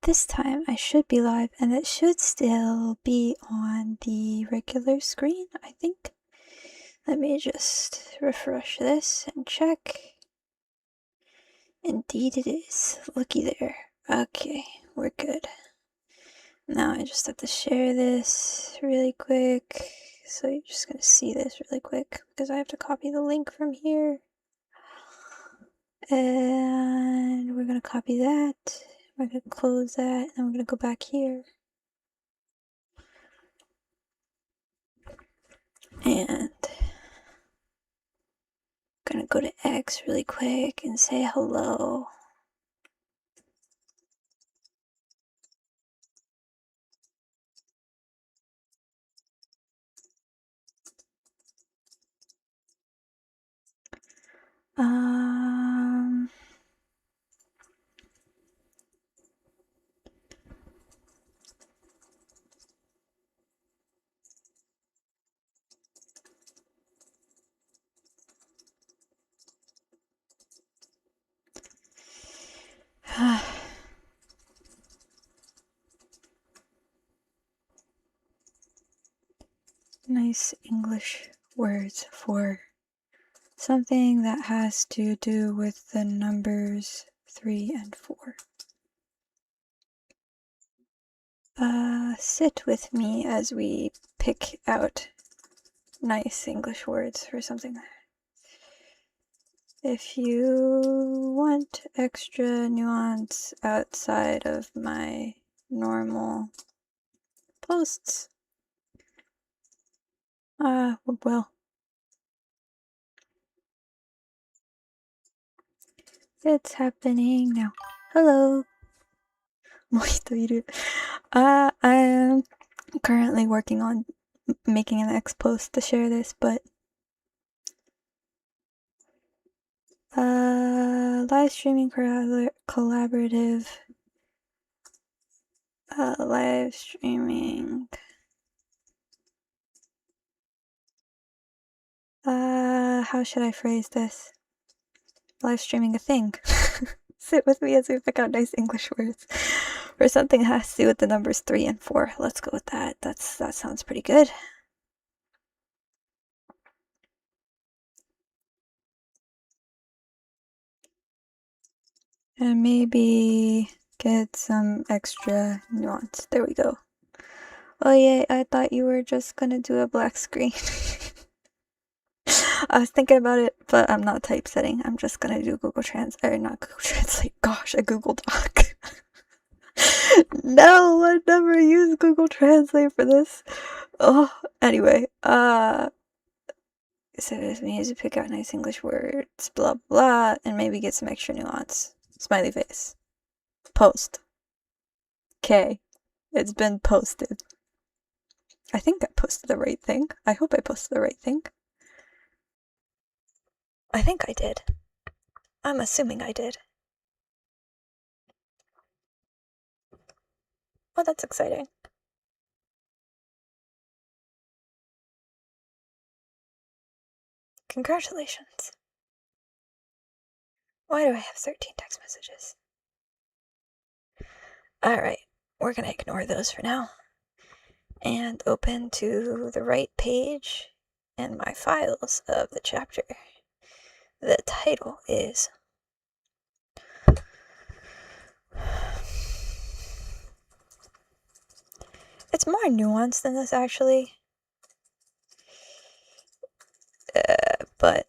this time I should be live, and it should still be on the regular screen, I think. Let me just refresh this and check. Indeed it is. Looky there. Okay, we're good. Now I just have to share this really quick. So you're just gonna see this really quick because I have to copy the link from here. And we're gonna copy that. We're gonna close that, and we're gonna go back here. And I'm gonna go to X really quick and say hello. Um, nice English words for something that has to do with the numbers 3 and 4. Sit with me as we pick out nice English words for something. If you want extra nuance outside of my normal posts, well, it's happening now. Hello. もう人いる. I'm currently working on making an X post to share this, but live streaming collaborative, live streaming, how should I phrase this? Live streaming a thing. Sit with me as we pick out nice English words for something that has to do with the numbers 3 and 4. Let's go with that. That sounds pretty good. And maybe get some extra nuance. There we go. Oh yeah, I thought you were just gonna do a black screen. I was thinking about it, but I'm not typesetting. I'm just gonna do Google Translate, or not Google Translate, gosh, a Google Doc. No, I never use Google Translate for this. Oh, anyway, so it means to pick out nice English words, blah blah, and maybe get some extra nuance. Smiley face. Post. Okay, it's been posted. I think I posted the right thing. I hope I posted the right thing. I think I did. I'm assuming I did. Oh, that's exciting. Congratulations. Why do I have 13 text messages? Alright, we're gonna ignore those for now. And open to the right page in my files of the chapter. The title is It's more nuanced than this, actually. But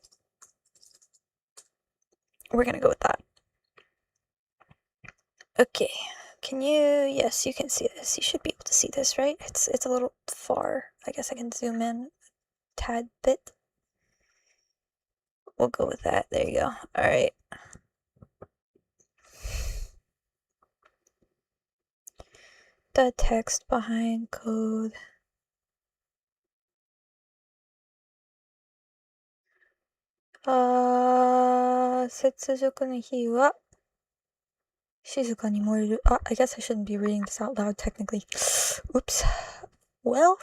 we're gonna go with that. Okay, can you... Yes, you can see this. You should be able to see this, right? It's a little far. I guess I can zoom in a tad bit. We'll go with that. There you go. Alright. The text behind code. I guess I shouldn't be reading this out loud, technically. Oops. Well,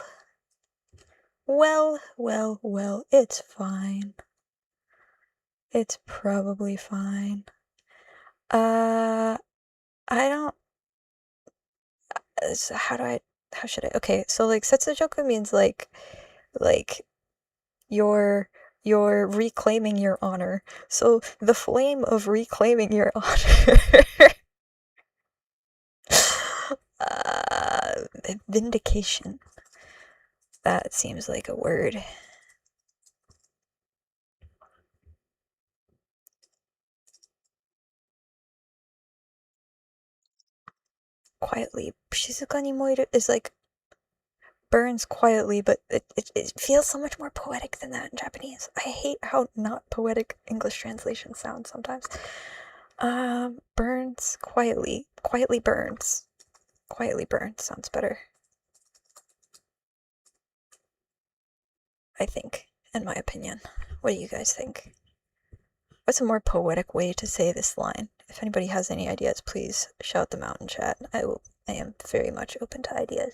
it's fine. It's probably fine. I don't So how should I, okay, so like setsujoku means like you're reclaiming your honor. So the flame of reclaiming your honor. uh, Vindication. That seems like a word. Quietly. Shizuka ni moiru is like burns quietly, but it feels so much more poetic than that in Japanese. I hate how not poetic English translations sound sometimes. Burns quietly. Quietly burns. Quietly burns sounds better. I think, in my opinion. What do you guys think? What's a more poetic way to say this line? If anybody has any ideas, please shout them out in chat. I am very much open to ideas.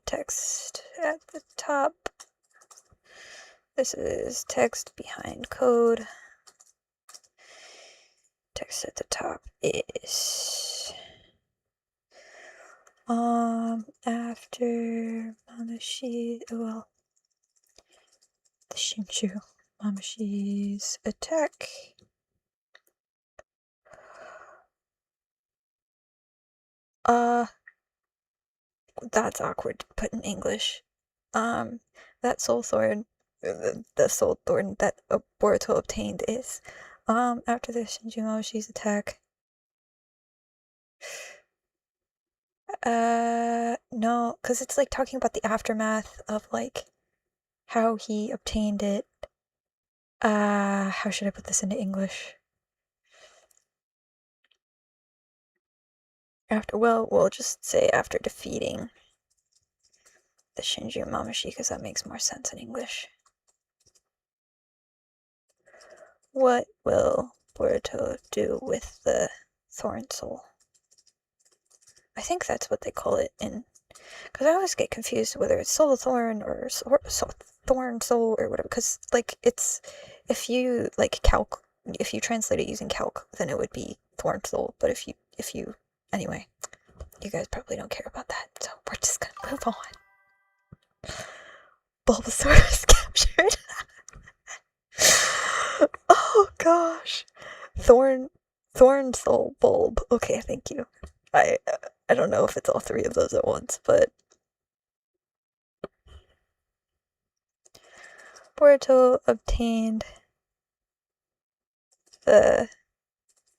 Text at the top. This is text behind code. Text at the top is after Mamashi, well, the Shinshu Mamashi's attack. That's awkward to put in English. That soul thorn, the soul thorn that Boruto obtained is, after the Shinji Mamoshi's attack. No, because it's like talking about the aftermath of like how he obtained it. How should I put this into English? After, well, we'll just say after defeating the Shinji Mamashi, because that makes more sense in English. What will Boruto do with the Thorn Soul? I think that's what they call it in, because I always get confused whether it's Soul Thorn or Thorn Soul or whatever, because like it's, if you like if you translate it using calc, then it would be Thorn Soul, but if you, anyway, you guys probably don't care about that, so we're just gonna move on. Bulbasaur is captured. Oh gosh. Thorn Soul Bulb. Okay, thank you. I don't know if it's all three of those at once, but Boruto obtained the,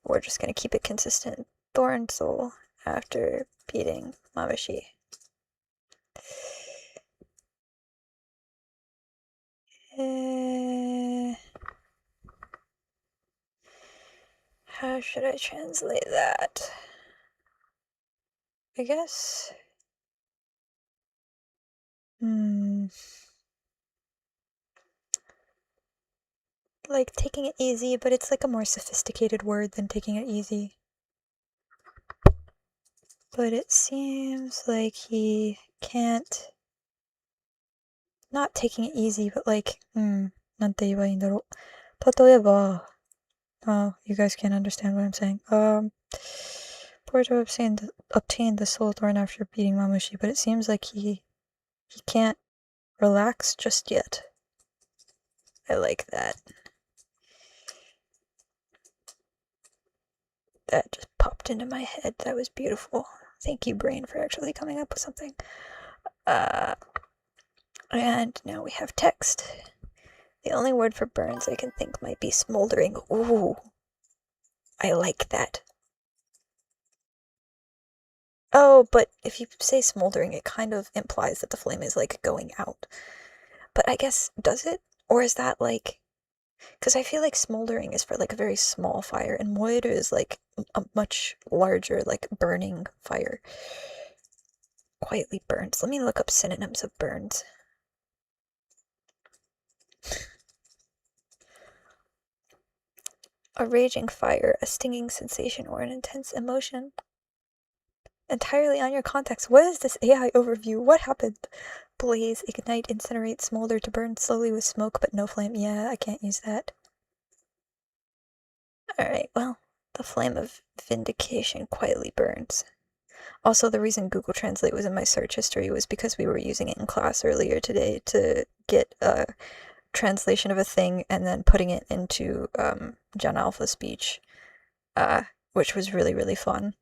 we're just gonna keep it consistent, Thorn Soul after beating Mamashi. How should I translate that? I guess. Like taking it easy, but it's like a more sophisticated word than taking it easy. But it seems like he can't. Not taking it easy, but like, なんて言えばいいんだろう。例えば、you guys can't understand what I'm saying. Boruto obtained the soul thorn after beating Mamushi, but it seems like he can't relax just yet. I like that. That just popped into my head. That was beautiful. Thank you, brain, for actually coming up with something. And now we have text. The only word for burns I can think might be smoldering. Ooh. I like that. Oh, but if you say smoldering, it kind of implies that the flame is like going out. But I guess, does it? Or is that like, because I feel like smoldering is for like a very small fire, and moiru is like a much larger, like burning fire. Quietly burns. Let me look up synonyms of burns. A raging fire, a stinging sensation, or an intense emotion. Entirely on your context. What is this AI overview? What happened? Blaze, ignite, incinerate, smolder, to burn slowly with smoke but no flame. Yeah, I can't use that. Alright, well, the flame of vindication quietly burns. Also, the reason Google Translate was in my search history was because we were using it in class earlier today to get a translation of a thing and then putting it into Gen Alpha speech, which was really, really fun.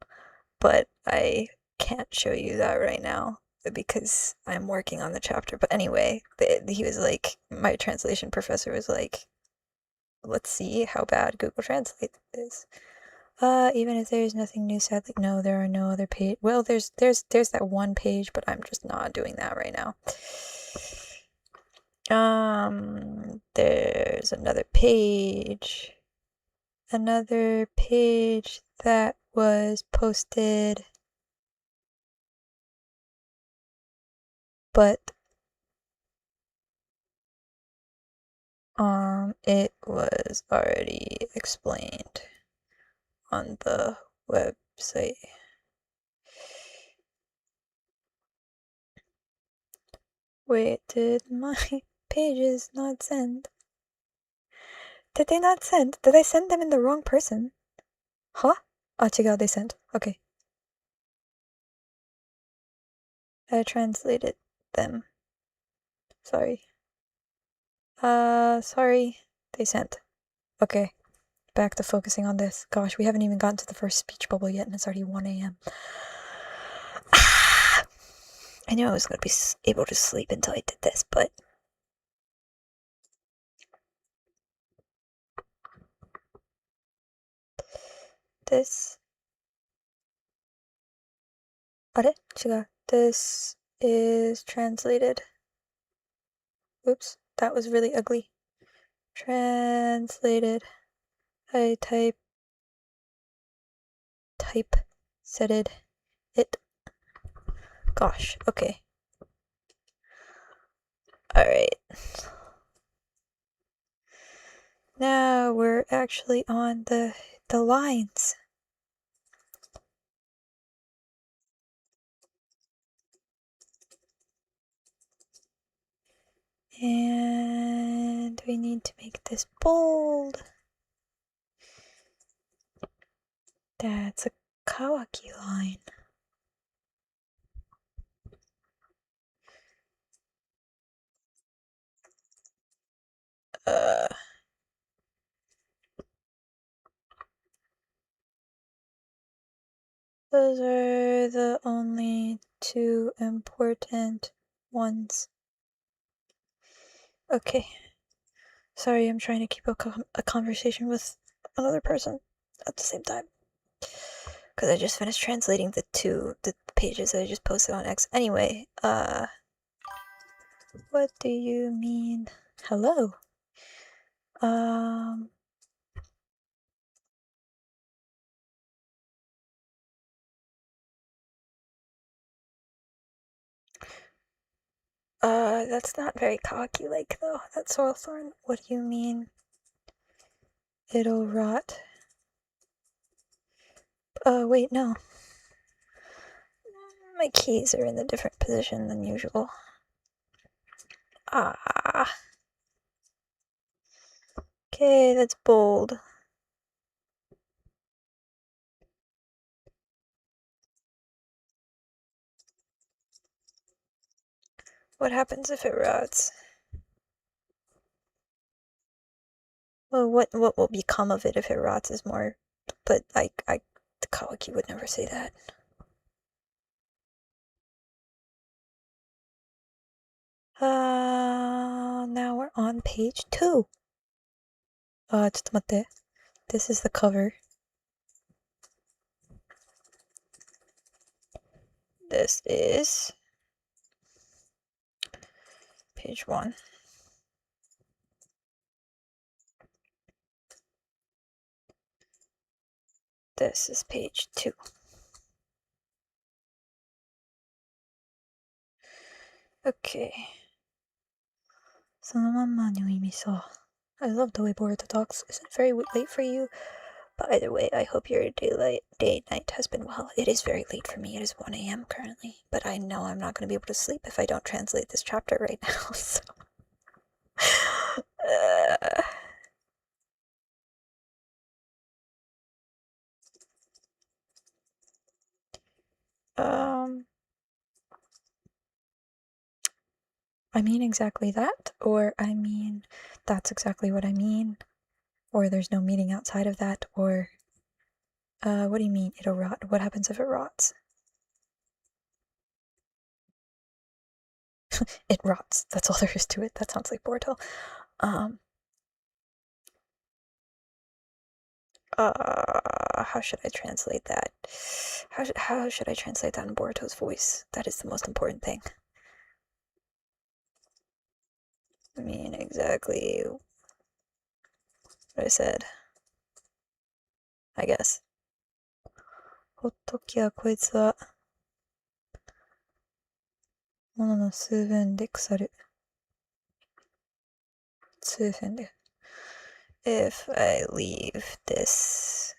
But I can't show you that right now because I'm working on the chapter. But anyway, he was like, my translation professor was like, let's see how bad Google Translate is. Even if there's nothing new, sadly, no, there are no other page. Well, there's that one page, but I'm just not doing that right now. There's another page that was posted, but it was already explained on the website. Wait, did my pages not send? Did they not send? Did I send them in the wrong person? Huh? Ah,違う, they sent. Okay. I translated them. Sorry. Sorry. They sent. Okay. Back to focusing on this. Gosh, we haven't even gotten to the first speech bubble yet and it's already 1 a.m. I knew I was going to be able to sleep until I did this, but... This... あれ? 違う. This is translated. Oops, that was really ugly. Translated. I typesetted it. Gosh, okay. Alright. Now we're actually on the lines. And we need to make this bold. That's a Kawaki line. Those are the only two important ones. Okay. Sorry, I'm trying to keep a conversation with another person at the same time. Because I just finished translating the pages that I just posted on X. Anyway, what do you mean? Hello? That's not very cocky-like, though. That's Sorrelthorn. What do you mean? It'll rot. Wait, no. My keys are in a different position than usual. Ah. Okay, that's bold. What happens if it rots? Well, what will become of it if it rots is more... But the Kawaki would never say that. Now we're on page 2. ちょっと待って. This is the cover. This is page 1. This is page 2. Okay. そのまんまの意味さ. I love the way Boruto talks. Is it very late for you? But either way, I hope your day-night has been well. It is very late for me. It is 1 a.m. currently. But I know I'm not going to be able to sleep if I don't translate this chapter right now, so... I mean exactly that, or I mean that's exactly what I mean, or there's no meaning outside of that, or what do you mean it'll rot? What happens if it rots? It rots. That's all there is to it. That sounds like Boruto. Um, how should I translate that? How should I translate that in Boruto's voice? That is the most important thing. I mean, exactly what I said, I guess. ほっときゃこいつは、ものの数分で腐る。数分で。If I leave this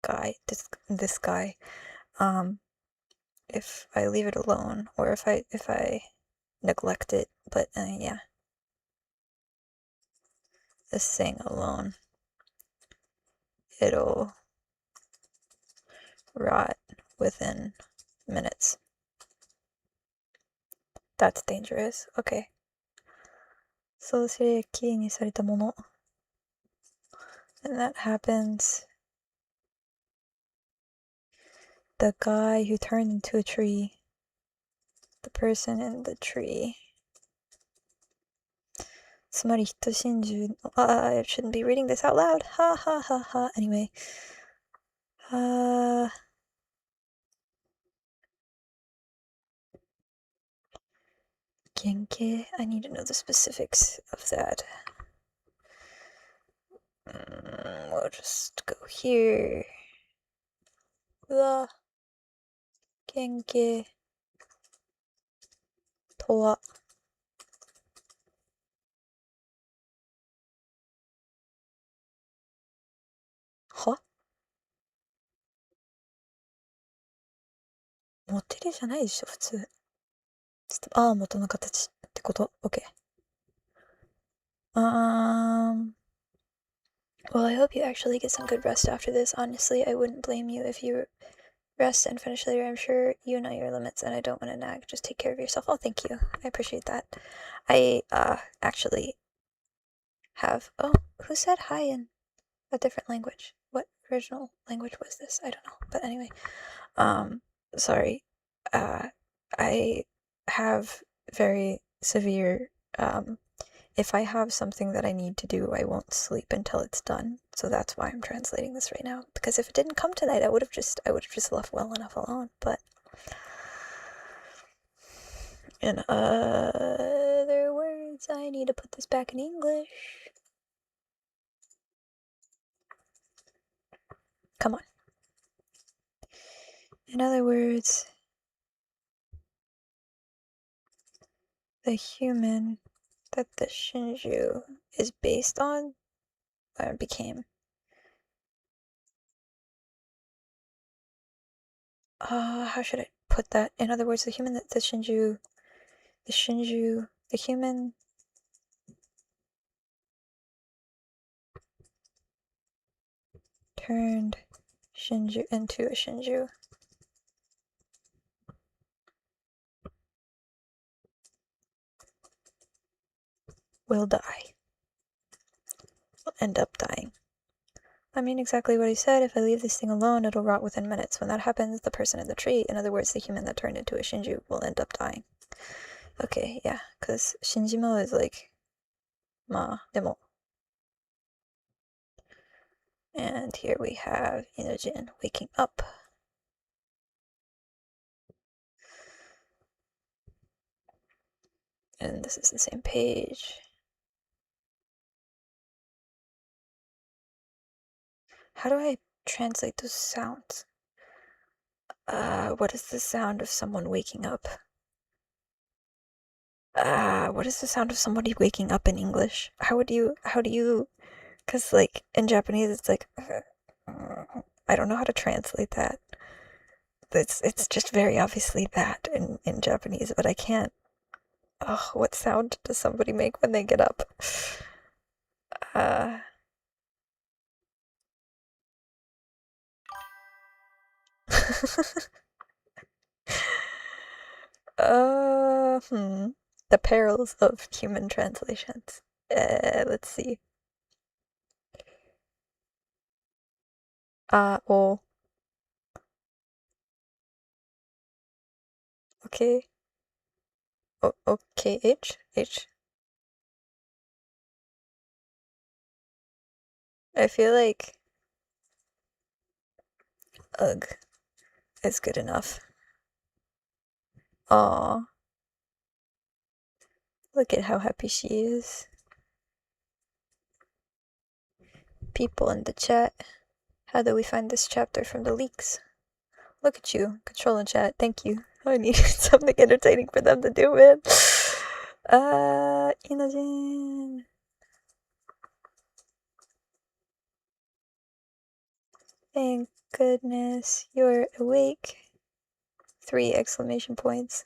guy, this guy, if I leave it alone, or if I neglect it, but yeah, this thing alone, it'll rot within minutes. That's dangerous. Okay. そうすればきれいにされたもの and that happens. The guy who turned into a tree, the person in the tree. つまり人心中の I shouldn't be reading this out loud. Ha ha ha ha. Anyway. Genke? I need to know the specifics of that. We'll just go here. The Genke とははモテるじゃないでしょ、普通。元の形ってこと ?OK。Well, I hope you actually get some good rest after this. Honestly, I wouldn't blame you if you rest and finish later. I'm sure you know your limits and I don't want to nag. Just take care of yourself. Oh, thank you. I appreciate that. I, actually have... Oh, who said hi in a different language? What original language was this? I don't know. But anyway, sorry. I have very severe, if I have something that I need to do, I won't sleep until it's done. So that's why I'm translating this right now. Because if it didn't come tonight, I would have just left well enough alone. But in other words, I need to put this back in English. Come on. In other words, the human that the Shinju is based on, or became. How should I put that? In other words, the human that the human turned Shinju into a Shinju will die. Will end up dying. I mean exactly what he said. If I leave this thing alone, it'll rot within minutes. When that happens, the person in the tree, in other words, the human that turned into a Shinju, will end up dying. Okay, yeah, because Shinjimo is like, demo. And here we have Inojin waking up. And this is the same page. How do I translate those sounds? What is the sound of someone waking up? What is the sound of somebody waking up in English? How do you, cause like in Japanese it's like, I don't know how to translate that. It's just very obviously that in Japanese, but I can't. Oh, what sound does somebody make when they get up? The perils of human translations. Let's see. Oh. Okay. Okay, H. I feel like ugh is good enough. Aw. Look at how happy she is. People in the chat. How do we find this chapter from the leaks? Look at you, controlling chat. Thank you. I needed something entertaining for them to do, man. Inojin. Thank goodness you're awake. 3 exclamation points.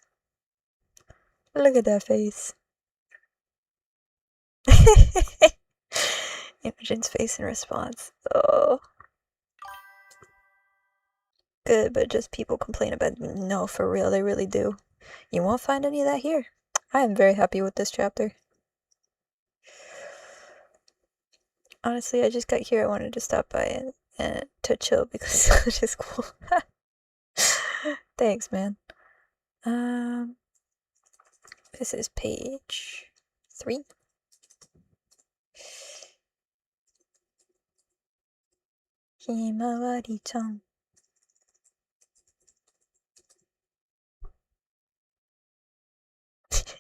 Look at that face. Imogen's face in response. Oh. Good, but just people complain about it. No, for real, they really do. You won't find any of that here. I am very happy with this chapter. Honestly, I just got here. I wanted to stop by and to chill because it's just cool. Thanks, man. This is page 3. Himawari-chan.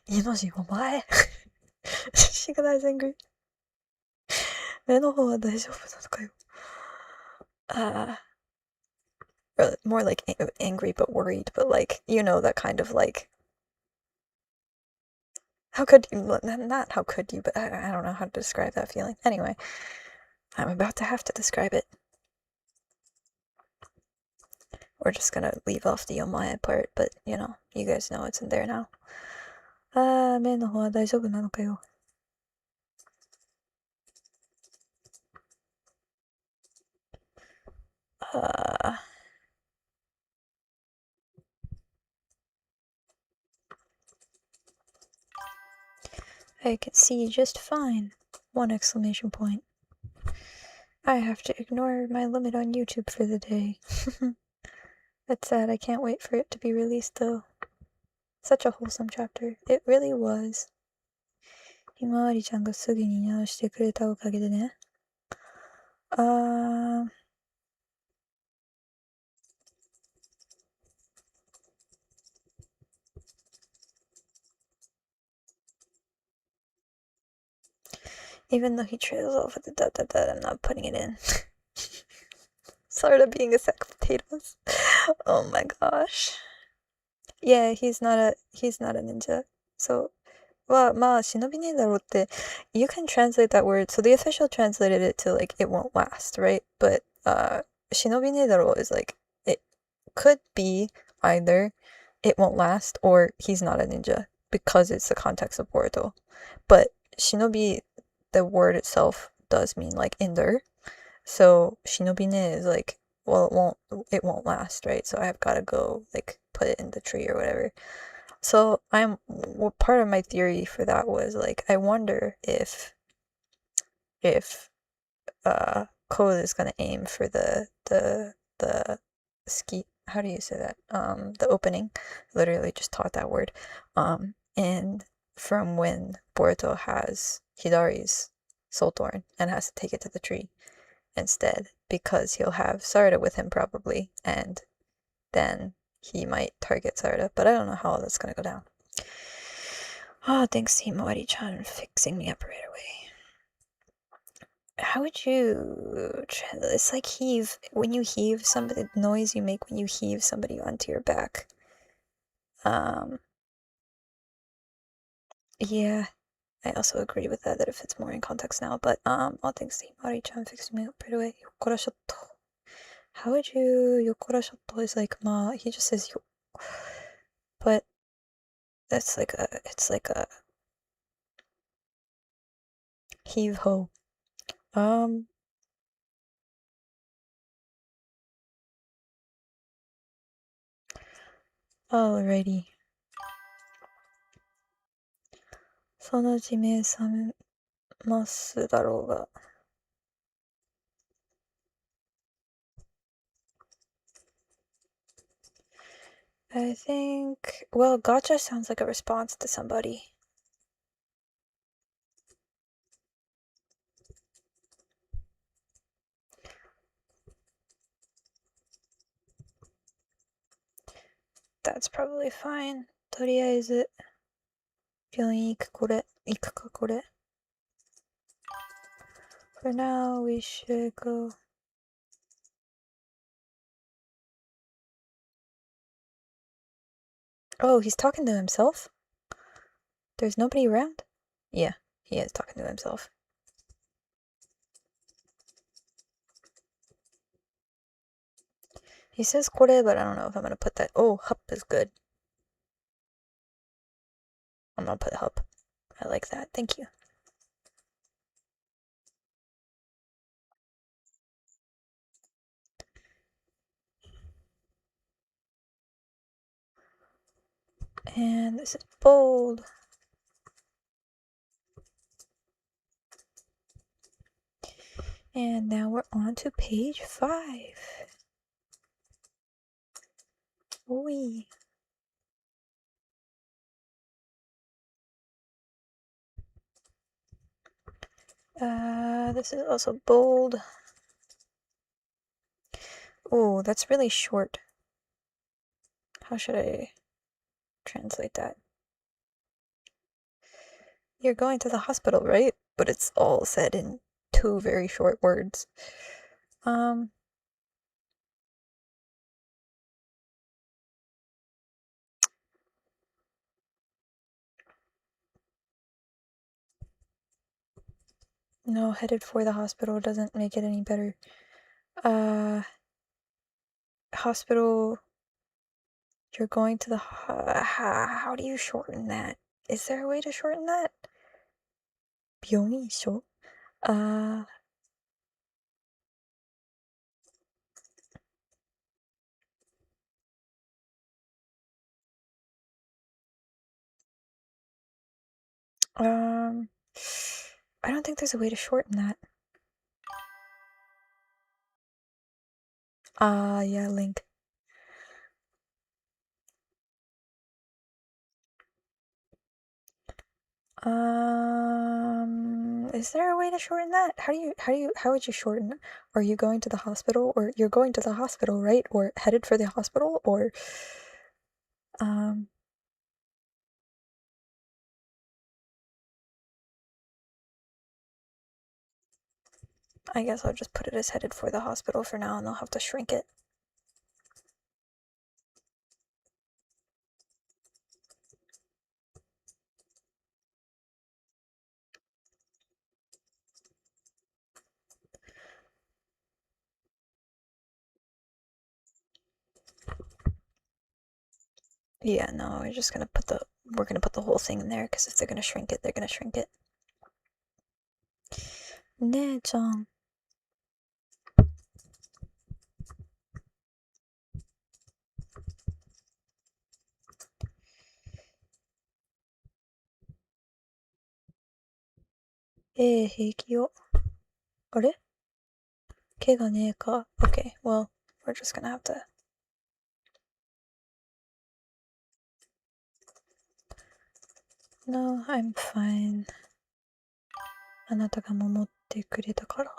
Inoji, omae? She got eyes angry. 目の方は大丈夫なのかよ? Or more like angry but worried, but like, you know, that kind of like, how could you, not how could you, but I don't know how to describe that feeling. Anyway, I'm about to have to describe it. We're just gonna leave off the omae part, but you know, you guys know it's in there now. 目の方は大丈夫なのかよ? I can see just fine. 1 exclamation point. I have to ignore my limit on YouTube for the day. That's sad. I can't wait for it to be released though. Such a wholesome chapter. It really was. ひまわりちゃんがすぐに直してくれたおかげでね。Even though he trails off with the dot dot dot, I'm not putting it in. Sort of being a sack of potatoes. Oh my gosh. Yeah, he's not a ninja. So, well, まあ、忍びねえだろうって you can translate that word. So the official translated it to like it won't last, right? But 忍びねえだろ is like it could be either it won't last or he's not a ninja because it's the context of Boruto. But shinobi, the word itself does mean like endure. So shinobine is like, well, it won't last, right? So I've got to go like put it in the tree or whatever. So part of my theory for that was like, I wonder if Code is gonna aim for the ski. How do you say that? The opening. Literally just taught that word. And from when Boruto has Hidari's soul thorn and has to take it to the tree instead, because he'll have Sarada with him probably, and then he might target Sarada, but I don't know how that's gonna go down. Oh, thanks to Himawari-chan fixing me up right away. How would you... It's like heave. When you heave somebody, the noise you make when you heave somebody onto your back. Yeah, I also agree with that it fits more in context now, but, all thanks to Himawari-chan fixing me up right away. Yokora shotto. How would you... Yokora shotto is like, he just says yo... But that's like a... It's like a... Heave-ho. Alrighty. その地名さめますだろうが。I think, well, gotcha sounds like a response to somebody. That's probably fine. とりあえず、病院行くかこれ。For now, we should go. Oh, he's talking to himself? There's nobody around? Yeah, he is talking to himself. He says kore, but I don't know if I'm gonna put that. Oh, hup is good. I'm gonna put hup. I like that. Thank you. And this is bold. And now we're on to page 5. Oi. This is also bold. Oh, that's really short. How should I translate that? You're going to the hospital, right? But it's all said in 2 very short words. No, headed for the hospital doesn't make it any better. Hospital. You're going to the. How do you shorten that? Is there a way to shorten that? 病院所? I don't think there's a way to shorten that. Yeah, link. Is there a way to shorten that? How would you shorten it? Are you going to the hospital? Or you're going to the hospital, right? Or headed for the hospital? Or, I guess I'll just put it as headed for the hospital for now and I'll have to shrink it. Yeah, no, we're gonna put the whole thing in there, because if they're gonna shrink it, they're gonna shrink it. 姉ちゃん。平気よ。あれ怪我ねえか Okay, well, we're just gonna have to. No, I'm fine. あなたが守ってくれたから。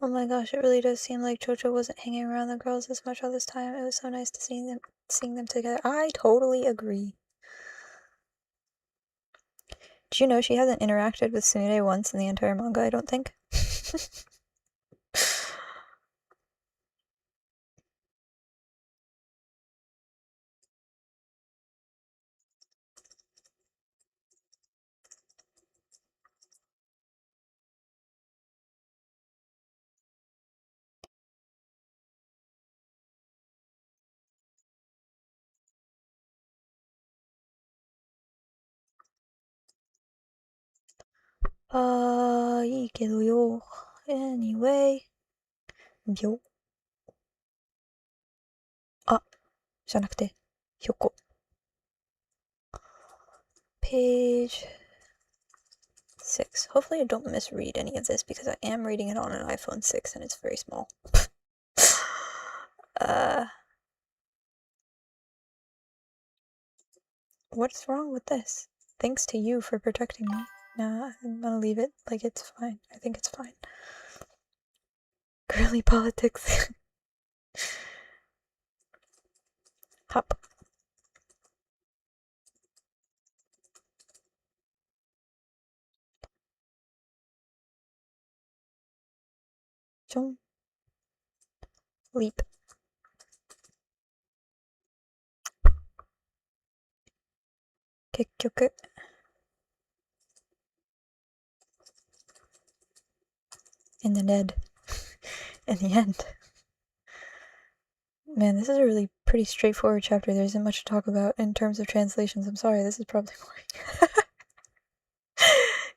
Oh my gosh, it really does seem like Jojo wasn't hanging around the girls as much all this time. It was so nice to seeing them together. I totally agree. Do you know she hasn't interacted with Sumire once in the entire manga, I don't think?いいけどよ。Anyway. 秒。じゃなくて、ひょこ。Page 6. Hopefully I don't misread any of this because I am reading it on an iPhone 6 and it's very small. What's wrong with this? Thanks to you for protecting me. Nah, I'm gonna leave it like it's fine. I think it's fine. Girly politics. Hop. Jump. Leap. Kekyoku. In the end. In the end. Man, this is a really pretty straightforward chapter. There isn't much to talk about in terms of translations. I'm sorry, this is probably boring.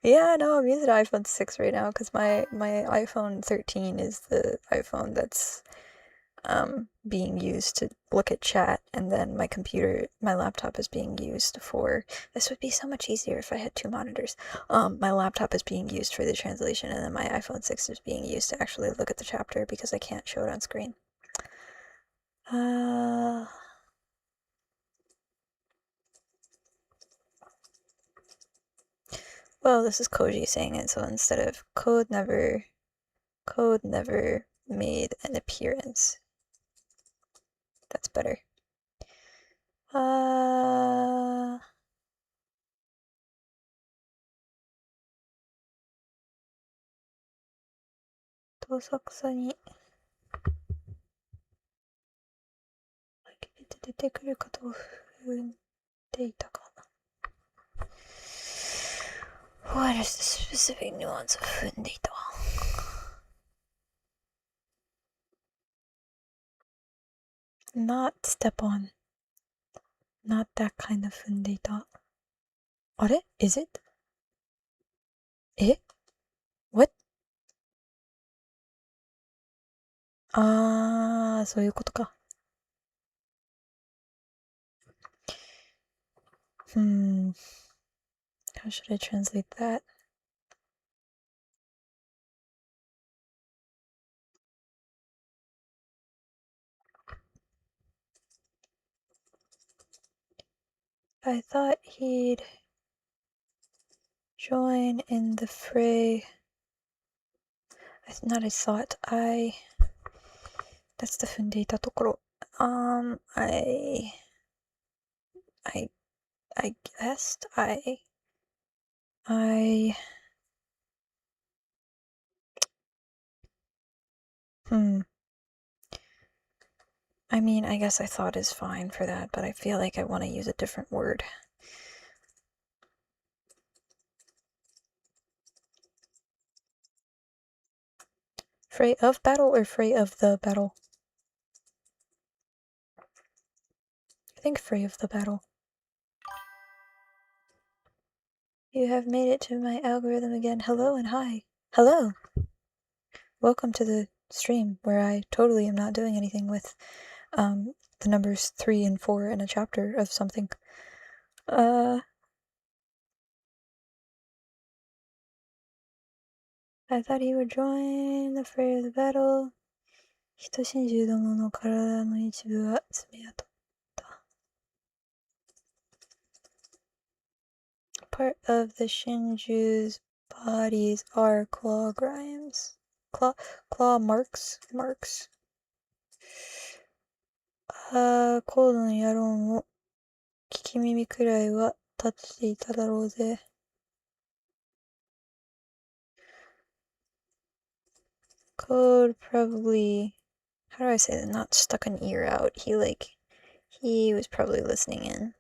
Yeah, no, I'm using an iPhone 6 right now because my iPhone 13 is the iPhone that's being used to look at chat, and then my laptop is being used for, this would be so much easier if I had two monitors. My laptop is being used for the translation, and then my iPhone 6 is being used to actually look at the chapter because I can't show it on screen. Well, this is Koji saying it, so instead of code never made an appearance. That's better. どさくさに出てくるかと踏んでいたか。What is the specific nuance of 踏んでいた? Not step on. Not that kind of 踏んでいた. あれ? Is it? え? What? そういうことか. How should I translate that? I thought he'd join in the fray. Not I thought. That's the 踏んでいたところ. I guessed I mean, I guess I thought is fine for that, but I feel like I want to use a different word. Fray of battle or fray of the battle? I think fray of the battle. You have made it to my algorithm again. Hello and hi. Hello! Welcome to the stream where I totally am not doing anything with the numbers 3 and 4 in a chapter of something. I thought he would join the fray of the battle. 人真珠どもの体の一部は爪痕。Part of the Shinju's bodies are claw grimes. Claw marks? 高度の野郎も聞き耳くらいは立っていただろうぜ。Code probably, how do I say that? Not stuck an ear out. He was probably listening in.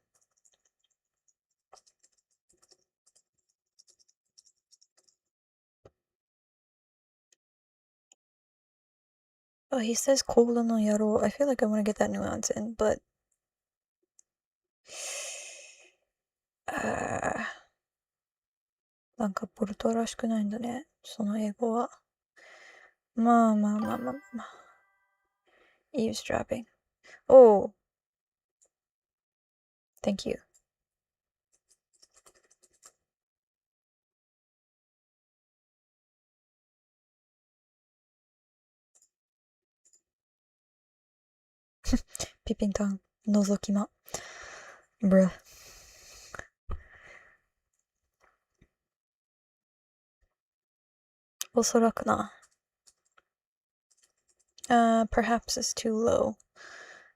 Oh, he says kodo no yaro. I feel like I want to get that nuance in, but なんかポルトらしくないんだね、その英語は。まあ。Eavesdropping. Oh. Thank you. ピピンタン、覗きま。Bruh. Perhaps is too low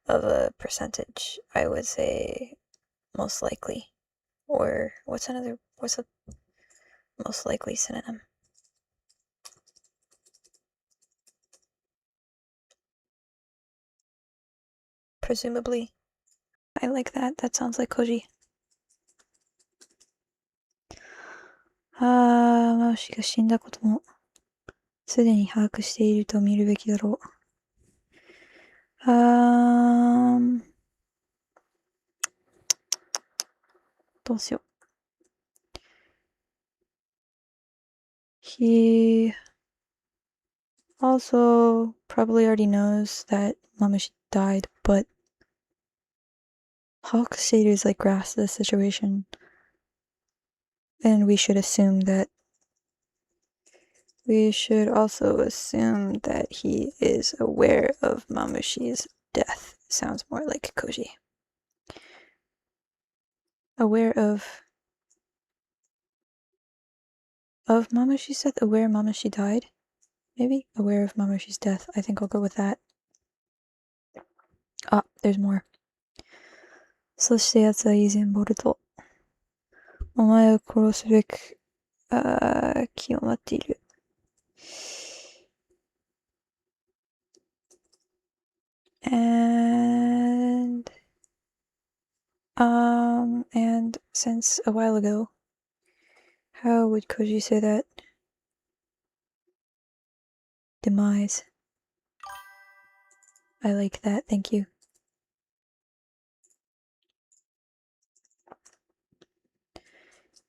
of a percentage. I would say most likely. Or what's a most likely synonym? Presumably. I like that. That sounds like Koji. マウシが死んだこともすでに把握していると見るべきだろう。どうしよう。He also probably already knows that Mamushi died, but Hawk State is like grasp the situation, and we should assume that he is aware of Mamushi's death. Sounds more like Koji. Aware of Mamushi's death? Aware Mamushi died? Maybe? Aware of Mamushi's death. I think I'll go with that. Ah, there's more. そして奴は以前ボルト。お前を殺すべく、気を待っている。And since a while ago, how would Koji say that? Demise. I like that, thank you.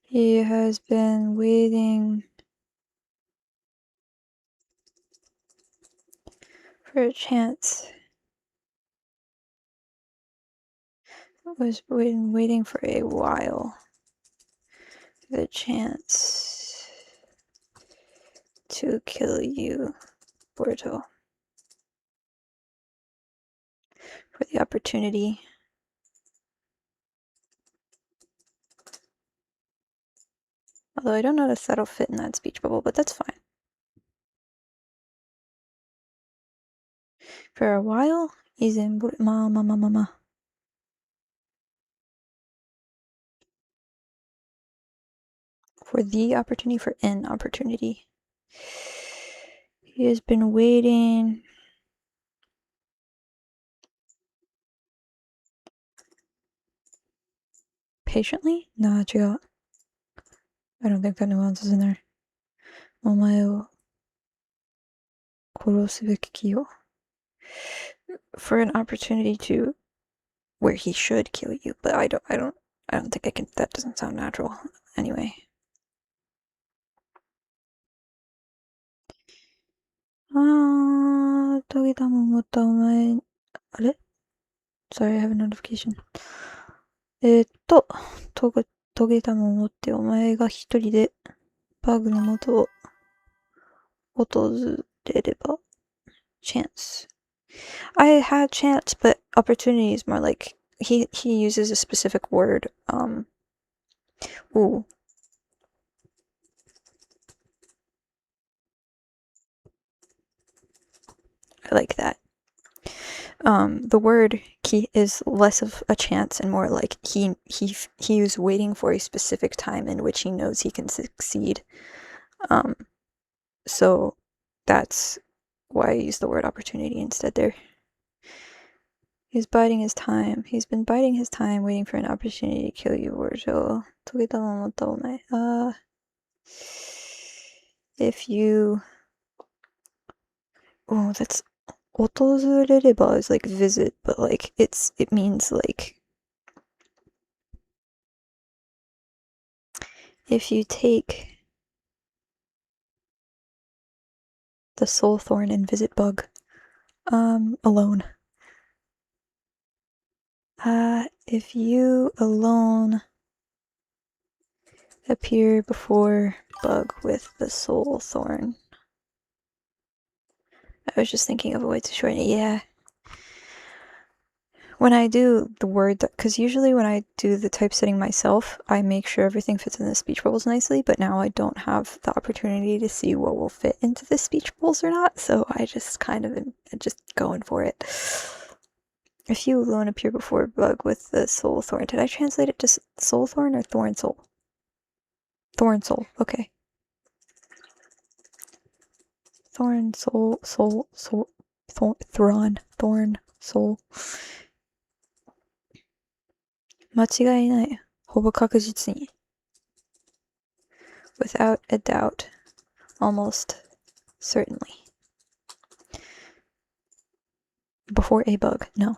He has been waiting for a chance. Was waiting for a while. The chance to kill you, Borto. For the opportunity. Although I don't notice that'll fit in that speech bubble, but that's fine. For a while, he's in ma. For the opportunity, for an opportunity. He has been waiting. Patiently? Nah, 違う. I don't think that nuance is in there. お前を殺すべき気を. For an opportunity to where he should kill you, but I don't think I can. That doesn't sound natural. Anyway. Sorry, I have a notification. トゲタムを持ってお前が一人でバグの元を訪れれば chance. I had chance, but opportunity is more like he uses a specific word. Ooh. I like that. The word ki is less of a chance and more like he is waiting for a specific time in which he knows he can succeed. So that's why I use the word opportunity instead there. He's biding his time. He's been biding his time, waiting for an opportunity to kill you, Worjo. If you... Oh, that's... 訪れれば is like visit, but like it means like if you take the soul thorn and visit bug alone. If you alone appear before bug with the soul thorn. I was just thinking of a way to shorten it. Yeah. when I do the word, because usually when I do the typesetting myself, I make sure everything fits in the speech bubbles nicely, but now I don't have the opportunity to see what will fit into the speech bubbles or not, so I just kind of am just going for it. If you alone appear before bug with the soul thorn, did I translate it to soul thorn or thorn soul? Thorn soul, okay. Thorn soul, thorn soul. 間違いない。ほぼ確実に。Without a doubt. Almost certainly. Before a bug, no.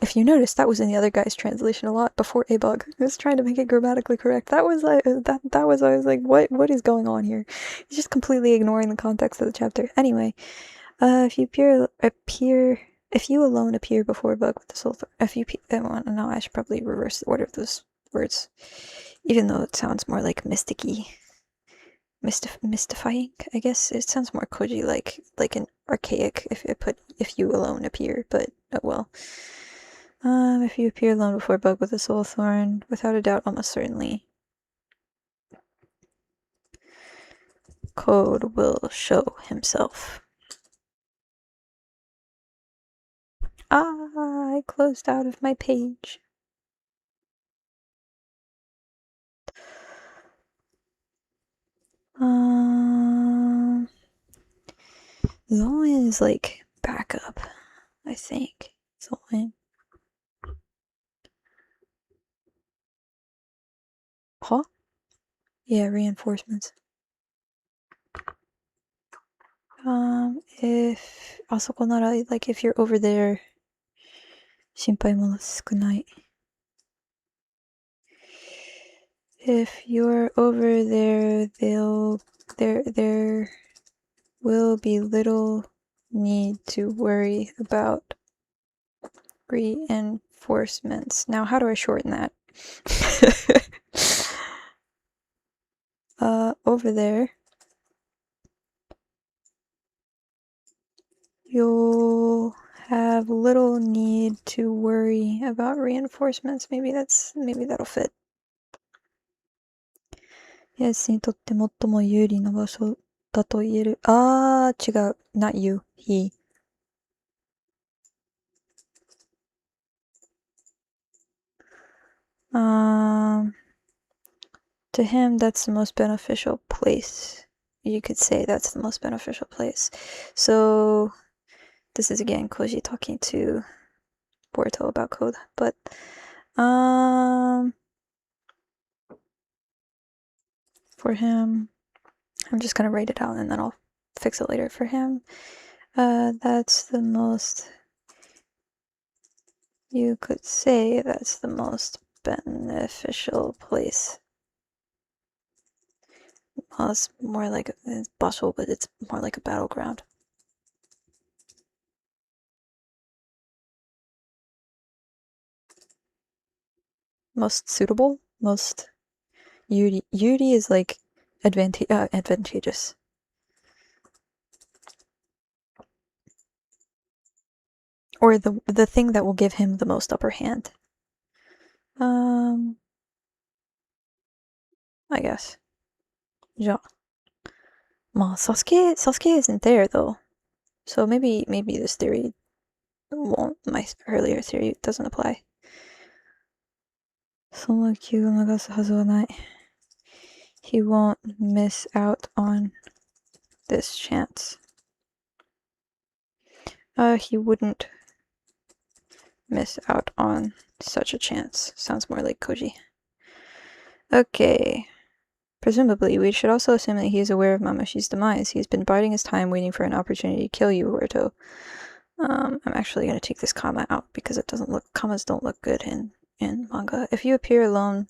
If you notice, that was in the other guy's translation a lot. Before a bug. I was trying to make it grammatically correct. That was I was like, what is going on here? He's just completely ignoring the context of the chapter. Anyway, if you alone appear before a bug with the soul thorn, no, I should probably reverse the order of those words, even though it sounds more like mysticky. Mystifying, I guess. It sounds more koji like an archaic if you alone appear, but oh well. If you appear alone before a bug with a soul thorn, without a doubt, almost certainly, Code will show himself. I closed out of my page. Zoin is like backup, I think. Zoin. Huh? Yeah, reinforcements. If あそこなら like if you're over there, 心配も少ない. If you're over there, there will be little need to worry about reinforcements. Now, how do I shorten that? Over there, you'll have little need to worry about reinforcements. Maybe that'll fit. Yes, にとって最も有利な場所だと言える。違う。Not you. He. To him, that's the most beneficial place. You could say that's the most beneficial place. So, this is again Koji talking to Boruto about code, but, for him, I'm just gonna write it out and then I'll fix it later. For him, that's the most, you could say that's the most beneficial place. Well, it's more like it's bustle, but it's more like a battleground. Most suitable? Most yuri. Yuri is like advantageous. Or the thing that will give him the most upper hand. I guess. Ja. Well, Sasuke isn't there though. So maybe this theory won't, my earlier theory doesn't apply. その気を流すはずはない. He won't miss out on this chance. He wouldn't miss out on such a chance. Sounds more like Koji. Okay. Presumably, we should also assume that he is aware of Mamoshi's demise. He's been biding his time, waiting for an opportunity to kill you, Boruto. I'm actually going to take this comma out because commas don't look good in manga. If you appear alone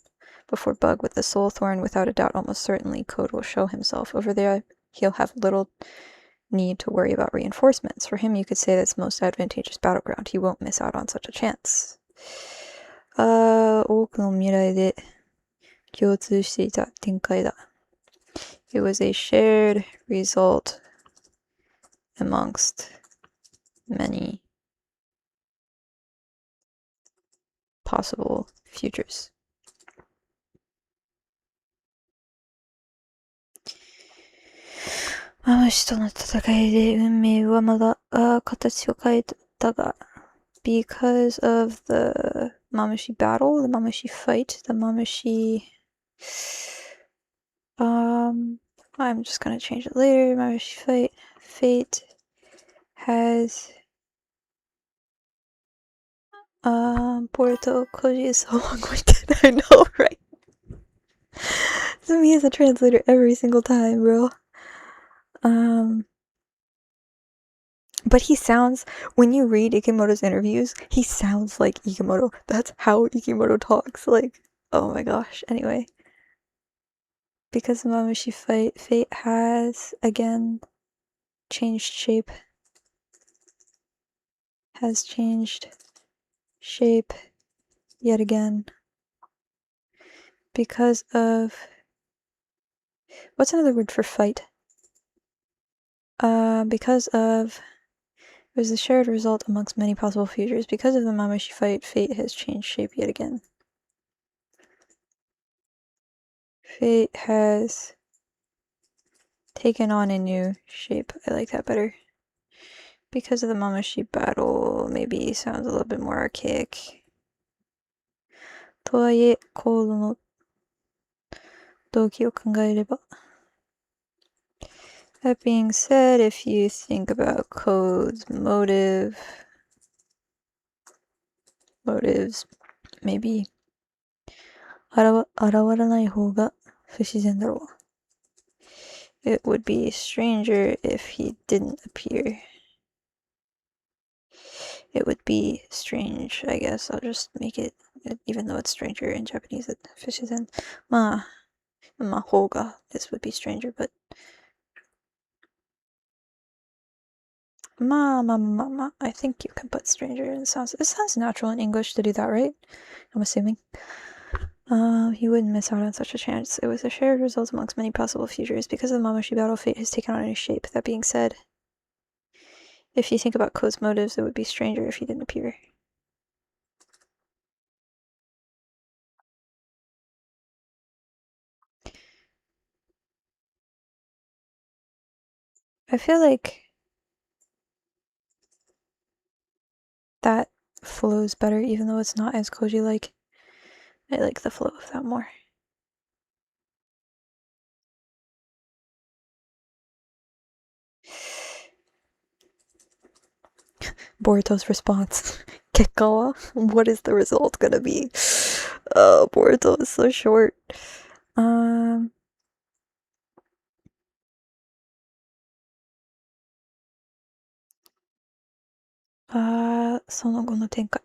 before Bug with the soul thorn, without a doubt, almost certainly, Code will show himself. Over there, he'll have little need to worry about reinforcements. For him, you could say that's most advantageous battleground. He won't miss out on such a chance. 多くの未来で共通していた展開だ. It was a shared result amongst many possible futures. Mamashiとの戦いで運命はまだ形を変えたが because of the Mamashi battle, the Mamashi fight, the Mamashi I'm just gonna change it later. Mamashi fight, fate has Porto Koji is so long-winded. I know, right? So me as a translator every single time, bro. But he sounds, when you read Ikimoto's interviews, he sounds like Ikimoto. That's how Ikimoto talks. Like, oh my gosh. Anyway. Because the Mamashi fight, fate has, again, changed shape. Has changed shape yet again. Because of... What's another word for fight? Because of... There's a shared result amongst many possible futures. Because of the Mamashi fight, fate has changed shape yet again. Fate has taken on a new shape. I like that better. Because of the Mamashi battle, maybe sounds a little bit more archaic. とはいえ、コードの動機を考えれば。That being said, if you think about Code's motives, maybe 現らない方が不自然だろう。It would be stranger if he didn't appear. It would be strange, I guess. I'll just make it, even though it's stranger in Japanese, it fishes in. まあ、方が this would be stranger, but まあ I think you can put stranger. It sounds natural in English to do that, right? I'm assuming. He wouldn't miss out on such a chance. It was a shared result amongst many possible futures. Because of the Mamashi battle, fate has taken on a new shape. That being said, if you think about Code's motives, it would be stranger if he didn't appear. I feel like that flows better, even though it's not as Koji-like. I like the flow of that more. Boruto's response. 結果は? What is the result gonna be? Oh, Boruto is so short. その後の展開、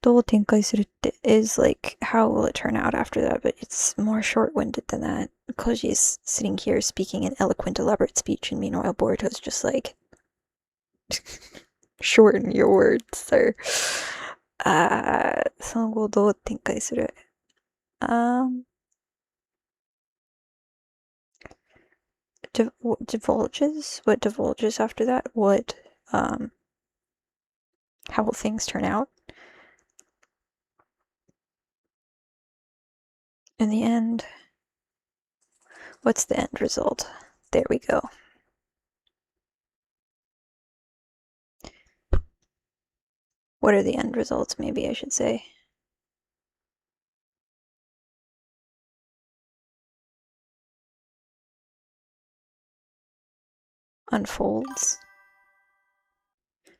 どう展開するって is like, how will it turn out after that? But it's more short-winded than that. Koji's sitting here speaking an eloquent, elaborate speech, and meanwhile Boruto's just like, shorten your words, sir. その後どう展開する? Divulges? What divulges after that? What, how will things turn out? In the end, what's the end result? There we go. What are the end results, maybe I should say. Unfolds.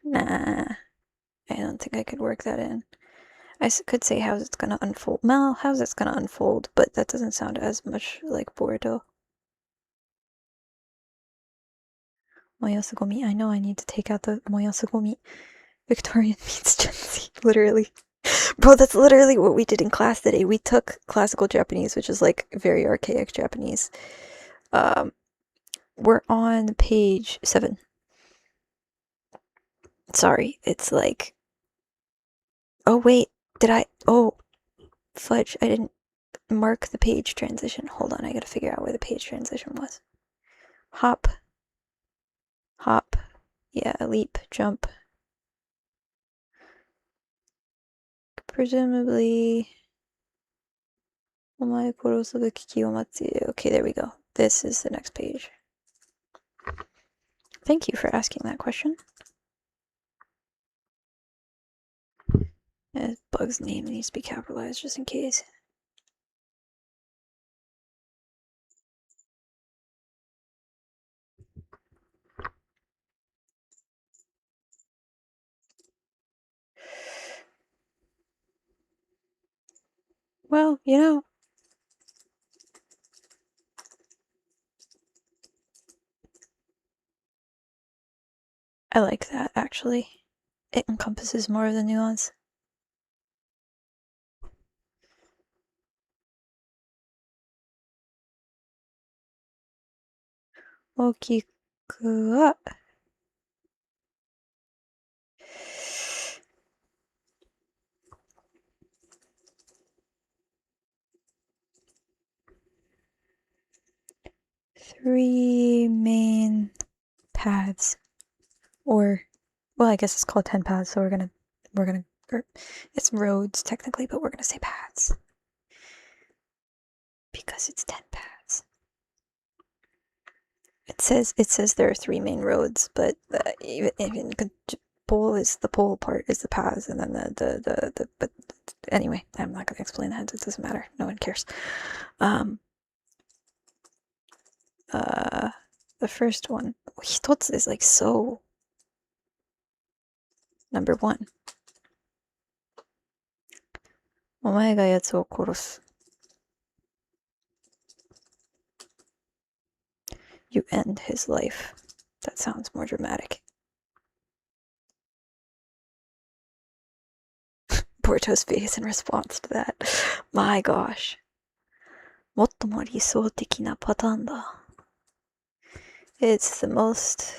Nah, I don't think I could work that in. I could say how it's gonna unfold. Well, how's it's gonna unfold, but that doesn't sound as much like Boruto. Moyosugomi. I know I need to take out the Moyosugomi. Victorian means Gen Z, literally. Bro, that's literally what we did in class today. We took classical Japanese, which is like very archaic Japanese. We're on page 7. Sorry, it's like... Oh, wait, oh, fudge, I didn't mark the page transition. Hold on, I gotta figure out where the page transition was. Hop. Yeah, leap, jump. Presumably. Okay, there we go. This is the next page. Thank you for asking that question. Bug's name needs to be capitalized just in case. Well, you know, I like that actually. It encompasses more of the nuance. Okiku wa. Three main paths. Or, well, I guess it's called 10 paths, so it's roads technically, but we're gonna say paths. Because it's 10 paths. It says there are three main roads, but even pole is the pole part is the paths, and then but anyway, I'm not gonna explain that. It doesn't matter. No one cares. The first one, hitotsu is like so. Number 1. お前が奴を殺す. You end his life. That sounds more dramatic. Boruto's face in response to that. My gosh. 最も理想的なパターンだ. It's the most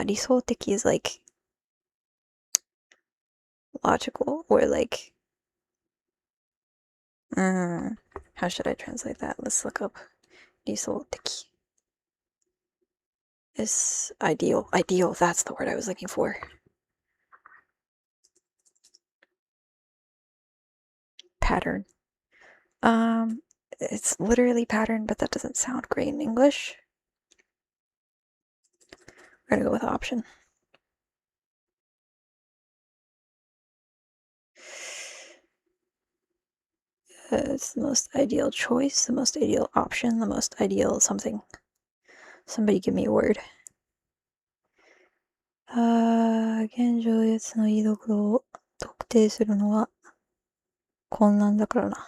理想的 is like logical or like how should I translate that? Let's look up 理想的 is ideal. Ideal, that's the word I was looking for. Pattern. It's literally pattern, but that doesn't sound great in English. We're gonna go with option. It's the most ideal choice, the most ideal option, the most ideal something. Somebody give me a word. 現状列の居所を特定するのは困難だからな。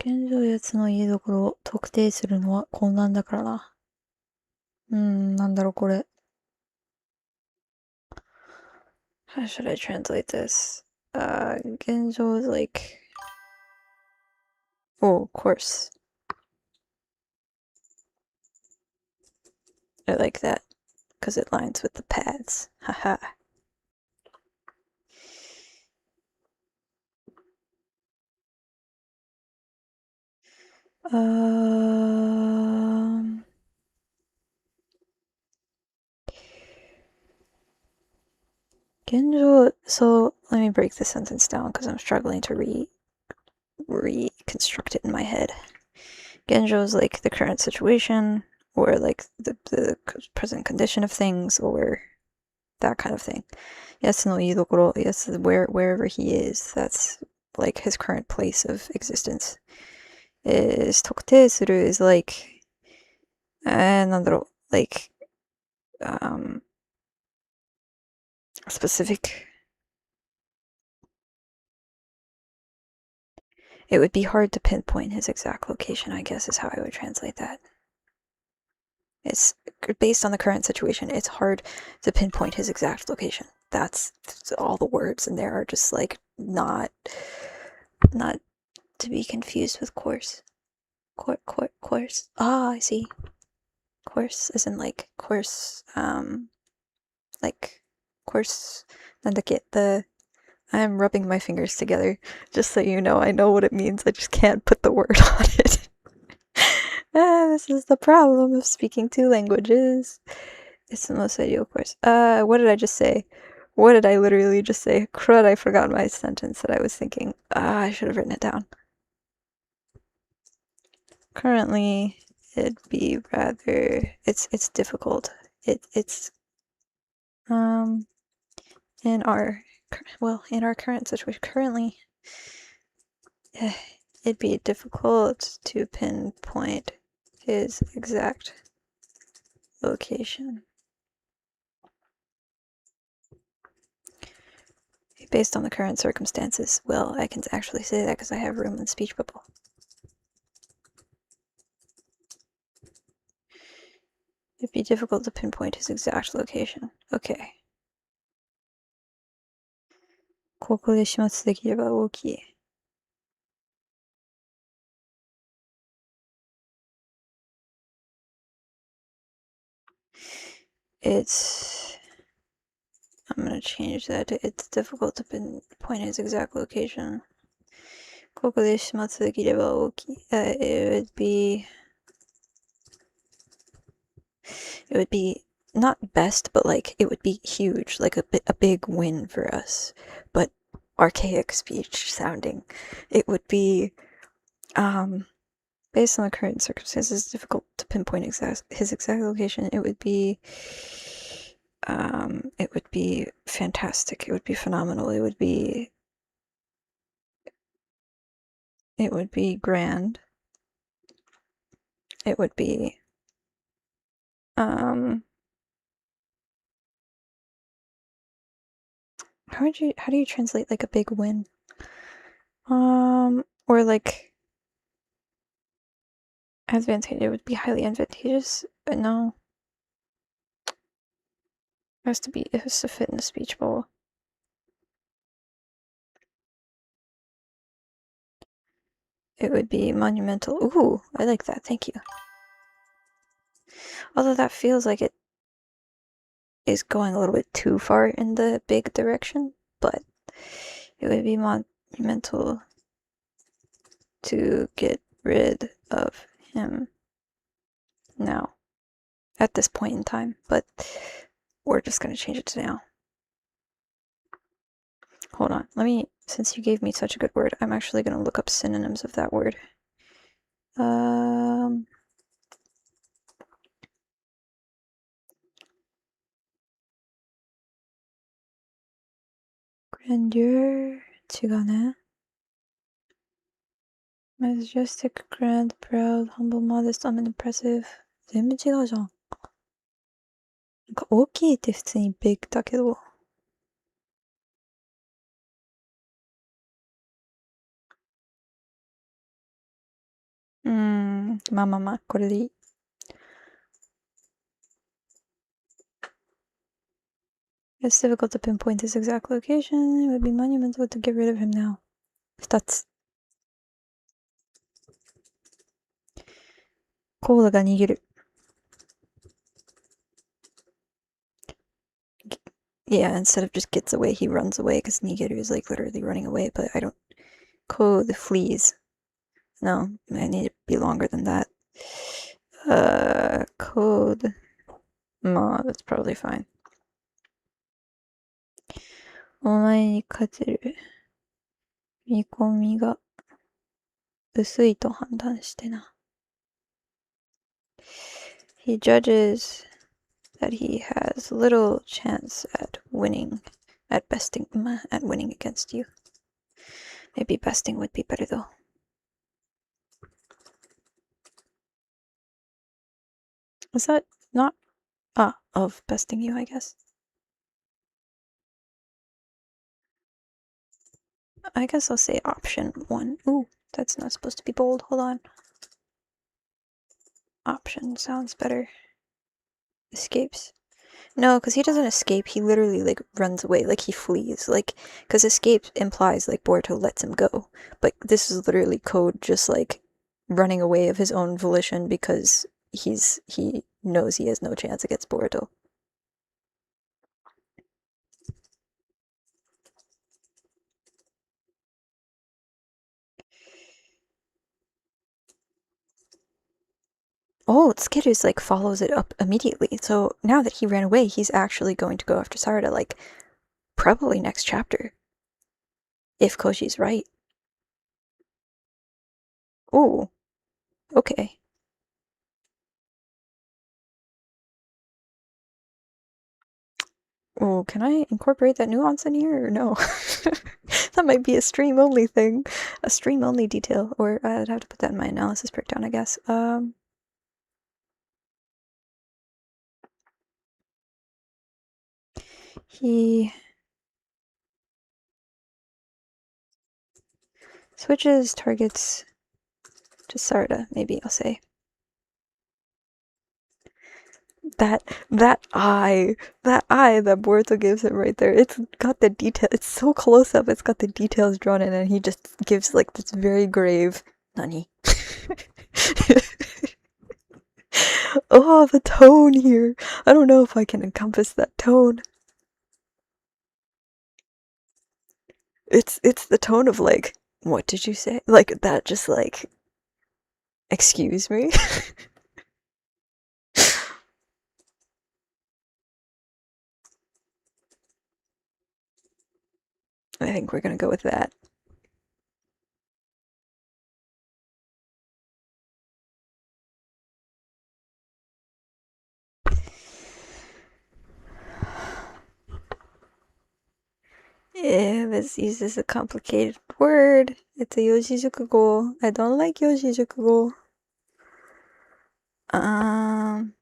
現状奴の家所を特定するのは困難だからな。なんだろうこれ。How should I translate this? 現状 is like... Oh, of course. I like that. Because it lines with the paths. Haha. Genjo, so let me break this sentence down because I'm struggling to reconstruct it in my head. Genjo is like the current situation, or like the present condition of things, or that kind of thing. Yes, no idokoro, yes, wherever he is, that's like his current place of existence. Is tokute suru is like, なんだろう, like, specific. It would be hard to pinpoint his exact location, I guess is how I would translate that. It's based on the current situation. It's hard to pinpoint his exact location. That's all the words in there are just like not to be confused with course. Course. Ah, I see. Course isn't like course, like course. I'm rubbing my fingers together, just so you know. I know what it means. I just can't put the word on it. This is the problem of speaking two languages. It's the most ideal course. What did I just say? What did I literally just say? Crud, I forgot my sentence that I was thinking. I should have written it down. Currently, it'd be rather... It's difficult. It's in our current situation, currently, it'd be difficult to pinpoint his exact location. Based on the current circumstances. Well, I can actually say that because I have room in the speech bubble. It'd be difficult to pinpoint his exact location. Okay. ここで始末できれば大きい。I'm gonna change that to it's difficult to pinpoint his exact location. ここで始末できれば大きい。It would be not best, but like it would be huge, like a big win for us. But archaic speech sounding. It would be based on the current circumstances, difficult to pinpoint his exact location. It would be fantastic. It would be phenomenal. It would be grand. It would be how do you translate like a big win? Or like advantageous. It would be highly advantageous. But no. It has to fit in the speech bubble. It would be monumental. Ooh, I like that. Thank you. Although that feels like it is going a little bit too far in the big direction, but it would be monumental to get rid of him now, at this point in time, but we're just gonna change it to now. Hold on, since you gave me such a good word, I'm actually gonna look up synonyms of that word. Grandeur, 違うね. Majestic, grand, proud, humble, modest, unimpressive. 全部違うじゃん。なんか大きいって普通に big だけど。まあまあまあ、これでいい。It's difficult to pinpoint his exact location. It would be monumental to get rid of him now. 二つ。コードが逃げる。Yeah, instead of just gets away, he runs away because Nigeru is like literally running away, but I don't. Code flees. No, I need it to be longer than that. Code. Ma, that's probably fine. お前に勝てる見込みが薄いと判断してな。He judges that he has little chance at winning against you. Maybe besting would be better though. Is that not of besting you, I guess? I guess I'll say option 1. Ooh, that's not supposed to be bold. Hold on. Option sounds better. Escapes. No, because he doesn't escape. He literally like runs away, like he flees, like because escape implies like Boruto lets him go, but this is literally code just like running away of his own volition because he knows he has no chance against Boruto. Oh, Skidus like follows it up immediately. So now that he ran away, he's actually going to go after Sarada, like probably next chapter, if Koshi's right. Oh, okay. Oh, can I incorporate that nuance in here or no? That might be a stream only thing, a stream only detail, or I'd have to put that in my analysis breakdown, I guess. He switches targets to Sarda, maybe I'll say. That that eye that Boruto gives him right there, it's got the detail, it's so close up, it's got the details drawn in, and he just gives like this very grave Nani. Oh, the tone here. I don't know if I can encompass that tone. It's the tone of like, what did you say? Like that just like, excuse me? I think we're gonna go with that. Yeah, this uses a complicated word. It's a Yoshizukugo. I don't like Yoshizukugo. Um,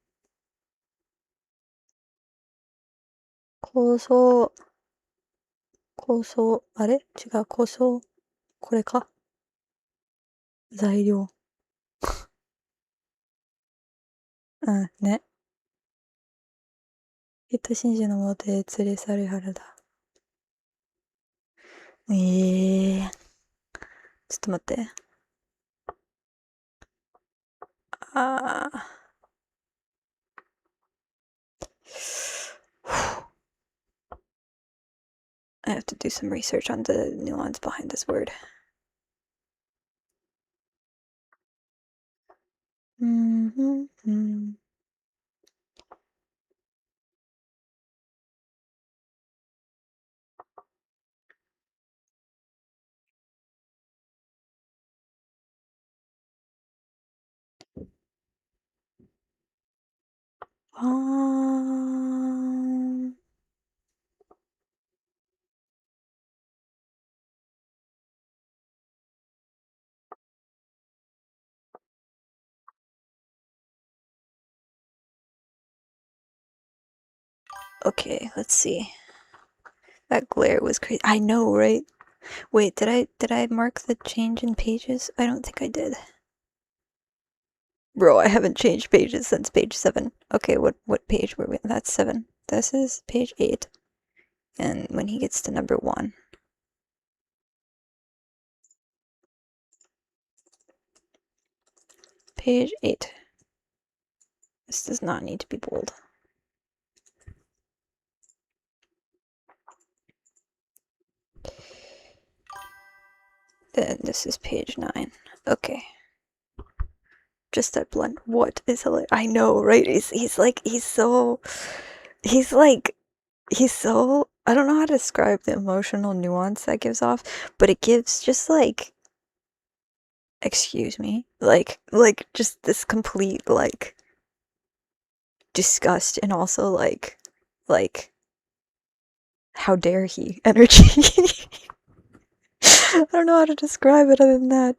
構想、構想、あれ違う、構想、これか。材料。うん、ね。きっと真珠のもとへ連れ去るはるだ。ちょっと待って。あー。I have to do some research on the nuance behind this word. Mm-hmm. Um, okay, let's see. That glare was crazy. I know, right? Wait, did I mark the change in pages? I don't think I did. Bro, I haven't changed pages since page 7. Okay, what page were we on? That's 7. This is page 8. And when he gets to number 1. Page 8. This does not need to be bold. Then this is page 9. Okay. Just that blunt. What is hilarious? I know, right? He's like, he's so, I don't know how to describe the emotional nuance that gives off, but it gives just like, excuse me, like just this complete like disgust and also like how dare he energy. I don't know how to describe it other than that.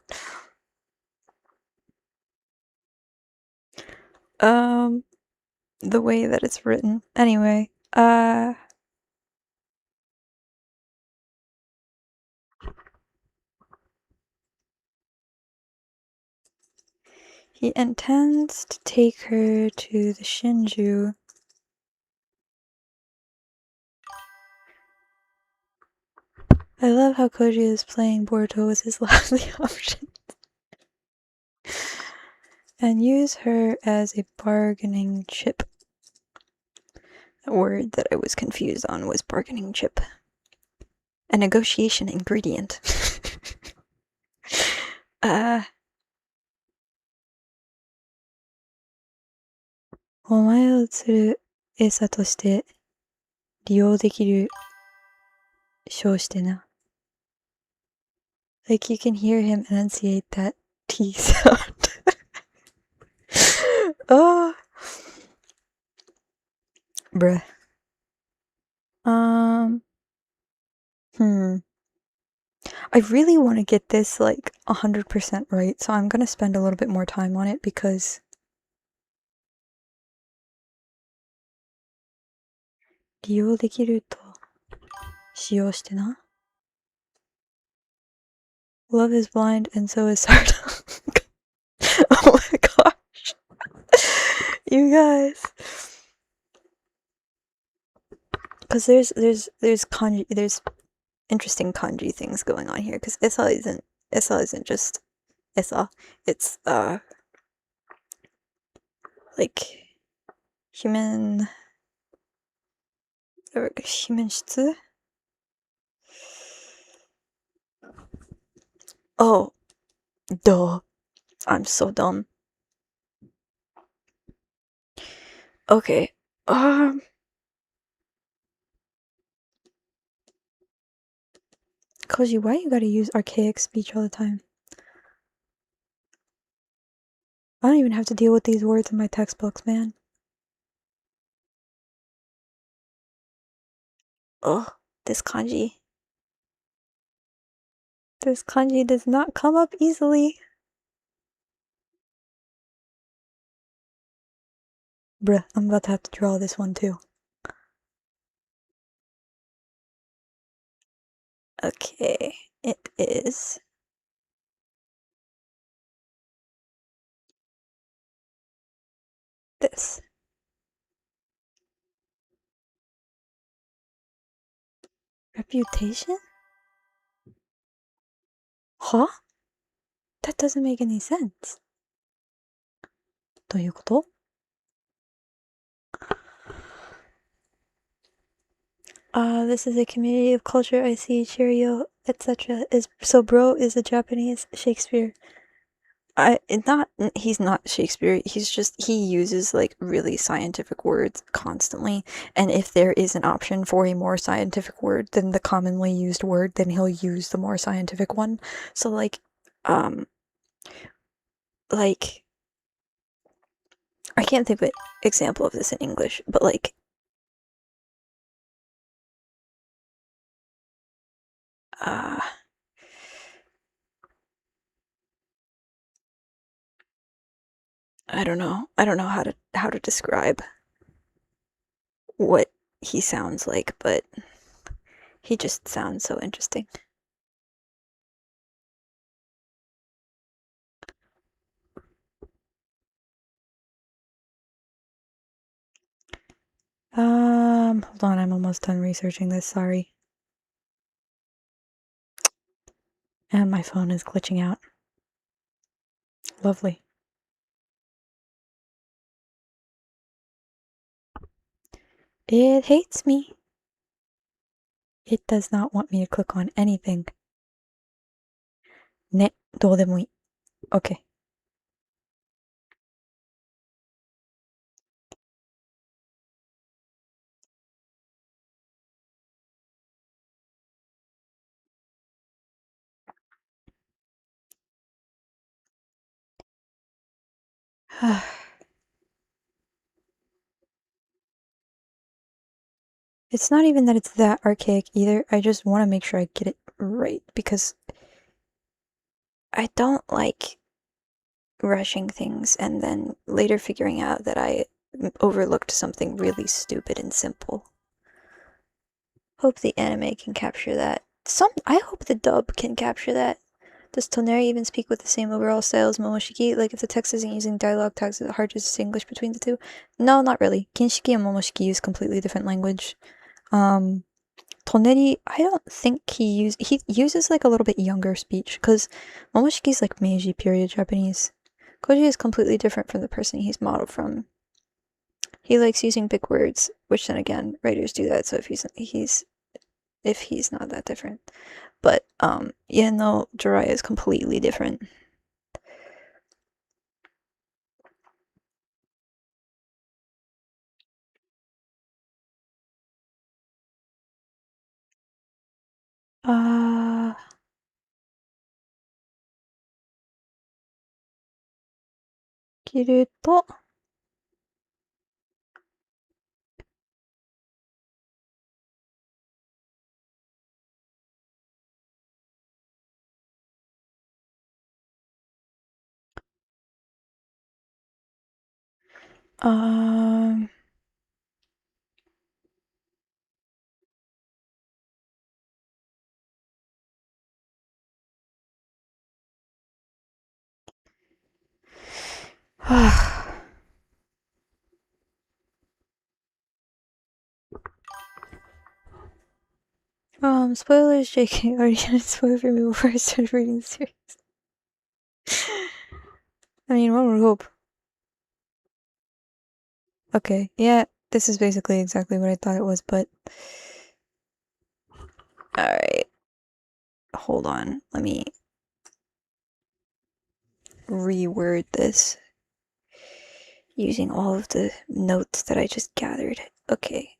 Um, the way that it's written. Anyway, he intends to take her to the Shinju I love how Koji is playing Boruto with his lastly option. And use her as a bargaining chip. The word that I was confused on was bargaining chip. A negotiation ingredient. お前を釣る餌として利用できる称してな。Like you can hear him enunciate that T sound. Oh. Bruh. I really want to get this like 100% right, so I'm gonna spend a little bit more time on it because 利用できると使用してな。Love is blind and so is Sardonic. Oh my gosh. You guys. Because there's kanji, there's interesting kanji things going on here, because Issa isn't just Issa. It's like human 質? Oh, duh. I'm so dumb. Okay. Koji, why you gotta use archaic speech all the time? I don't even have to deal with these words in my textbooks, man. Ugh, this kanji. This kanji does not come up easily. Bruh, I'm about to have to draw this one too. Okay, it is this. Reputation? Huh? That doesn't make any sense. どういうこと? This is a community of culture I see, Cheerio, etc. So bro is a Japanese Shakespeare. He's not Shakespeare, he uses like really scientific words constantly, and if there is an option for a more scientific word than the commonly used word, then he'll use the more scientific one. So like I can't think of an example of this in English, but like I don't know how to describe what he sounds like, but he just sounds so interesting. Hold on, I'm almost done researching this, sorry. And my phone is glitching out. Lovely. It hates me. It does not want me to click on anything. Ne, どうでもいい. Okay. It's not even that it's that archaic either. I just want to make sure I get it right because I don't like rushing things and then later figuring out that I overlooked something really stupid and simple. Hope the anime can capture that. I hope the dub can capture that. Does Toneri even speak with the same overall style as Momoshiki? Like, if the text isn't using dialogue tags, is it hard to distinguish between the two? No, not really. Kinshiki and Momoshiki use completely different language. Toneri Toneri, I don't think he uses like a little bit younger speech because Momoshiki's like Meiji period Japanese. Koji is completely different from the person he's modeled from. He likes using big words, which then again, writers do that. So if he's not that different, but yeah, no, Jiraiya is completely different. Uh, 切ると、um, spoilers, JK already had a spoiler for me before I started reading the series. I mean, one would hope. Okay, yeah, this is basically exactly what I thought it was, but... Alright. Hold on, let me reword this using all of the notes that I just gathered. Okay,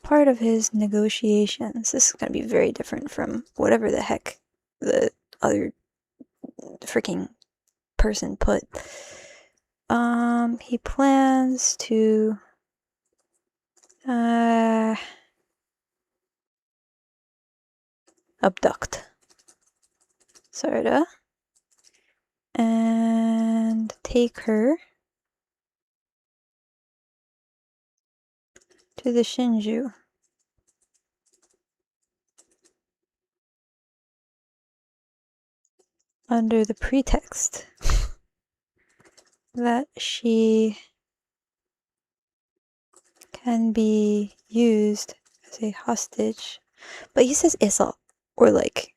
part of his negotiations, this is gonna be very different from whatever the heck the other freaking person put. He plans to abduct Sarada and take her to the Shinju under the pretext that she can be used as a hostage. But he says Issa, or like,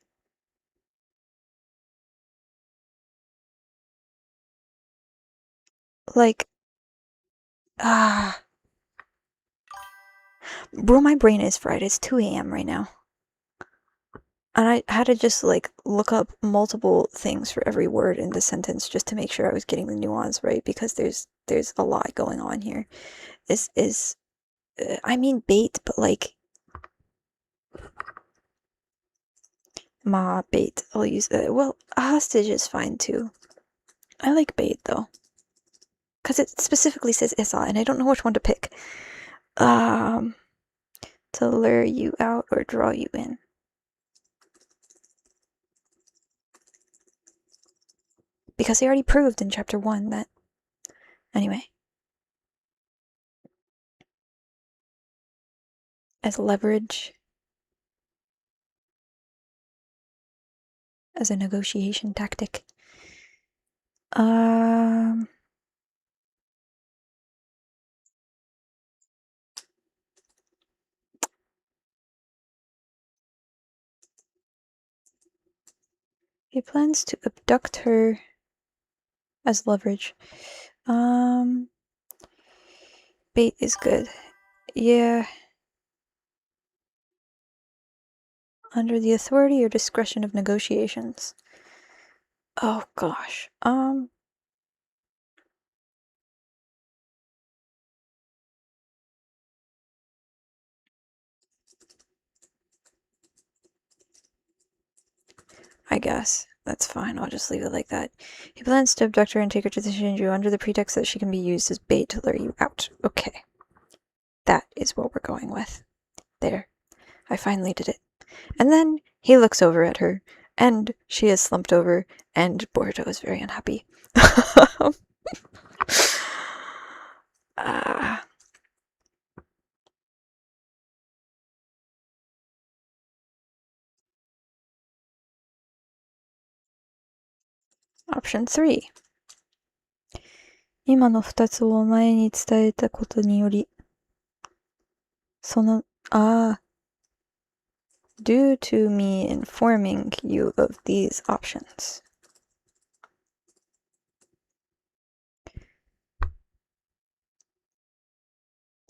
ah. Bro, my brain is fried. It's 2 a.m. right now. And I had to just like look up multiple things for every word in the sentence just to make sure I was getting the nuance right because there's a lot going on here. Is I mean bait, but like ma bait. I'll use well, a hostage is fine too. I like bait though. Cause it specifically says Issa and I don't know which one to pick. Um to lure you out or draw you in. Because they already proved in chapter 1 that anyway. As leverage, as a negotiation tactic. Um, he plans to abduct her as leverage. Bait is good. Yeah. Under the authority or discretion of negotiations. Oh gosh. I guess. That's fine. I'll just leave it like that. He plans to abduct her and take her to the Shinju under the pretext that she can be used as bait to lure you out. Okay. That is what we're going with. There. I finally did it. And then he looks over at her, and she is slumped over, and Boruto is very unhappy. Ah. Option 3. 今の二つを前に伝えたことにより、due to me informing you of these options.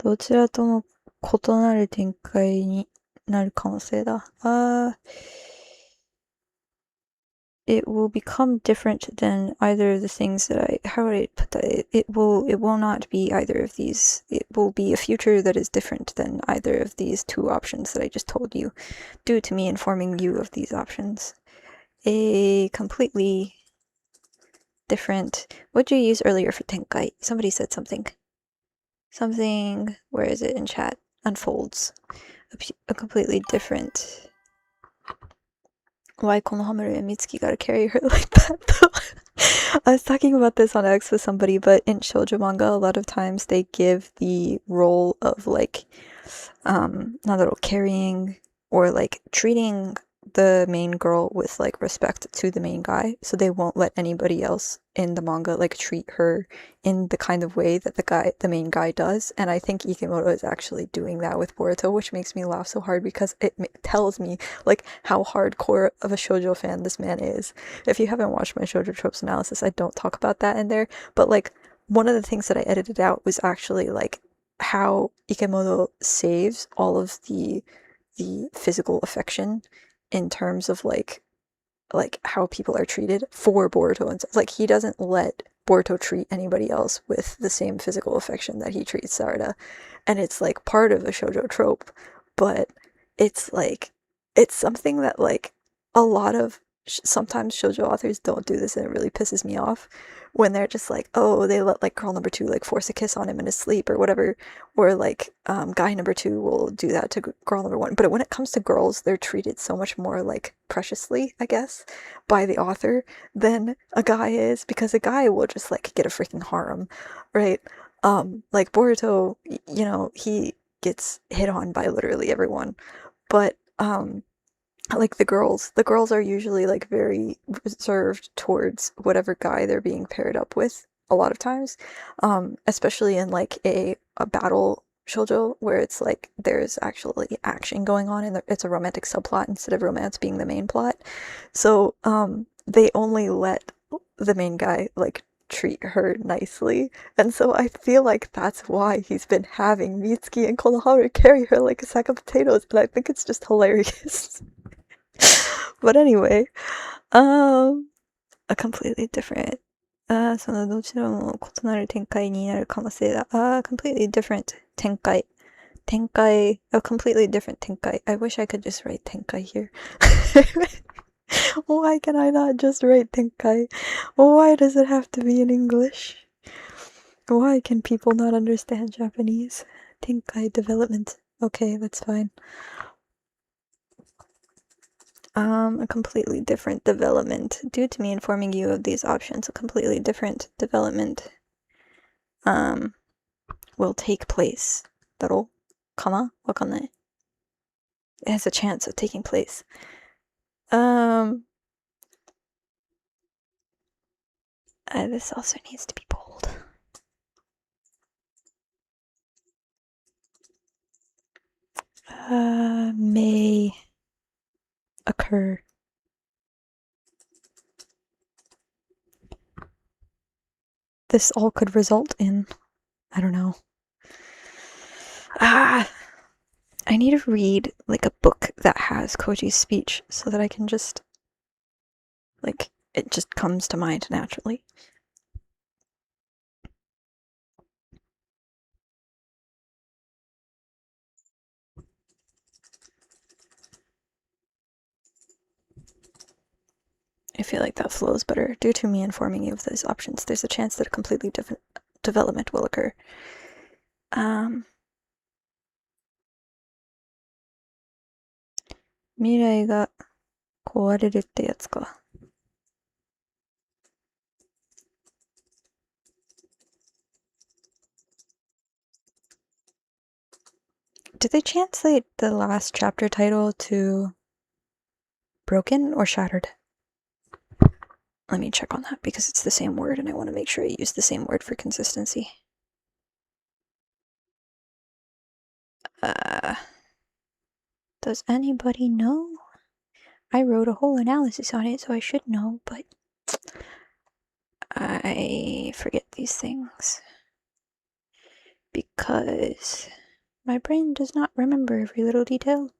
どちらとも異なる展開になる可能性だ。It will become different than either of the things that how would I put that? It will not be either of these. It will be a future that is different than either of these two options that I just told you, due to me informing you of these options. A completely different. What did you use earlier for tenkai? Somebody said something. Something, where is it in chat? Unfolds. A completely different. Why Konohamaru and Mitsuki gotta carry her like that though? I was talking about this on X with somebody, but in shoujo manga, a lot of times they give the role of like, carrying or like treating the main girl with like respect to the main guy, so they won't let anybody else in the manga like treat her in the kind of way that the main guy does. And I think Ikemoto is actually doing that with Boruto, which makes me laugh so hard because it tells me like how hardcore of a shoujo fan this man is. If you haven't watched my shoujo tropes analysis, I don't talk about that in there, but like one of the things that I edited out was actually like how Ikemoto saves all of the physical affection in terms of like how people are treated for Boruto, and like he doesn't let Boruto treat anybody else with the same physical affection that he treats Sarada, and it's like part of a shoujo trope, but it's like it's something that like a lot of sometimes shoujo authors don't do this, and it really pisses me off when they're just like, oh, they let like girl number 2 like force a kiss on him in his sleep or whatever, or like guy number 2 will do that to girl number 1. But when it comes to girls, they're treated so much more like preciously, I guess, by the author than a guy is, because a guy will just like get a freaking harem, right? Like Boruto, you know, he gets hit on by literally everyone, but like the girls are usually like very reserved towards whatever guy they're being paired up with a lot of times, especially in like a battle shoujo where it's like there's actually action going on and it's a romantic subplot instead of romance being the main plot. So they only let the main guy like treat her nicely, and so I feel like that's why he's been having Mitsuki and Konohamaru carry her like a sack of potatoes, and I think it's just hilarious. But anyway, a completely different, そのどちらも異なる展開になる可能性だ。completely different 展開。展開, a completely different 展開. I wish I could just write 展開 here. Why can I not just write 展開? Why does it have to be in English? Why can people not understand Japanese? 展開 development. Okay, that's fine. A completely different development. Due to me informing you of these options, a completely different development will take place. だろ? かな? わかんない. It has a chance of taking place. This also needs to be bold. May occur. This all could result in, I don't know. I need to read like a book that has Koji's speech so that I can just like it just comes to mind naturally. I feel like that flows better. Due to me informing you of those options, there's a chance that a completely different development will occur. 未来が壊れるってやつか。Did they translate the last chapter title to broken or shattered? Let me check on that because it's the same word and I want to make sure I use the same word for consistency. Does anybody know? I wrote a whole analysis on it, so I should know, but I forget these things because my brain does not remember every little detail.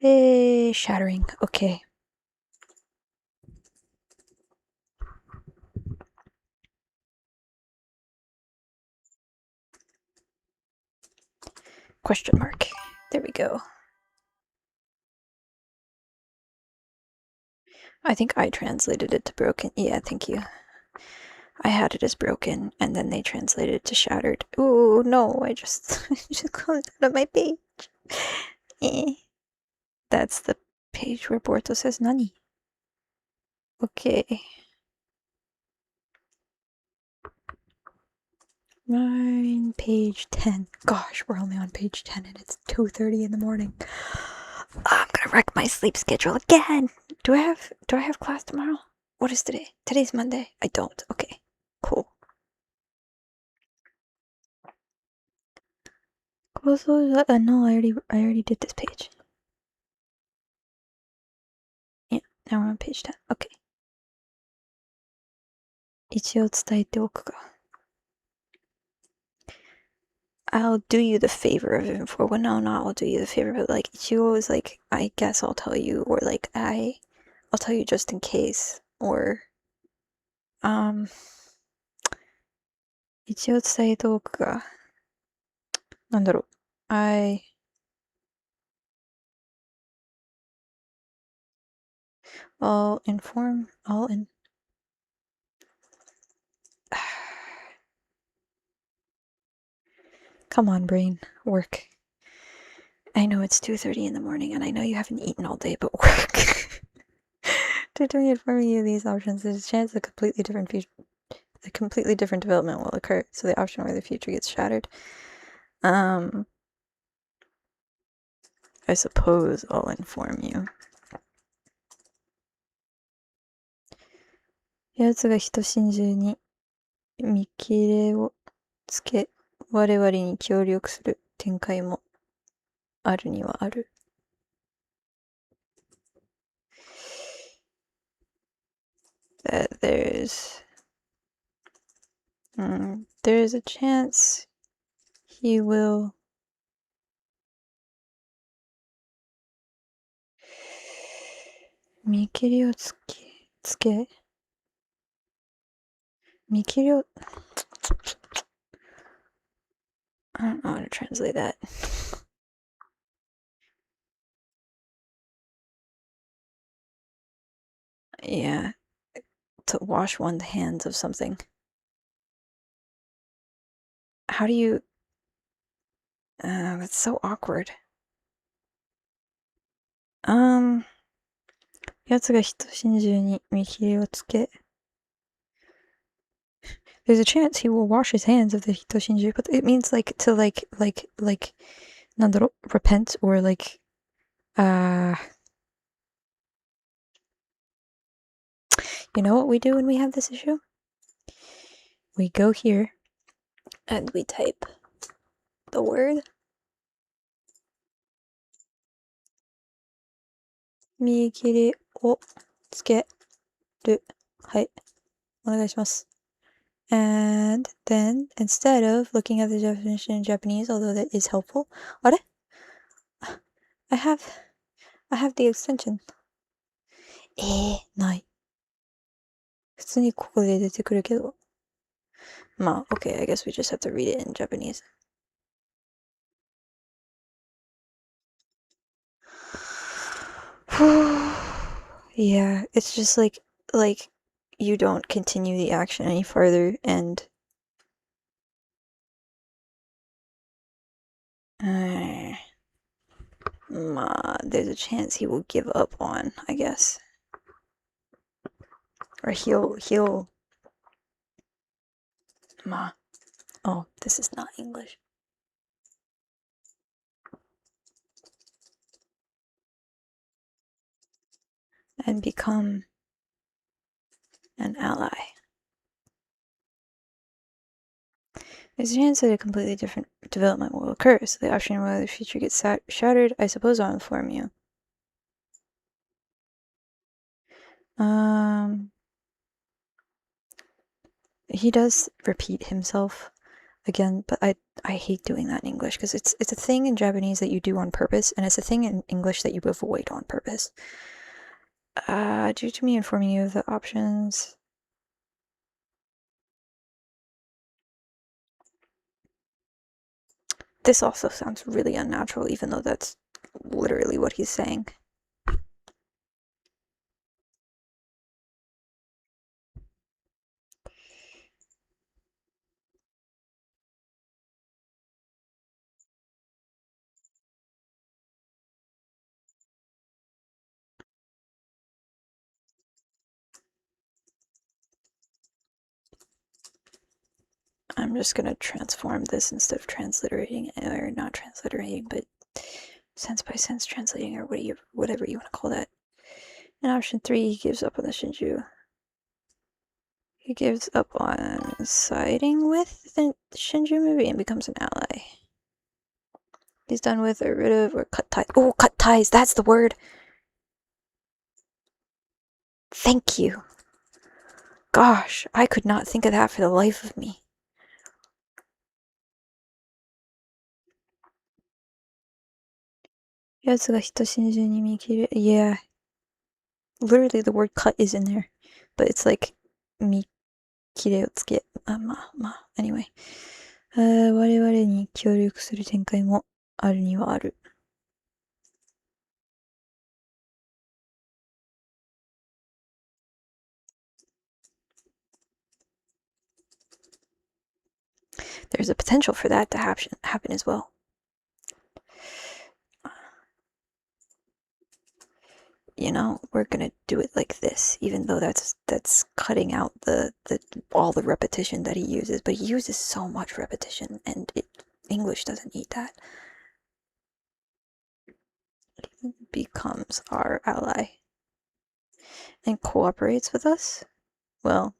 Shattering. Okay. Question mark. There we go. I think I translated it to broken. Yeah, thank you. I had it as broken, and then they translated it to shattered. Ooh, no, I just closed out of my page. That's the page where Borto says nani. Okay. Mine, page 10. Gosh, we're only on page 10 and it's 2:30 in the morning. I'm gonna wreck my sleep schedule again. Do I have class tomorrow? What is today? Today's Monday. I don't. Okay. Cool. No, I already did this page. Yeah, now we're on page 10. Okay. 一応伝えておくか。I'll do you the favor of info. Well, no, not I'll do you the favor, but like Ichigo is like, I guess I'll tell you, or like I'll tell you just in case, or 一応伝えておくか。なんだろう。I'll inform. Come on, brain, work. I know it's 2:30 in the morning, and I know you haven't eaten all day, but work. To informing you of these options, there's a chance a completely different development will occur. So the option where the future gets shattered. I suppose I'll inform you. 奴が人心中に見切れをつけ、我々に協力する展開もあるにはある。That there's a chance he will見切りをつけ見切りを I don't know how to translate that. Yeah. To wash one's hands of something. How do you... that's so awkward. 奴が人心中に見切りをつけ There's a chance he will wash his hands of the hitoshinju, but it means like to like なんだろ repent or like you know what we do when we have this issue? We go here and we type the word 見切りをつける。はい。お願いします。And then, instead of looking at the definition in Japanese, although that is helpful, あれ I have the extension. ない。普通にここで出てくるけど。まあ、okay, I guess we just have to read it in Japanese. Yeah, it's just like you don't continue the action any farther and there's a chance he will give up on, I guess. Or he'll oh, this is not English. And become an ally. There's a chance that a completely different development will occur, so the option whether the future gets shattered, I suppose I'll inform you. He does repeat himself again, but I hate doing that in English because it's a thing in Japanese that you do on purpose, and it's a thing in English that you avoid on purpose. Due to me informing you of the options. This also sounds really unnatural, even though that's literally what he's saying. I'm just gonna transform this instead of transliterating, or not transliterating, but sense by sense translating, or whatever you want to call that. In option 3, he gives up on the Shinju. He gives up on siding with the Shinju movie and becomes an ally. He's done with, or rid of, or cut ties. Oh, cut ties, that's the word! Thank you. Gosh, I could not think of that for the life of me. Yeah. Literally the word cut is in there. But it's like, anyway. 我々に協力する展開もあるにはある。There's a potential for that to happen as well. You know, we're gonna do it like this, even though that's cutting out all the repetition that he uses, but he uses so much repetition, and English doesn't need that. He becomes our ally and cooperates with us. Well,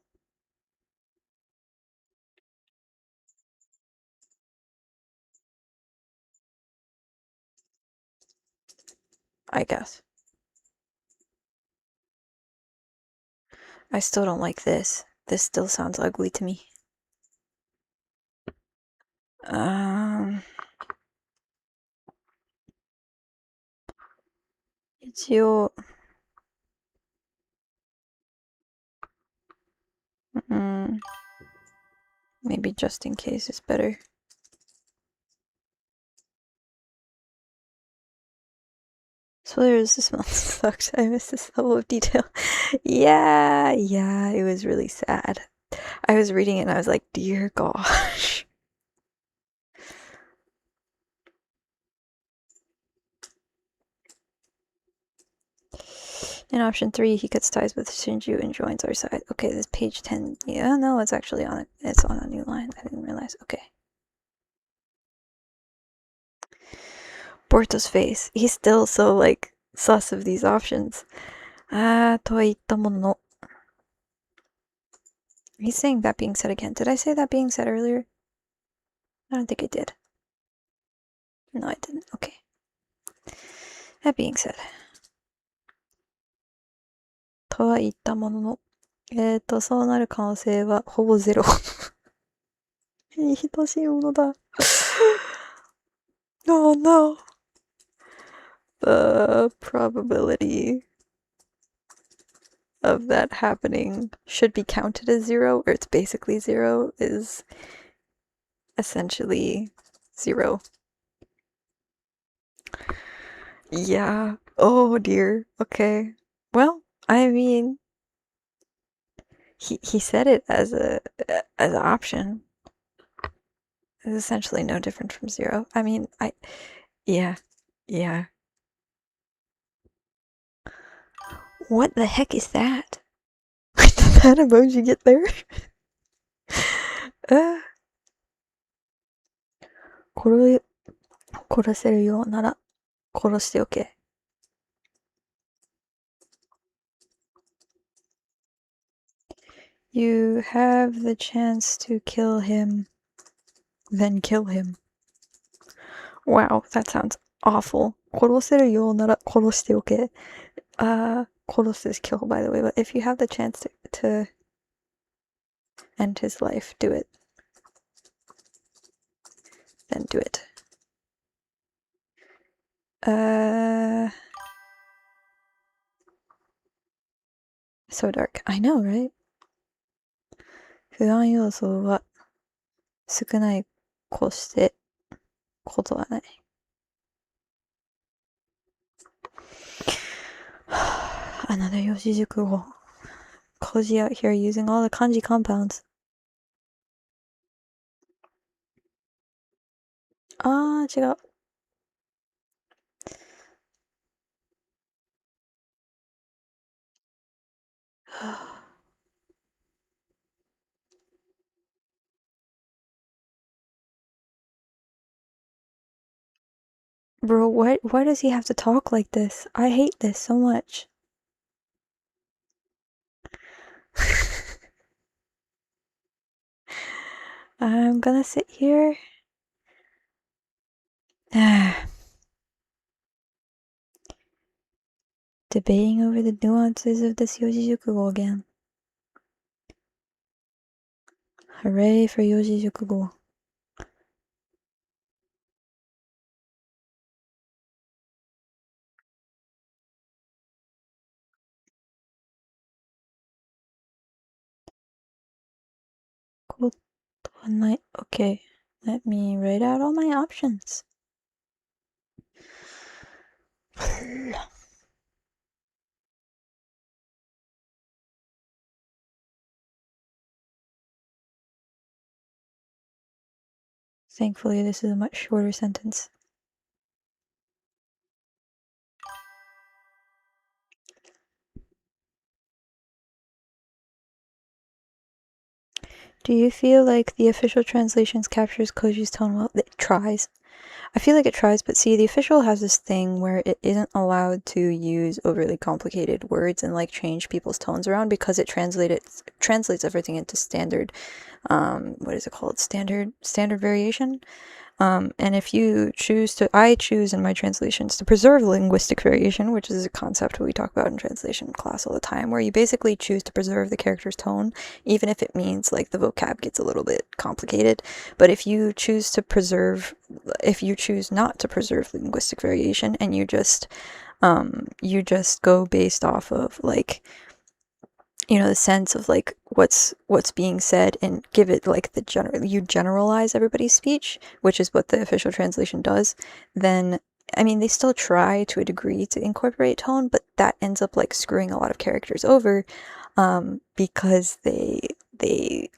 I guess. I still don't like this. This still sounds ugly to me. 一応、maybe just in case is better. Spoilers, this month sucked. I missed this level of detail. Yeah, it was really sad. I was reading it and I was like, dear gosh. In option 3, he cuts ties with Shinju and joins our side. Okay, this page 10. Yeah, no, it's actually on it. It's on a new line. I didn't realize. Okay. Borto's face. He's still so, like, sus of these options. とは言ったものの. He's saying that being said again. Did I say that being said earlier? I don't think I did. No, I didn't. Okay. That being said. とは言ったものの。そうなる可能性はほぼゼロ。等しいものだ。Oh no. The probability of that happening should be counted as 0, or it's basically 0, is essentially 0. Yeah. Oh dear. Okay. Well, I mean, he said it as an option. It's essentially no different from 0. I mean, yeah. What the heck is that? Did that emoji get there? 殺せるようなら殺しておけ. you have the chance to kill him, then kill him. Wow, that sounds awful. 殺せるようなら殺しておけ. 殺す is kill, by the way, but if you have the chance to end his life, do it. Then do it. So dark. I know, right? 不安要素は少ないこしてことはない。Another 四字熟語. Koji out here using all the kanji compounds. 違う。Bro, why does he have to talk like this? I hate this so much. I'm gonna sit here. Debating over the nuances of this Yojijukugo again. Hooray for Yojijukugo. Okay, let me write out all my options. Thankfully, this is a much shorter sentence. Do you feel like the official translations captures Koji's tone well? It tries. I feel like it tries, but see, the official has this thing where it isn't allowed to use overly complicated words and like change people's tones around because it translates everything into standard, what is it called? Standard variation. And if you I choose in my translations to preserve linguistic variation, which is a concept we talk about in translation class all the time, where you basically choose to preserve the character's tone, even if it means like the vocab gets a little bit complicated. But if you choose not to preserve linguistic variation and you just go based off of like, the sense of like what's being said and give it like you generalize everybody's speech, which is what the official translation does, then I mean they still try to a degree to incorporate tone, but that ends up like screwing a lot of characters over because they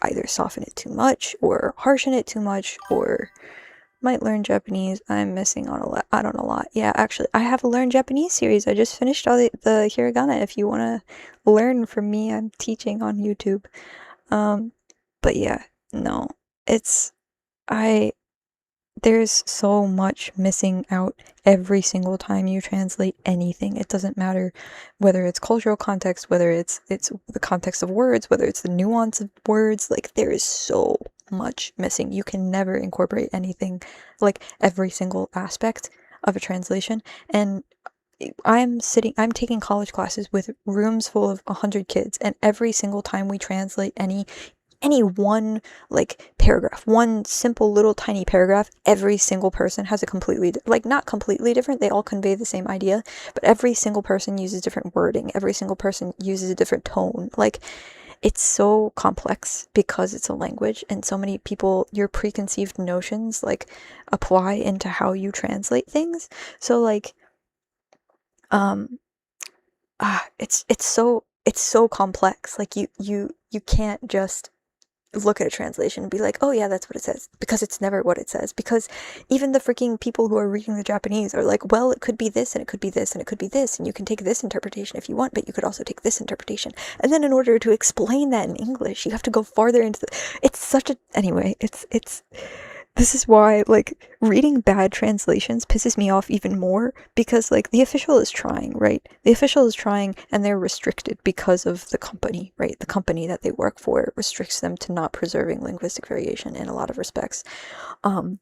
either soften it too much or harshen it too much or might learn Japanese. I'm missing out on a lot. Yeah, actually, I have a Learn Japanese series. I just finished all the hiragana. If you want to learn from me, I'm teaching on YouTube. But yeah, no. There's so much missing out every single time you translate anything. It doesn't matter whether it's cultural context, whether it's the context of words, whether it's the nuance of words, like there is so much missing. You can never incorporate anything, like every single aspect of a translation. And I'm taking college classes with rooms full of 100 kids, and every single time we translate any one like paragraph, one simple little tiny paragraph, every single person has a completely, like not completely different, they all convey the same idea, but every single person uses different wording, every single person uses a different tone. Like it's so complex because it's a language, and so many people, your preconceived notions like apply into how you translate things. So like it's so complex. Like you can't just look at a translation and be like, oh yeah, that's what it says, because it's never what it says. Because even the freaking people who are reading the Japanese are like, well, it could be this and it could be this and it could be this, and you can take this interpretation if you want, but you could also take this interpretation. And then in order to explain that in English, you have to go farther into it's such a, anyway, it's This is why, like, reading bad translations pisses me off even more because, like, the official is trying, right? The official is trying and they're restricted because of the company, right? The company that they work for restricts them to not preserving linguistic variation in a lot of respects. Um,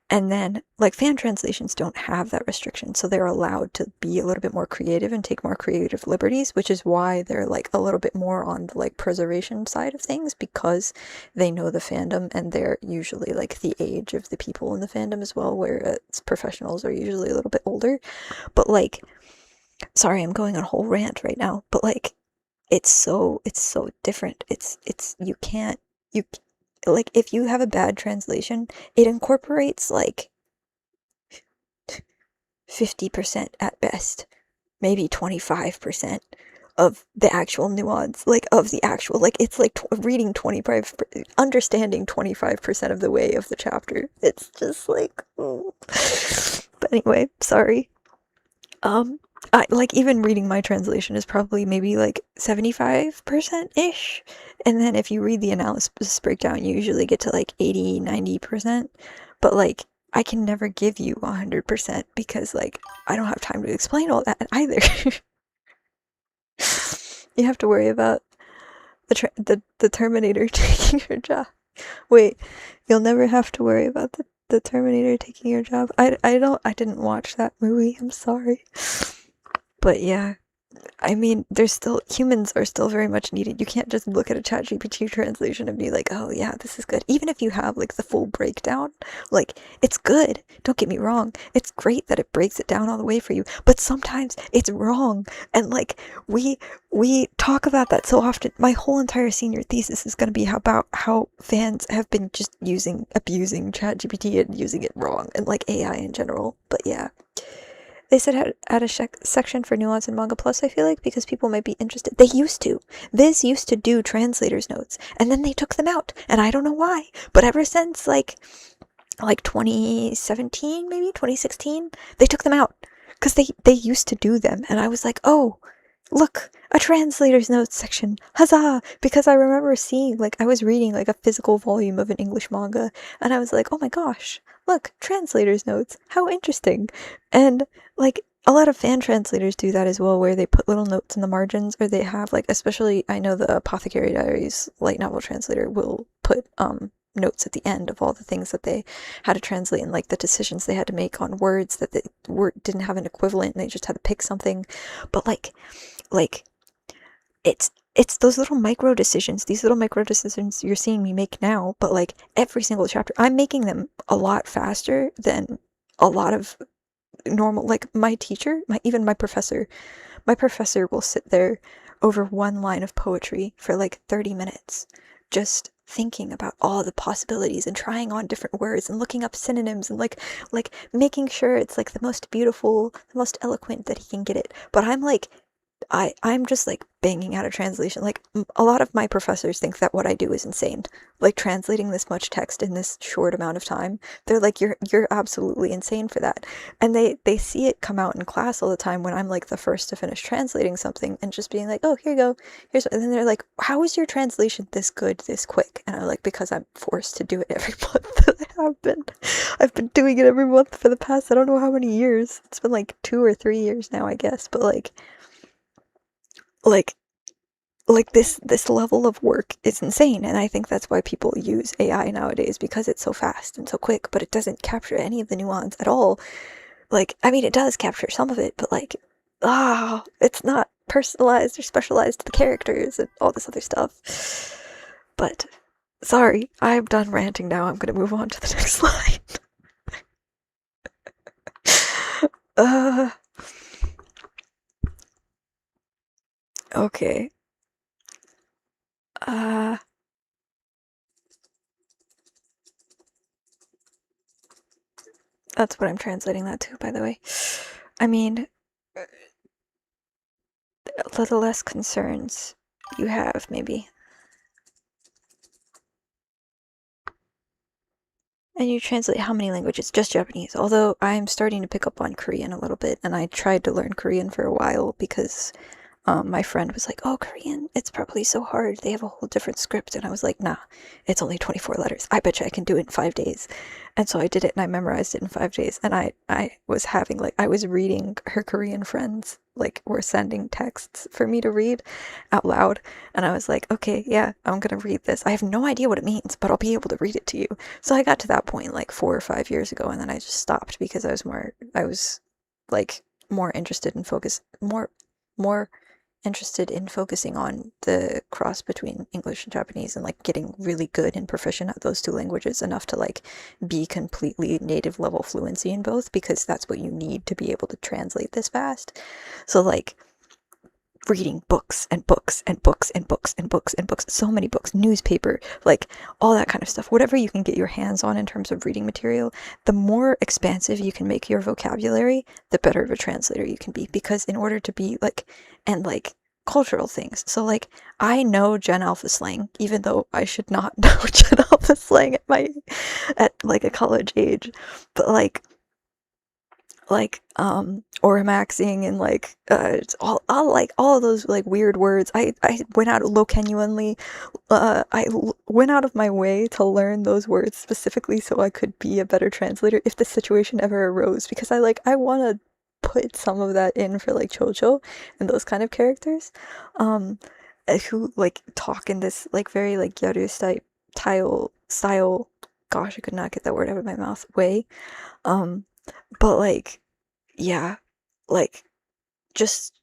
and then, like, fan translations don't have that restriction, so they're allowed to be a little bit more creative and take more creative liberties, which is why they're, like, a little bit more on the, like, preservation side of things, because they know the fandom and they're usually, like, the age of the people in the fandom as well, whereas professionals are usually a little bit older. But, like, sorry, I'm going on a whole rant right now, but, like, it's so different. You can't, you, like, if you have a bad translation, it incorporates, like, 50% at best, maybe 25% of the actual nuance, like, of the actual, like, it's like reading 25, understanding 25% of the way of the chapter. It's just like, oh. But anyway, sorry. Um, I, like, even reading my translation is probably maybe like 75%-ish. And then if you read the analysis breakdown, you usually get to like 80, 90%. But like, I can never give you 100% because like, I don't have time to explain all that either. You have to worry about the Terminator taking your job. Wait, you'll never have to worry about the Terminator taking your job. I didn't watch that movie. I'm sorry. But yeah, I mean, humans are still very much needed. You can't just look at a ChatGPT translation and be like, oh yeah, this is good. Even if you have like the full breakdown, like, it's good. Don't get me wrong. It's great that it breaks it down all the way for you. But sometimes it's wrong. And like, we talk about that so often. My whole entire senior thesis is going to be about how fans have been just abusing ChatGPT and using it wrong, and like AI in general. But yeah. They said add a section for nuance in Manga Plus, I feel like, because people might be interested. They used to. Viz used to do translators notes, and then they took them out, and I don't know why. But ever since, like 2017, maybe 2016, they took them out. Because they used to do them, and I was like, oh, look, a translator's notes section. Huzzah! Because I remember seeing, like, I was reading, like, a physical volume of an English manga, and I was like, oh my gosh, look, translator's notes. How interesting. And, like, a lot of fan translators do that as well, where they put little notes in the margins, or they have, like, especially, I know the Apothecary Diaries light novel translator will put, notes at the end of all the things that they had to translate and like the decisions they had to make on words that didn't have an equivalent and they just had to pick something. But like it's those little micro decisions, these little micro decisions you're seeing me make now, but like every single chapter I'm making them a lot faster than a lot of normal, like my teacher, even my professor will sit there over one line of poetry for like 30 minutes just thinking about all the possibilities and trying on different words and looking up synonyms and like making sure it's like the most beautiful, the most eloquent that he can get it. But I'm like, I'm just like banging out a translation. Like a lot of my professors think that what I do is insane. Like translating this much text in this short amount of time. They're like, you're absolutely insane for that. And they see it come out in class all the time when I'm like the first to finish translating something and just being like, oh, here you go. And then they're like, how is your translation this good, this quick? And I'm like, because I'm forced to do it every month. I've been doing it every month for the past, I don't know how many years. It's been like 2 or 3 years now, I guess. But like this level of work is insane, and I think that's why people use AI nowadays, because it's so fast and so quick, but it doesn't capture any of the nuance at all. Like, I mean, it does capture some of it, but like, it's not personalized or specialized to the characters and all this other stuff. But sorry, I'm done ranting now. I'm gonna move on to the next slide. Okay. That's what I'm translating that to, by the way. I mean, a little less concerns you have, maybe. And you translate how many languages? Just Japanese. Although I'm starting to pick up on Korean a little bit, and I tried to learn Korean for a while because my friend was like, oh, Korean, it's probably so hard. They have a whole different script. And I was like, nah, it's only 24 letters. I bet you I can do it in 5 days. And so I did it and I memorized it in 5 days. And I was having like, I was reading her Korean friends, like, were sending texts for me to read out loud. And I was like, okay, yeah, I'm going to read this. I have no idea what it means, but I'll be able to read it to you. So I got to that point like 4 or 5 years ago. And then I just stopped because I was like more interested in more interested in focusing on the cross between English and Japanese and like getting really good and proficient at those two languages enough to like be completely native level fluency in both, because that's what you need to be able to translate this fast. So like reading books and books and books and books and books and books, so many books, newspaper, like all that kind of stuff, whatever you can get your hands on in terms of reading material, the more expansive you can make your vocabulary, the better of a translator you can be. Because in order to be like, and like cultural things, so like I know Gen Alpha slang, even though I should not know Gen Alpha slang at like a college age, but Oramaxing and like all of those like weird words. I went out genuinely. Went out of my way to learn those words specifically so I could be a better translator if the situation ever arose, because I want to put some of that in for like Chocho and those kind of characters, um, who like talk in this like very like Gyaru style. Gosh, I could not get that word out of my mouth. Way. Um, but like, yeah, like just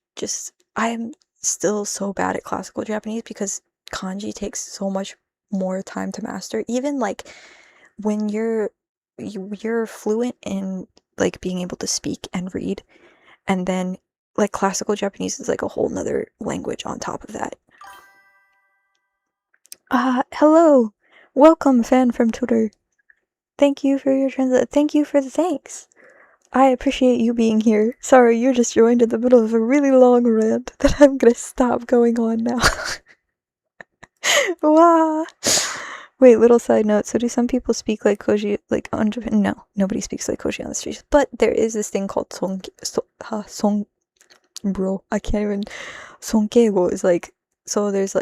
I'm still so bad at classical Japanese because kanji takes so much more time to master. Even like when you're fluent in like being able to speak and read, and then like classical Japanese is like a whole nother language on top of that. Hello. Welcome, fan from Twitter. Thank you for your thank you for the thanks. I appreciate you being here. Sorry, you just joined in the middle of a really long rant that I'm gonna stop going on now. Wow. Wait, little side note. So do some people speak like Koji, like on Japan? No, nobody speaks like Koji on the streets. But there is this thing called bro, I can't even, Sonkeigo is like, so there's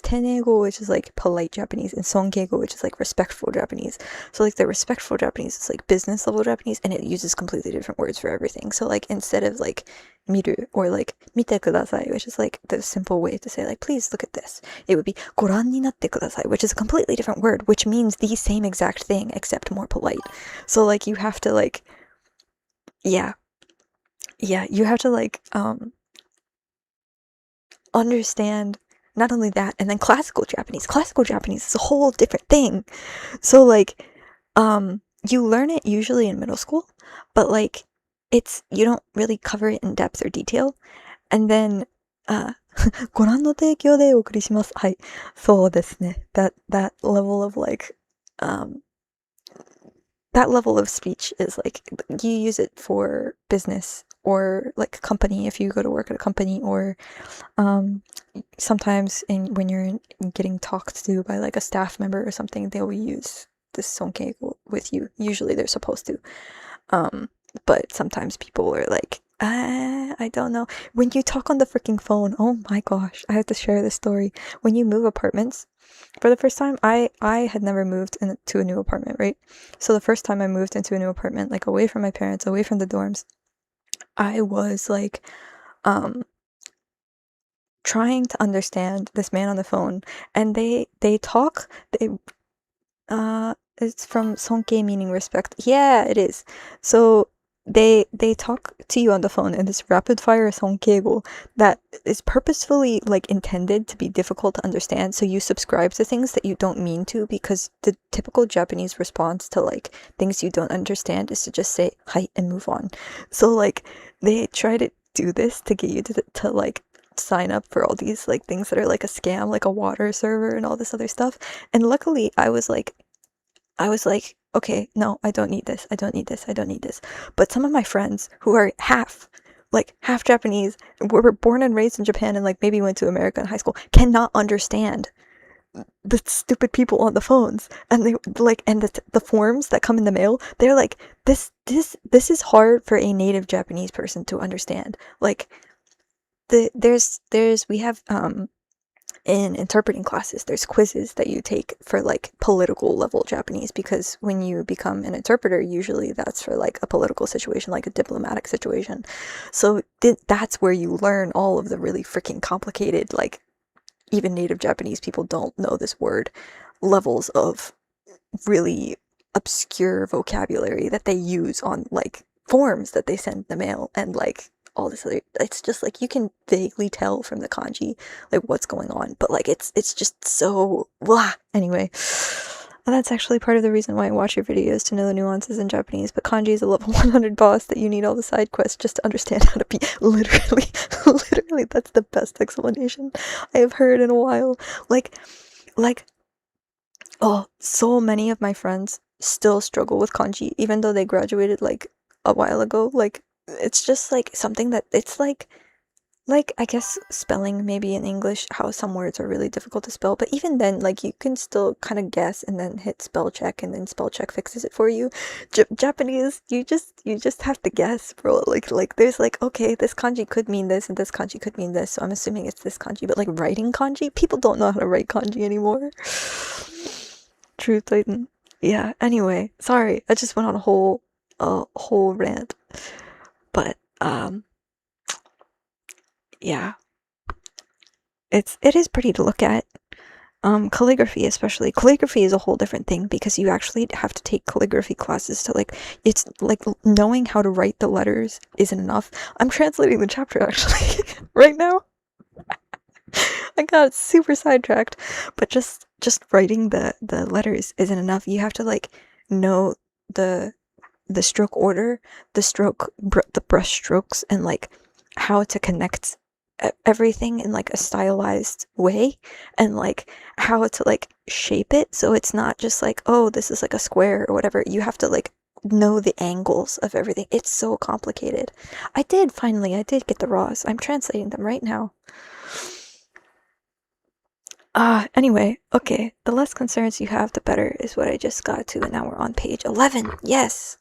Tenego, which is like polite Japanese, and Sonkeigo, which is like respectful Japanese. So like the respectful Japanese is like business level Japanese, and it uses completely different words for everything. So like instead of like miru or like mite kudasai, which is like the simple way to say like please look at this, it would be goran ni natte kudasai, which is a completely different word, which means the same exact thing except more polite. So like you have to like, yeah, you have to like understand not only that, and then classical Japanese. Classical Japanese is a whole different thing. So like you learn it usually in middle school, but like you don't really cover it in depth or detail. And then ご覧の提供でお送りします。はい。そうですね。That level of like that level of speech is like you use it for business or like company if you go to work at a company, or sometimes when you're getting talked to by like a staff member or something, they will use this sonke with you. Usually they're supposed to. But sometimes people are like, I don't know. When you talk on the freaking phone, oh my gosh, I have to share this story. When you move apartments, for the first time, I had never moved into a new apartment, right? So the first time I moved into a new apartment, like away from my parents, away from the dorms, I was like, trying to understand this man on the phone, and they talk, it's from sonke meaning respect. Yeah, it is. So they talk to you on the phone in this rapid fire sonkeigo that is purposefully like intended to be difficult to understand, so you subscribe to things that you don't mean to, because the typical Japanese response to like things you don't understand is to just say hi and move on. So like they try to do this to get you to like sign up for all these like things that are like a scam, like a water server and all this other stuff. And luckily I was like, okay, no, I don't need this. I don't need this. I don't need this. But some of my friends who are half Japanese, were born and raised in Japan and like maybe went to America in high school, cannot understand the stupid people on the phones, and they like, and the forms that come in the mail, they're like, this is hard for a native Japanese person to understand. Like we have in interpreting classes, there's quizzes that you take for like political level Japanese, because when you become an interpreter, usually that's for like a political situation, like a diplomatic situation. So that's where you learn all of the really freaking complicated, like even native Japanese people don't know this word, levels of really obscure vocabulary that they use on like forms that they send in the mail, and like all this other, it's just like you can vaguely tell from the kanji like what's going on, but like it's just so blah. Anyway, and that's actually part of the reason why I watch your videos, to know the nuances in Japanese. But kanji is a level 100 boss that you need all the side quests just to understand how to be. Literally, literally, that's the best explanation I have heard in a while. Like oh, so many of my friends still struggle with kanji, even though they graduated like a while ago. Like, it's just like something that it's like I guess spelling maybe in English, how some words are really difficult to spell, but even then, like you can still kind of guess and then hit spell check, and then spell check fixes it for you. Japanese, you just have to guess, bro. Like there's like, okay, this kanji could mean this and this kanji could mean this, so I'm assuming it's this kanji. But like writing kanji, people don't know how to write kanji anymore. True Titan. Yeah, anyway, sorry. I just went on a whole rant. But yeah. It is pretty to look at. Calligraphy especially. Calligraphy is a whole different thing, because you actually have to take calligraphy classes to like, it's like knowing how to write the letters isn't enough. I'm translating the chapter actually right now. I got super sidetracked, but just writing the letters isn't enough. You have to like know the the stroke order, the brush strokes, and like how to connect everything in like a stylized way, and like how to like shape it so it's not just like, oh, this is like a square or whatever. You have to like know the angles of everything. It's so complicated. I did get the raws. I'm translating them right now. Anyway, okay. The less concerns you have, the better, is what I just got to, and now we're on page 11. Yes!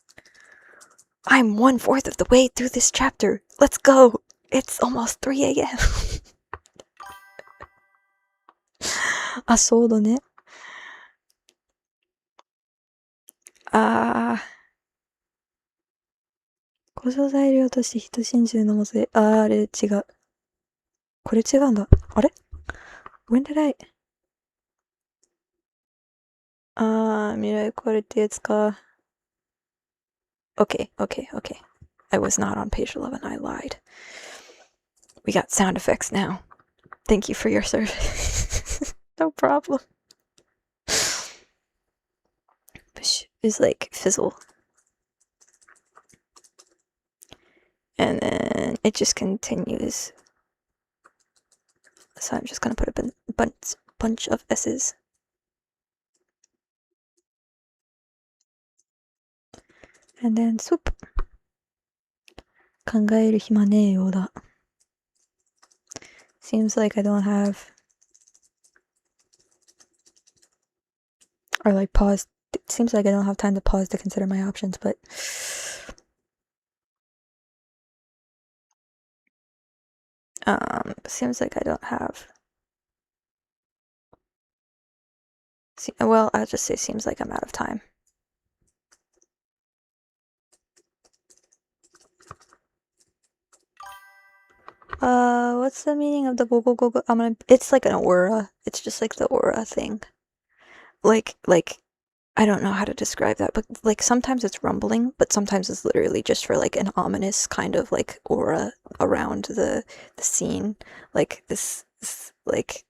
I'm 1/4 of the way through this chapter. Let's go! It's almost 3 a.m. あ、そうだね。あ構造材料として人真珠のもとで、あれ違う。これ違うんだ。あれ ?When did I? 未来これってやつか。Okay, okay, okay. I was not on page 11, I lied. We got sound effects now. Thank you for your service. No problem. Push is like fizzle. And then it just continues. So I'm just gonna put a bunch of S's. And then swoop. 考える暇ねえようだ. Seems like I don't have, or like pause. It seems like I don't have time to pause to consider my options, but seems like I don't have. Well, I'll just say seems like I'm out of time. What's the meaning of the go go go go? It's like an aura. It's just like the aura thing. Like, I don't know how to describe that, but like sometimes it's rumbling, but sometimes it's literally just for like an ominous kind of like aura around the scene. Like this like,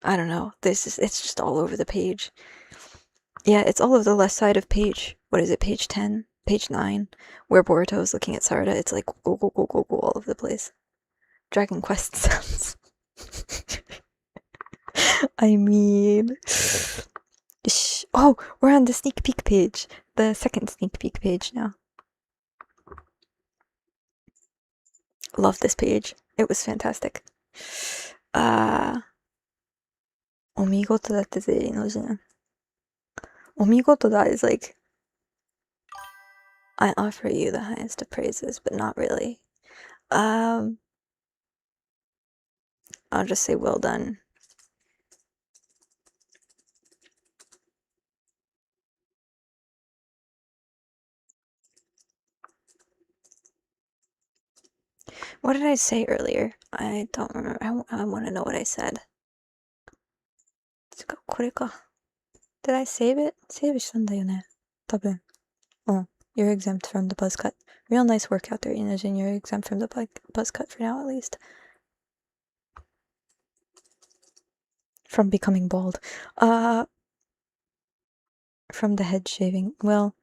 I don't know. It's just all over the page. Yeah, it's all over the left side of page. What is it? Page 10, page 9, where Boruto is looking at Sarada. It's like go go go go go all over the place. Dragon Quest sounds. I mean, oh, we're on the sneak peek page. The second sneak peek page now. Love this page. It was fantastic. お見事だってゼリーのじゃん。お見事だ is like, I offer you the highest of praises, but not really. I'll just say well done. What did I say earlier? I don't remember. I want to know what I said. Did I save it? Save したんだよね。多分。You're exempt from the buzz cut. Real nice work out there, Inajin. You're exempt from the buzz cut for now, at least. From becoming bald. From the head shaving. Well,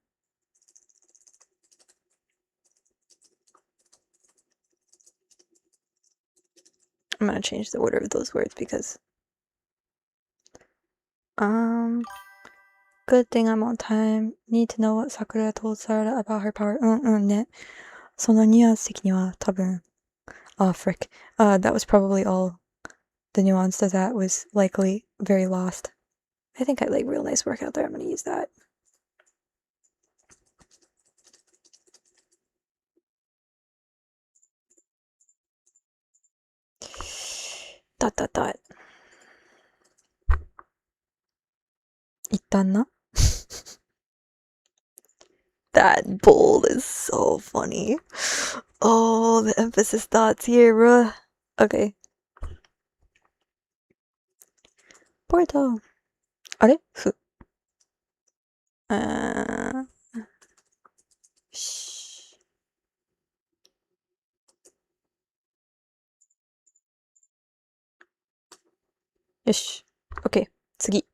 I'm gonna change the order of those words because good thing I'm on time. Need to know what Sakura told Sarada about her power. ね。そのニュアンス的には多分 frick. That was probably all the nuance to that was likely very lost. I think I like real nice work out there. I'm gonna use that. Dot. 一旦な That bold is so funny. Oh, the emphasis dots here, bruh. Okay. Porto. あれふ。よし。Okay. 次。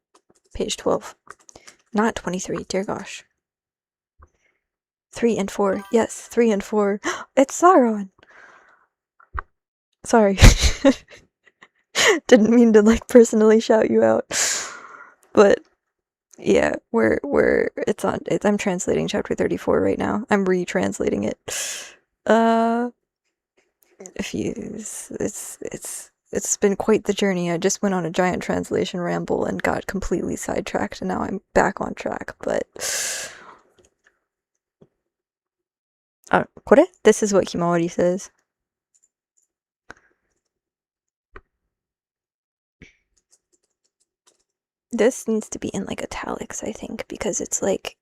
Page 12. Not 23. Dear gosh. 3 and 4. Yes, 3 and 4. It's Sauron. Sorry. Didn't mean to like personally shout you out. But yeah, I'm translating chapter 34 right now. I'm retranslating it. It's been quite the journey. I just went on a giant translation ramble and got completely sidetracked, and now I'm back on track, but これ? This is what Himawari says. This needs to be in like italics, I think, because it's like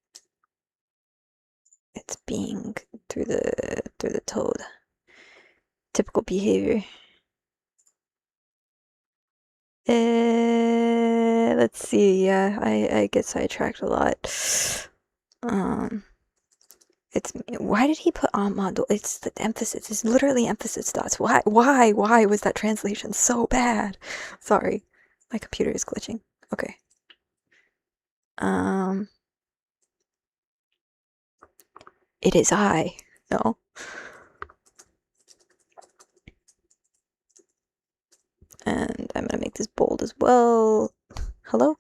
it's being through the toad. Typical behavior. Let's see. Yeah, I get sidetracked a lot. Why did he put Amado? It's the emphasis. It's literally emphasis dots. Why was that translation so bad? Sorry, my computer is glitching. Okay. It is I. No. And I'm gonna make this bold as well. Hello?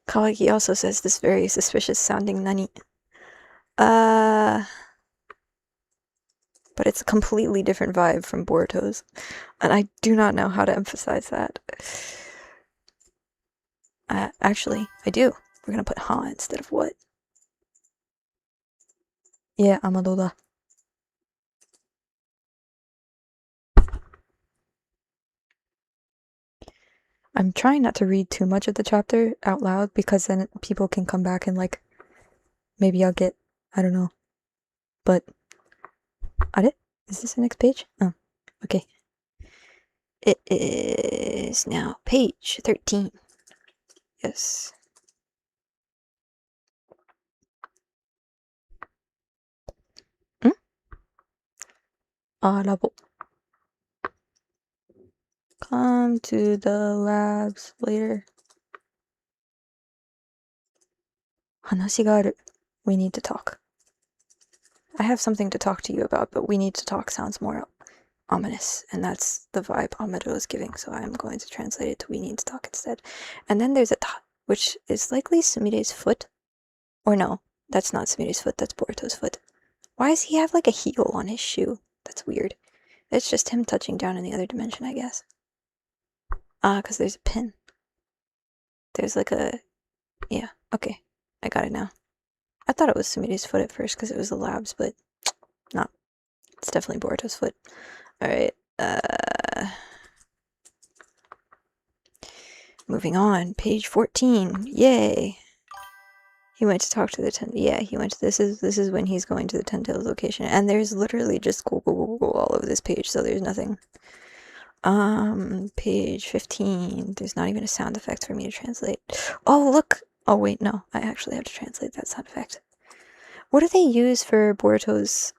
Kawaki also says this very suspicious sounding nani. But it's a completely different vibe from Boruto's. And I do not know how to emphasize that. Actually, I do. We're gonna put ha instead of what. Yeah, Amado da. I'm trying not to read too much of the chapter out loud because then people can come back and like maybe I'll get I don't know. But is this the next page? Oh, okay. It is now page 13. Yes. Labo. Come to the labs later. 話がある. We need to talk. I have something to talk to you about, but we need to talk sounds more ominous, and that's the vibe Amado is giving, so I'm going to translate it to we need to talk instead. And then there's a ta, which is likely Sumire's foot. Or no, that's not Sumire's foot, that's Boruto's foot. Why does he have like a heel on his shoe? That's weird. It's just him touching down in the other dimension, I guess. Because there's a pin. There's like a... Yeah, okay. I got it now. I thought it was Sumire's foot at first because it was the labs, but... not. It's definitely Boruto's foot. Alright, moving on. Page 14. Yay! He went to talk to the he went to, this is when he's going to the Ten Tails location. And there's literally just go all over this page, so there's nothing. Page 15. There's not even a sound effect for me to translate. Oh, look! Oh, wait, no. I actually have to translate that sound effect. What do they use for Boruto's,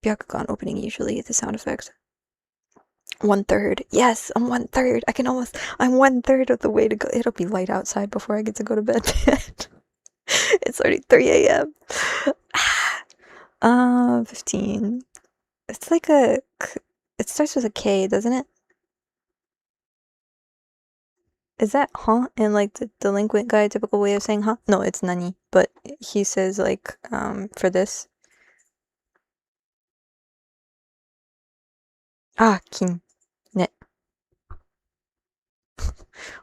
Byakugan opening usually, the sound effect? 1/3. Yes, I'm 1/3. I'm 1/3 of the way to go. It'll be light outside before I get to go to bed. It's already 3 a.m. 15. It's like it starts with a K, doesn't it? Is that huh in like the delinquent guy typical way of saying huh? No, it's nani, but he says like for this. Ah, kin. Ne.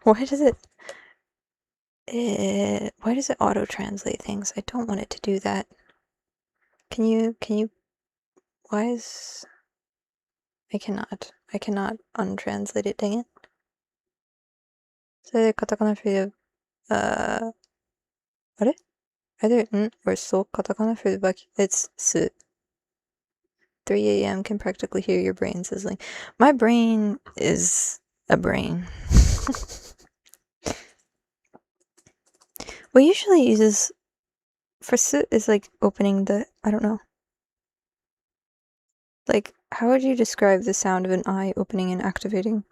Why does it why does it auto translate things? I don't want it to do that. Can you why is I cannot untranslate it, dang it. それでカタカナ for the あれ either or so katakana for the back. It's su. 3 a.m. can practically hear your brain sizzling. My brain is a brain. What usually uses for su is like opening the, I don't know. Like, how would you describe the sound of an eye opening and activating?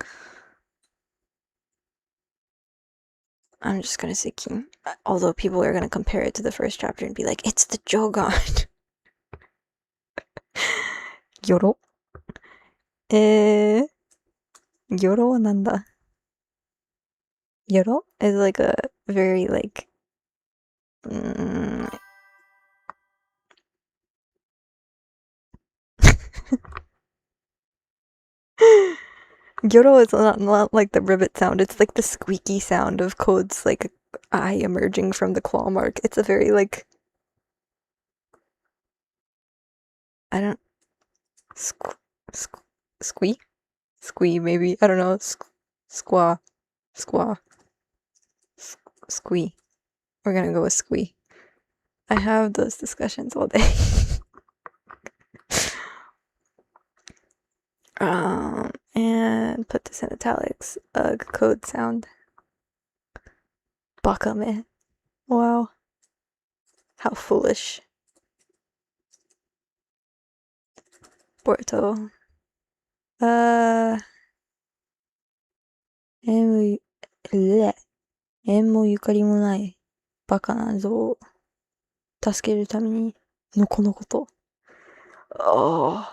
I'm just gonna say kin. Although people are gonna compare it to the first chapter and be like, it's the Jogan. Yoro? ヨロはなんだ Yoro is like a very like Gyoro is not like the ribbit sound, it's like the squeaky sound of Code's like eye emerging from the claw mark. It's a very like I don't squee? Squee maybe. I don't know. Squaw. Squaw. Squee. We're gonna go with squee. I have those discussions all day. And put this in italics. Ugh, Code sound. Bakame. Wow. How foolish. Boruto. M 縁もゆかりもないバカな像を助けるためにのこのこと。Oh,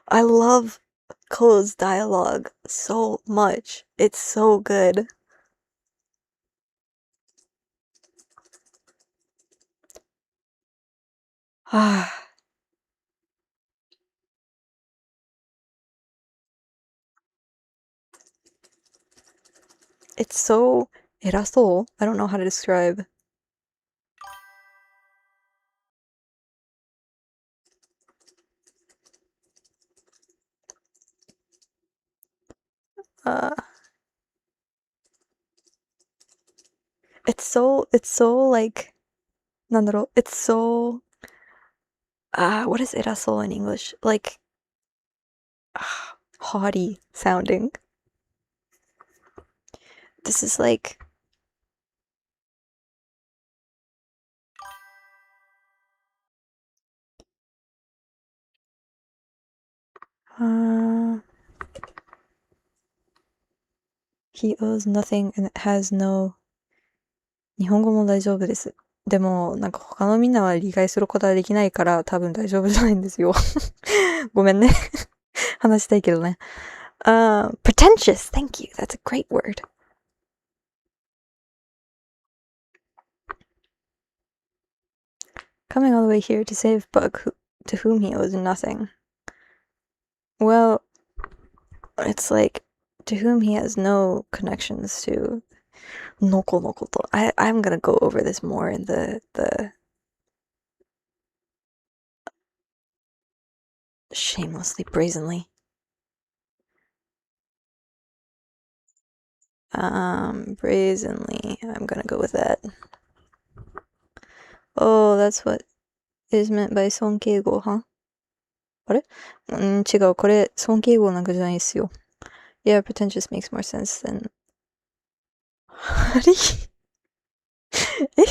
I love Ko's dialogue so much. It's so good. It's so 偉そう I don't know how to describe. It's so like なんだろう it's so what is 偉そう in English? Like haughty sounding. This is like he owes nothing and has no 日本語も大丈夫です。でも、なんか他のみんなは理解することはできないから多分大丈夫じゃないんですよ。ごめんね。話したいけどね。pretentious. Thank you. That's a great word. Coming all the way here to save Bug, to whom he owes nothing. Well, it's like, to whom he has no connections to. Noko no koto. I'm gonna go over this more in the shamelessly, brazenly. Brazenly. I'm gonna go with that. Oh, that's what is meant by 尊敬語, huh? あれ?違う。これ、尊敬語なんかじゃないですよ。Yeah, pretentious makes more sense than... あれえ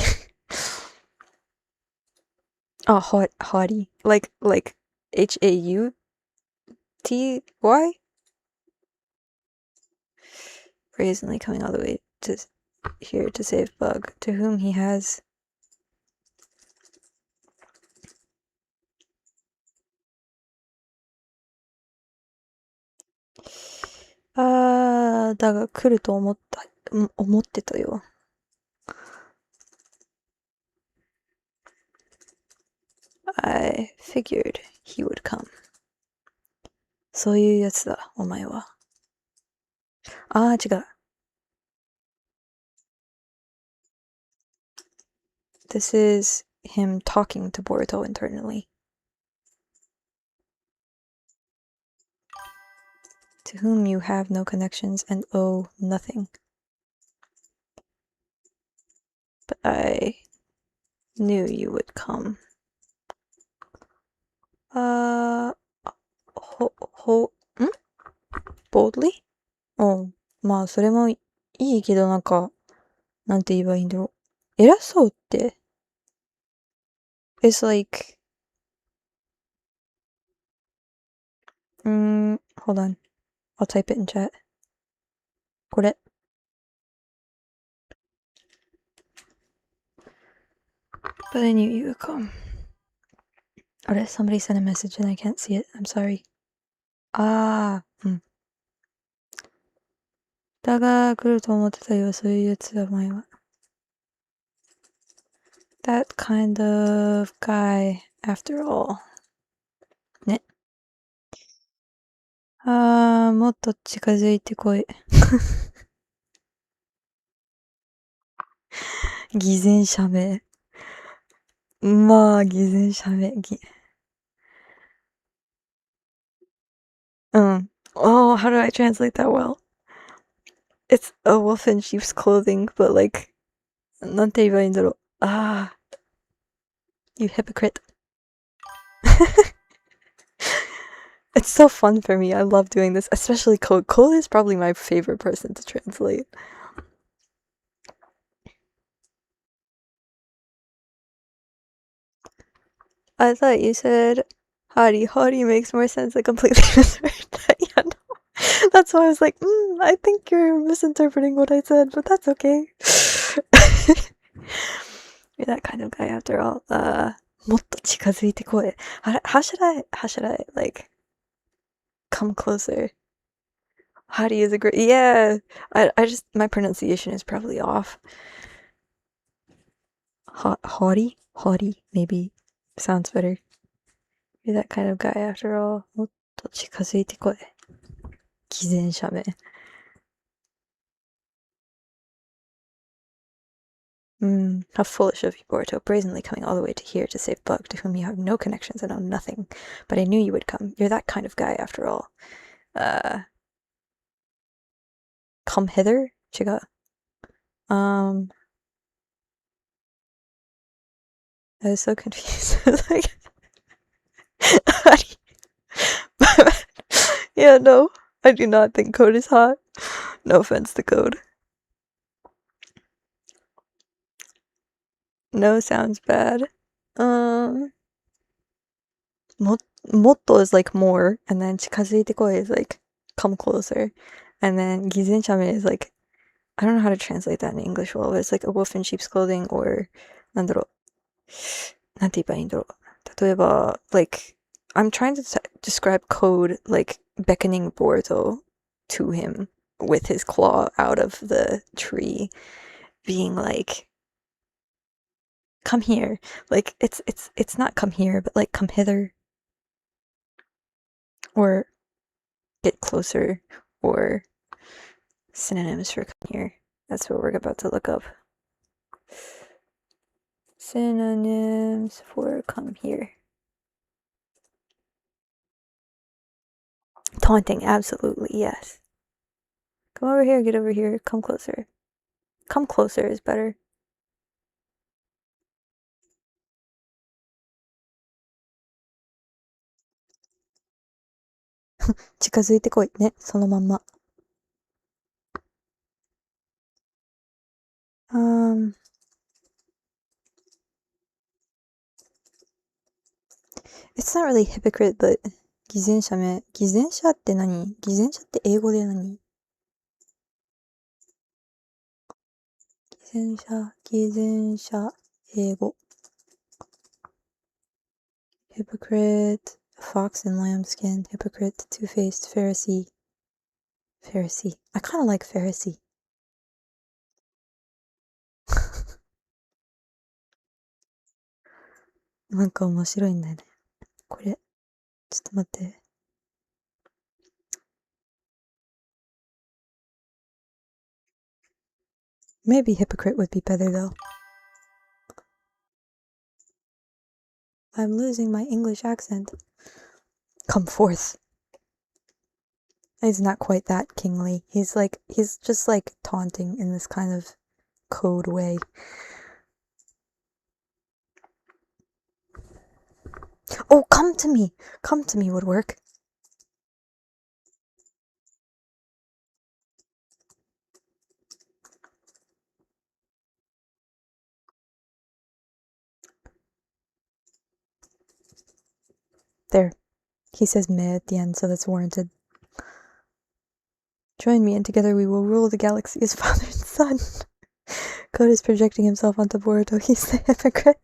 あ、haughty. Like, H-A-U-T-Y? Brazenly coming all the way to here to save Bug, to whom he has...だが来ると思ってたよ。I figured he would come. そういうやつだ、お前は。違う。This is him talking to Boruto internally. To whom you have no connections and owe nothing. But I knew you would come. Boldly? まあ、それもいいけど、なんて言えばいいんだろう。偉そうって。It's like... hold on. I'll type it in chat. これ。But I knew you would come. Somebody sent a message and I can't see it. I'm sorry. だが来ると思ってたよ、そういうやつは前は。That kind of guy, after all. ね。もっと近づいてこい。偽善者名。まあ、偽善者名。Oh, how do I translate that well? It's a wolf in sheep's clothing, but like, なんて言えばいいんだろう。You hypocrite. It's so fun for me. I love doing this, especially Code. Code is probably my favorite person to translate. I thought you said hottie. Hottie makes more sense. I completely misheard that. Yeah, no. That's why I was like, I think you're misinterpreting what I said, but that's okay. You're that kind of guy after all. もっと近づいてこい. How should I, like, come closer? Hottie is a great, yeah. I just, my pronunciation is probably off. Haughty? Haughty, maybe. Sounds better. You're that kind of guy after all. もっと近づいてこい. 偽善者名. How foolish of you, Boruto, brazenly coming all the way to here to save Bug, to whom you have no connections and owe nothing. But I knew you would come. You're that kind of guy after all. Come hither? 違う. I was so confused. Like, yeah, no. I do not think Code is hot. No offense to Code. No sounds bad. Motto is like more, and then 近づいてこい is like come closer. And then 偽善者名 is like, I don't know how to translate that in English well, but it's like a wolf in sheep's clothing, or なんだろう。なんて言えばいいんだろう。例えば、like, I'm trying to describe Code like beckoning Boruto to him with his claw out of the tree, being like, come here. Like, it's not come here, but like come hither. Or get closer, or synonyms for come here. That's what we're about to look up. Synonyms for come here. Taunting, absolutely, yes. Come over here, get over here, come closer. Come closer is better. 近づいてこいね、そのまんま。It's not really hypocrite, but 偽善者め。偽善者って何？偽善者って英語で何？偽善者、英語。Hypocrite, fox in lambskin, hypocrite, two-faced, Pharisee. Pharisee. I kind of like Pharisee. なんか面白いんだよね。これ、ちょっと待って。Maybe hypocrite would be better though. I'm losing my English accent. Come forth. He's not quite that kingly. He's just like taunting in this kind of code way. Oh, come to me! Come to me would work. There. He says meh at the end, so that's warranted. Join me and together we will rule the galaxy as father and son. Code is projecting himself onto Boruto. He's the hypocrite.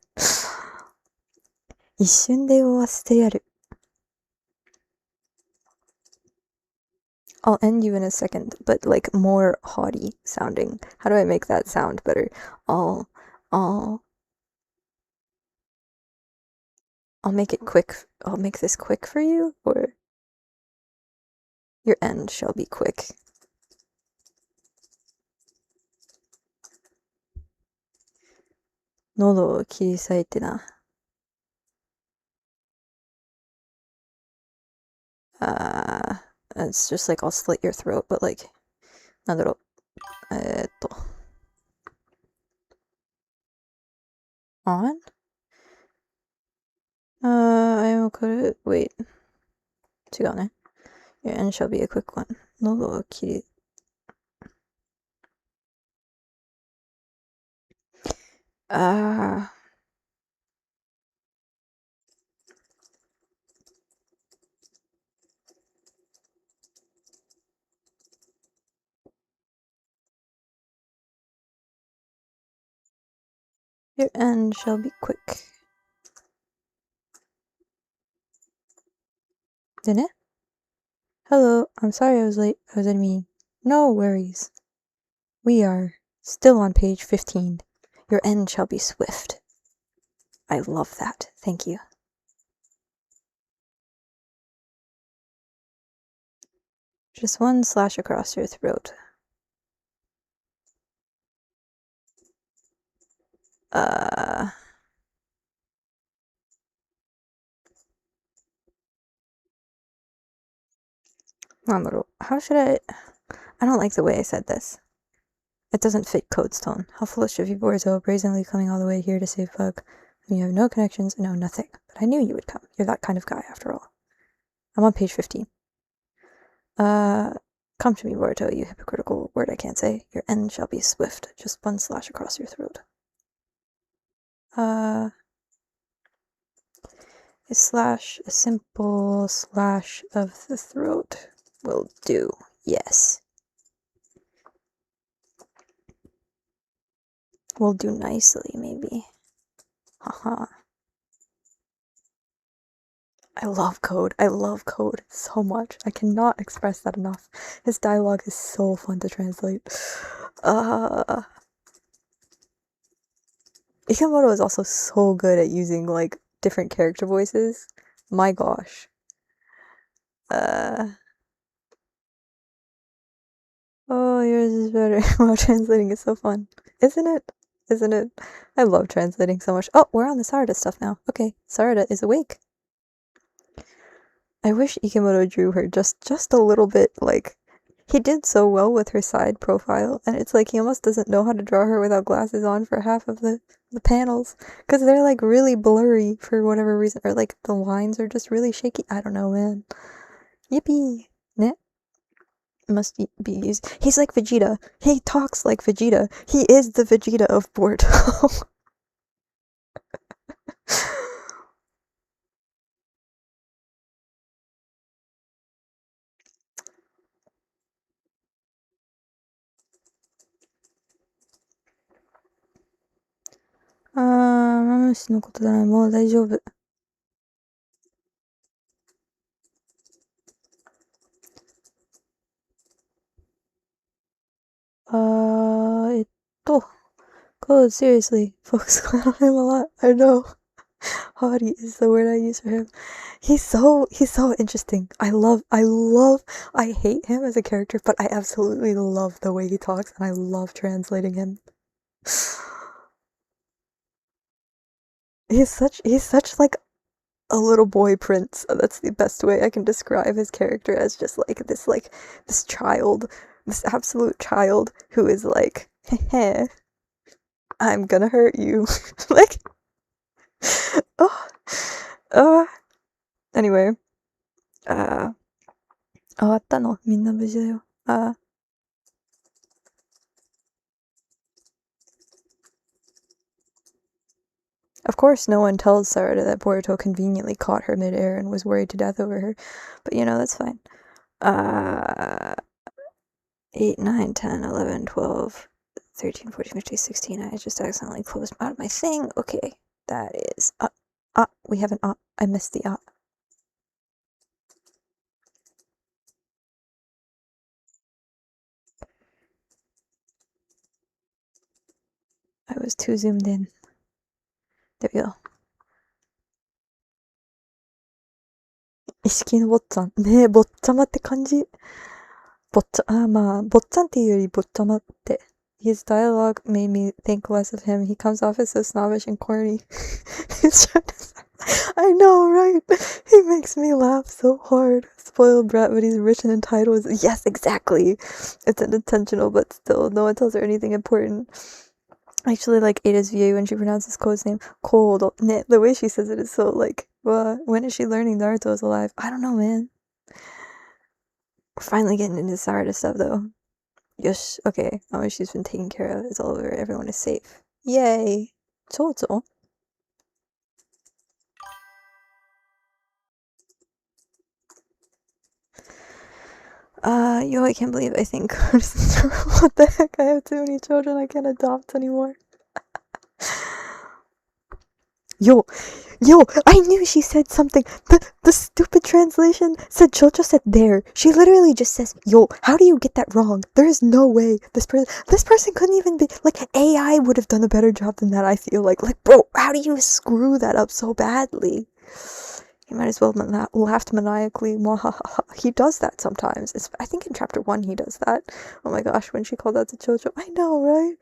一瞬で終わせてやる. I'll end you in a second, but like more haughty sounding. How do I make that sound better? I'll make it quick. I'll make this quick for you, or your end shall be quick. Nodoを切り裂いてな. It's just like I'll slit your throat, but like, なんだろう。On? I will cut it. Wait. 違うね. Your end shall be a quick one. 喉を切り. Your end shall be quick. でね. Hello, I'm sorry I was late. I was at a meeting. No worries. We are still on page 15. Your end shall be swift. I love that. Thank you. Just one slash across your throat. なんだろう. How should I don't like the way I said this. It doesn't fit Code's tone. How foolish of you, Boruto, brazenly coming all the way here to save Bug. You have no connections and know nothing. But I knew you would come. You're that kind of guy, after all. I'm on page 15. Come to me, Boruto, you hypocritical word I can't say. Your end shall be swift. Just one slash across your throat. A simple slash of the throat will do. Yes. Will do nicely, maybe. Haha. I love Code. I love Code so much. I cannot express that enough. His dialogue is so fun to translate. Ikemoto is also so good at using, like, different character voices. My gosh. Oh, yours is better. Wow, translating is so fun. Isn't it? Isn't it? I love translating so much. Oh, we're on the Sarada stuff now. Okay, Sarada is awake. I wish Ikimoto drew her just a little bit, like, he did so well with her side profile, and it's like he almost doesn't know how to draw her without glasses on for half of the panels, because they're like really blurry for whatever reason, or like the lines are just really shaky. I don't know, man. Yippee! Ne? Must be used. He's like Vegeta. He talks like Vegeta. He is the Vegeta of Boruto.マムシのことならもう大丈夫。えっと、God, seriously, folks clown him a lot. I know. Haughty is the word I use for him. He's so interesting. I hate him as a character, but I absolutely love the way he talks, and I love translating him. He's such like a little boy prince. That's the best way I can describe his character, as just like this child, this absolute child who is like, heh, I'm gonna hurt you. Like, oh, anyway, 終わったのみんな無事だよ。Of course, no one tells Sarada that Boruto conveniently caught her midair and was worried to death over her, but you know, that's fine. 8, 9, 10, 11, 12, 13, 14, 15, 16. I just accidentally closed out of my thing. Okay, that is we have an I missed the I was too zoomed in. There we go. 意識の坊ちゃん。ねえ、坊ちゃまって感じ。坊ちゃん、まあ、坊ちゃんっていうより坊ちゃまって。His dialogue made me think less of him. He comes off as so snobbish and corny. I know, right? He makes me laugh so hard. Spoiled brat, but he's rich and entitled. Yes, exactly. It's unintentional, but still, no one tells her anything important. I actually like Ada's view when she pronounces Code's name Cold. The way she says it is so like, when is she learning Naruto is alive? I don't know, man. We're finally getting into Sarada stuff, though. Yosh, okay. Oh, she's been taken care of. It's all over. Everyone is safe. Yay! Chocho. Yo, I can't believe I think what the heck? I have too many children I can't adopt anymore. Yo, I knew she said something. The stupid translation said Chocho said there. She literally just says, yo, how do you get that wrong? There is no way this person couldn't even be, like, AI would have done a better job than that, I feel like. Like, bro, how do you screw that up so badly? He might as well have laughed maniacally. He does that sometimes. I think in chapter 1 he does that. Oh my gosh, when she called out to Chocho. I know, right?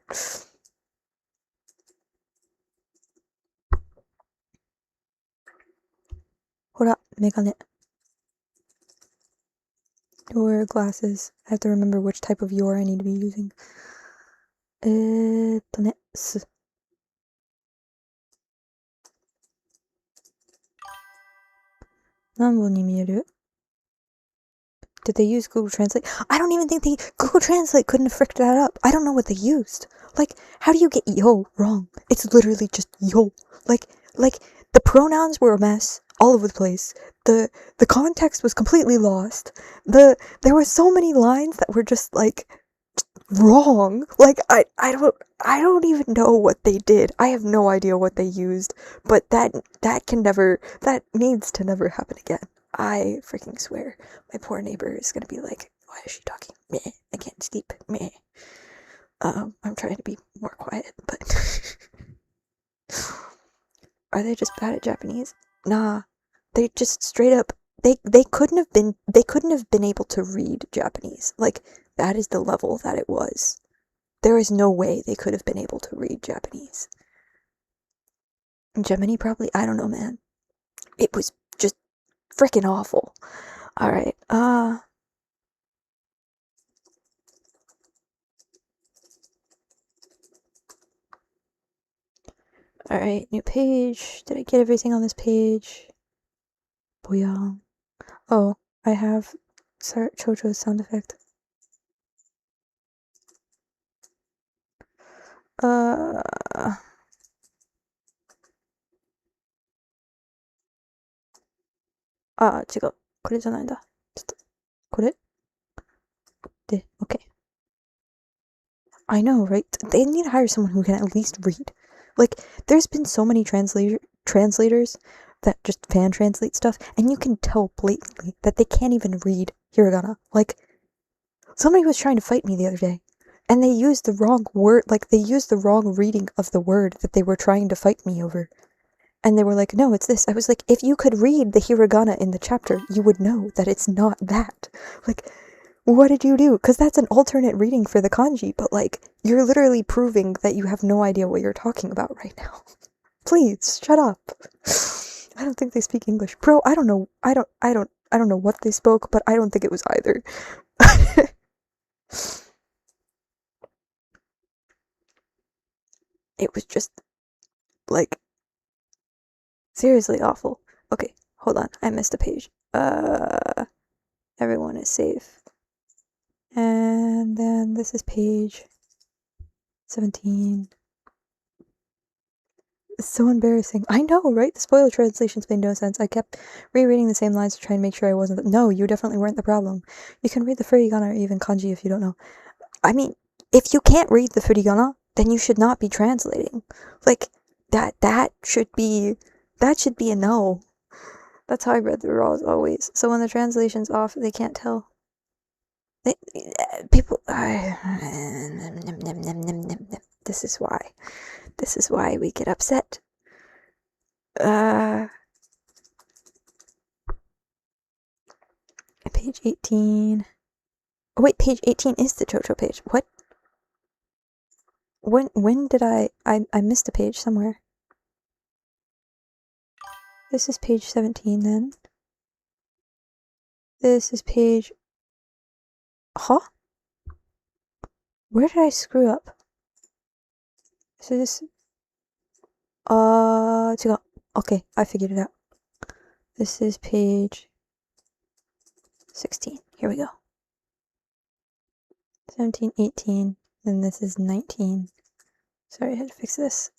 Hora, megane. Your glasses. I have to remember which type of your I need to be using. す。何本に見える? Did they use Google Translate? I don't even think Google Translate couldn't have fricked that up. I don't know what they used. Like, how do you get yo wrong? It's literally just yo. Like, the pronouns were a mess all over the place. The context was completely lost. There were so many lines that were just, like, wrong. Like, I don't even know what they did. I have no idea what they used. But that needs to never happen again. I freaking swear. My poor neighbor is gonna be like, why is she talking? Meh. I can't sleep. Meh. I'm trying to be more quiet, but are they just bad at Japanese? Nah. They just straight up they couldn't have been able to read Japanese. Like, that is the level that it was. There is no way they could have been able to read Japanese. Gemini probably, I don't know, man. It was just freaking awful. Alright, alright, new page. Did I get everything on this page? Booyah. Oh, I have Chocho's sound effect. Uh... あ、違う。これじゃないんだ。ちょっと、これで、OK. I know, right? They need to hire someone who can at least read. Like, there's been so many translators that just fan translate stuff, and you can tell blatantly that they can't even read hiragana. Like, somebody was trying to fight me the other day, and they used the wrong word, like, they used the wrong reading of the word that they were trying to fight me over. And they were like, no, it's this. I was like, if you could read the hiragana in the chapter, you would know that it's not that. Like, what did you do? Because that's an alternate reading for the kanji, but like, you're literally proving that you have no idea what you're talking about right now. Please, shut up. I don't think they speak English. Bro, I don't know. I don't know what they spoke, but I don't think it was either. It was just, like, seriously awful. Okay, hold on. I missed a page. Everyone is safe. And then this is page 17. It's so embarrassing. I know, right? The spoiler translations made no sense. I kept rereading the same lines to try and make sure I wasn't no, you definitely weren't the problem. You can read the furigana or even kanji if you don't know. I mean, if you can't read the furigana, then you should not be translating. Like, that should be a no. That's how I read the rules always. So when the translation's off, they can't tell. People. This is why. This is why we get upset. Page 18. Oh wait, page 18 is the Jojo page. What? When did I missed a page somewhere. This is page 17 then. This is page... Huh? Where did I screw up? So this... 違う. Okay, I figured it out. This is page 16. Here we go. 17, 18, then this is 19. Sorry, I had to fix this.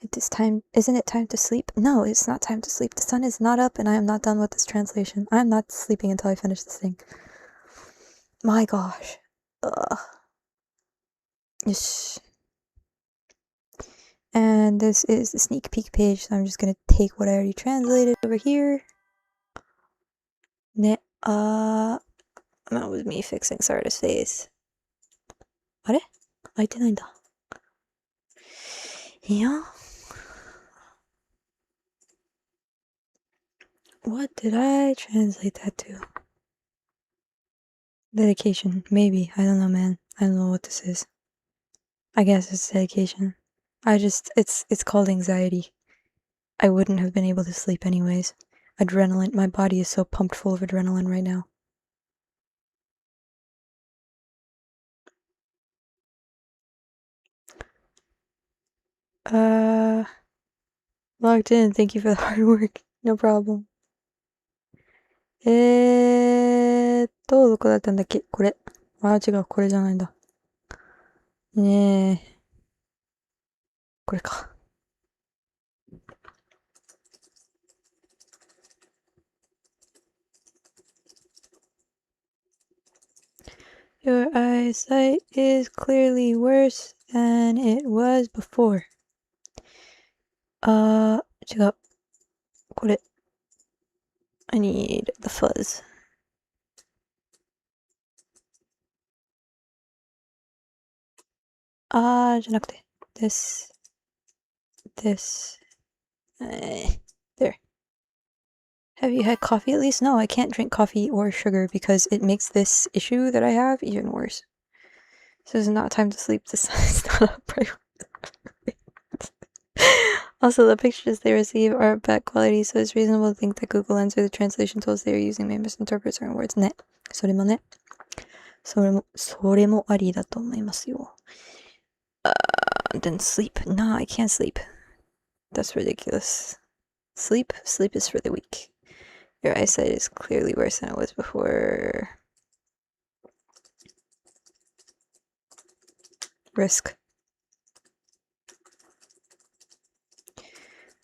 It is time. Isn't it time to sleep? No, it's not time to sleep. The sun is not up and I am not done with this translation. I am not sleeping until I finish this thing. My gosh. Ugh. Ish. And this is the sneak peek page, so I'm just gonna take what I already translated over here. That was me fixing Sarda's face. あれ? 開いてないんだ。いや? What did I translate that to? Dedication. Maybe. I don't know, man. I don't know what this is. I guess it's dedication. It's called anxiety. I wouldn't have been able to sleep anyways. Adrenaline. My body is so pumped full of adrenaline right now. Logged in. Thank you for the hard work. No problem. どこだったんだっけこれ。あ、違う。これじゃないんだ。ねえ。これか。Your eyesight is clearly worse than it was before. 違う。これ。I need the fuzz. This. There. Have you had coffee at least? No, I can't drink coffee or sugar because it makes this issue that I have even worse. This is not time to sleep. This is not a priority. Also, the pictures they receive are bad quality, so it's reasonable to think that Google Lens or the translation tools they are using may misinterpret certain words. ね。それもね。それもありだと思いますよ。Then sleep. No, I can't sleep. That's ridiculous. Sleep? Sleep is for the weak. Your eyesight is clearly worse than it was before. Risk.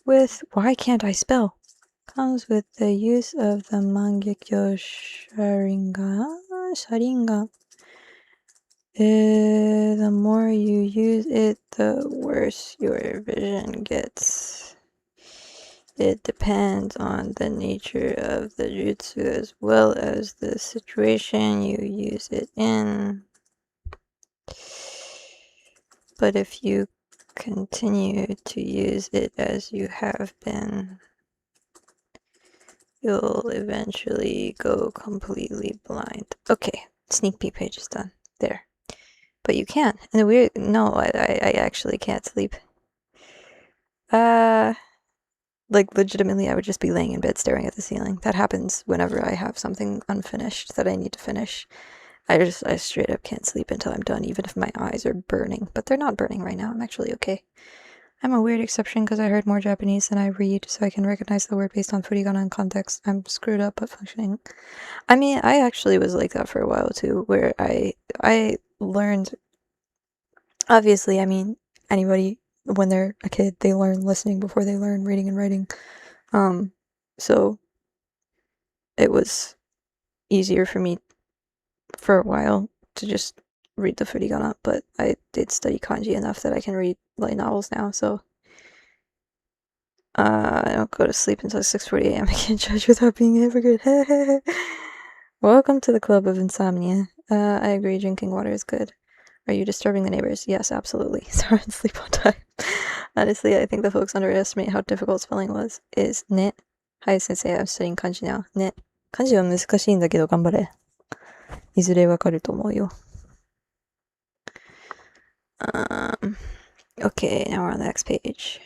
With why can't I spell? Comes with the use of the Mangekyo Sharingan. The more you use it, the worse your vision gets. It depends on the nature of the jutsu as well as the situation you use it in. But if you continue to use it as you have been, you'll eventually go completely blind. Okay, sneak peek page is done. There. But you can't. And the weird... No, I actually can't sleep. Like, legitimately, I would just be laying in bed staring at the ceiling. That happens whenever I have something unfinished that I need to finish. I straight up can't sleep until I'm done, even if my eyes are burning. But they're not burning right now. I'm actually okay. I'm a weird exception because I heard more Japanese than I read, so I can recognize the word based on furigana and context. I'm screwed up but functioning. I mean, I actually was like that for a while too, where I learned... Obviously, I mean, anybody, when they're a kid, they learn listening before they learn reading and writing. So it was easier for me for a while to just read the furigana, but I did study kanji enough that I can read light novels now, so I don't go to sleep until 6:40 a.m. I can't judge without being hypocrite. Welcome to the club of insomnia. I agree, drinking water is good. Are you disturbing the neighbors? Yes, absolutely. Sorry, sleep on time. Honestly, I think the folks underestimate how difficult spelling was. Is ne. Hi, sensei, I'm studying kanji now. Ne. Kanji は難しいんだけど頑張れ。いずれわかると思うよ。Okay, now we're on the next page.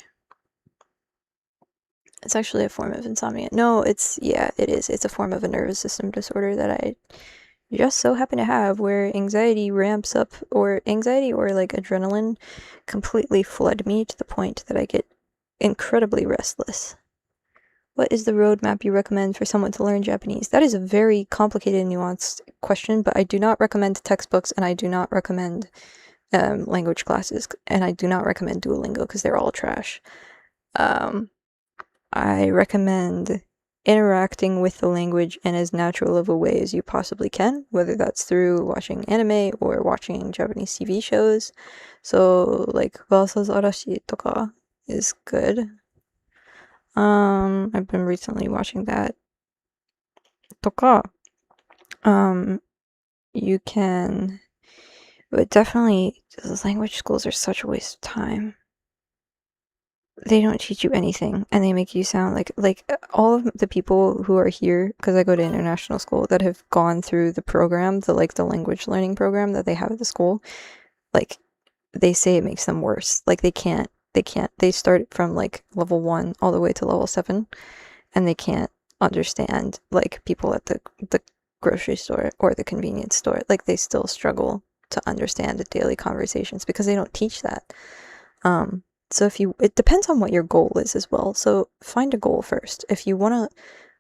It's actually a form of insomnia. No, it is. It's a form of a nervous system disorder that I just so happen to have, where anxiety ramps up, or like adrenaline completely flood me to the point that I get incredibly restless. What is the roadmap you recommend for someone to learn Japanese? That is a very complicated and nuanced question, but I do not recommend textbooks, and I do not recommend language classes, and I do not recommend Duolingo because they're all trash. I recommend interacting with the language in as natural of a way as you possibly can, whether that's through watching anime or watching Japanese TV shows. So, like, Valsa's Arashi toka is good. I've been recently watching that. Toka. You can... But definitely, those language schools are such a waste of time. They don't teach you anything, and they make you sound like all of the people who are here, because I go to international school, that have gone through the program, the language learning program that they have at the school, like, they say it makes them worse. Like, they start from like level 1 all the way to level 7, and they can't understand like people at the grocery store or the convenience store. Like, they still struggle to understand the daily conversations because they don't teach that. So it depends on what your goal is as well. So find a goal first. If you want to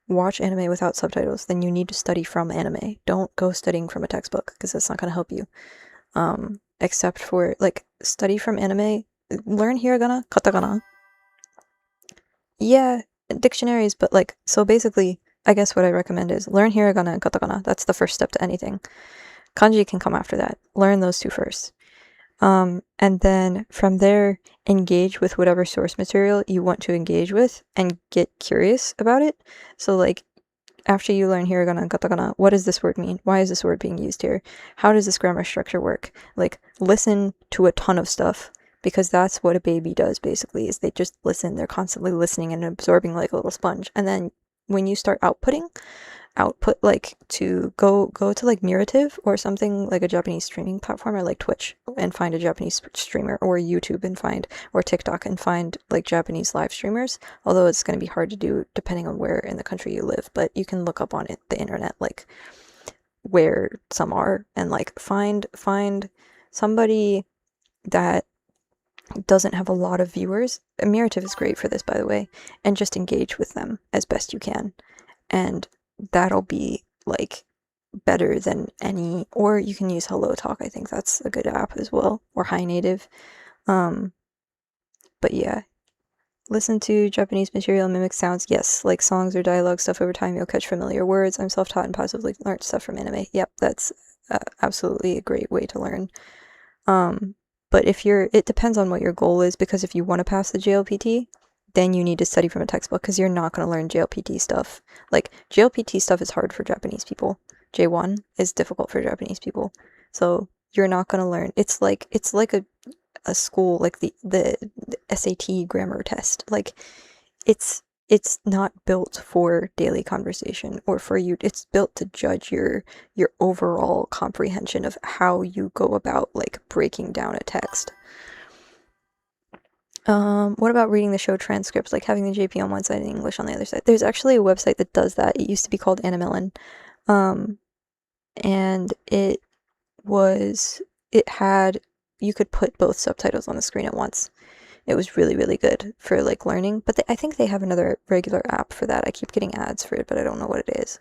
watch anime without subtitles, then you need to study from anime. Don't go studying from a textbook because that's not going to help you. Except for, like, study from anime, learn hiragana, katakana. Yeah, dictionaries, but like, so basically, I guess what I recommend is learn hiragana and katakana. That's the first step to anything. Kanji can come after that. Learn those two first. And then from there, engage with whatever source material you want to engage with and get curious about it. So, like, after you learn hiragana and katakana, what does this word mean? Why is this word being used here? How does this grammar structure work? Like, listen to a ton of stuff, because that's what a baby does, basically, is they just listen. They're constantly listening and absorbing like a little sponge. And then when you start outputting, output, like to go to like Mirative or something like a Japanese streaming platform, or like Twitch, and find a Japanese streamer, or YouTube and find, or TikTok and find like Japanese live streamers. Although it's going to be hard to do depending on where in the country you live, but you can look up on the internet like where some are, and like find somebody that doesn't have a lot of viewers. Mirative is great for this, by the way, and just engage with them as best you can, and that'll be like better than any. Or you can use Hello Talk. I think that's a good app as well, or Hi Native. um but yeah, listen to Japanese material, mimic sounds. Yes, like songs or dialogue stuff. Over time you'll catch familiar words. I'm self-taught and positively learned stuff from anime. Yep, that's absolutely a great way to learn. um but it depends on what your goal is, because if you want to pass the JLPT, then you need to study from a textbook, because you're not going to learn JLPT stuff. Like, JLPT stuff is hard for Japanese people. J1 is difficult for Japanese people. So you're not going to learn. It's like a school, like the SAT grammar test. Like, it's not built for daily conversation or for you. It's built to judge your overall comprehension of how you go about like breaking down a text. What about reading the show transcripts, like having the JP on one side and English on the other side? There's actually a website that does that. It used to be called Anna Millen. Um, and it had, you could put both subtitles on the screen at once. It was really, really good for like learning, but I think they have another regular app for that. I keep getting ads for it, but I don't know what it is.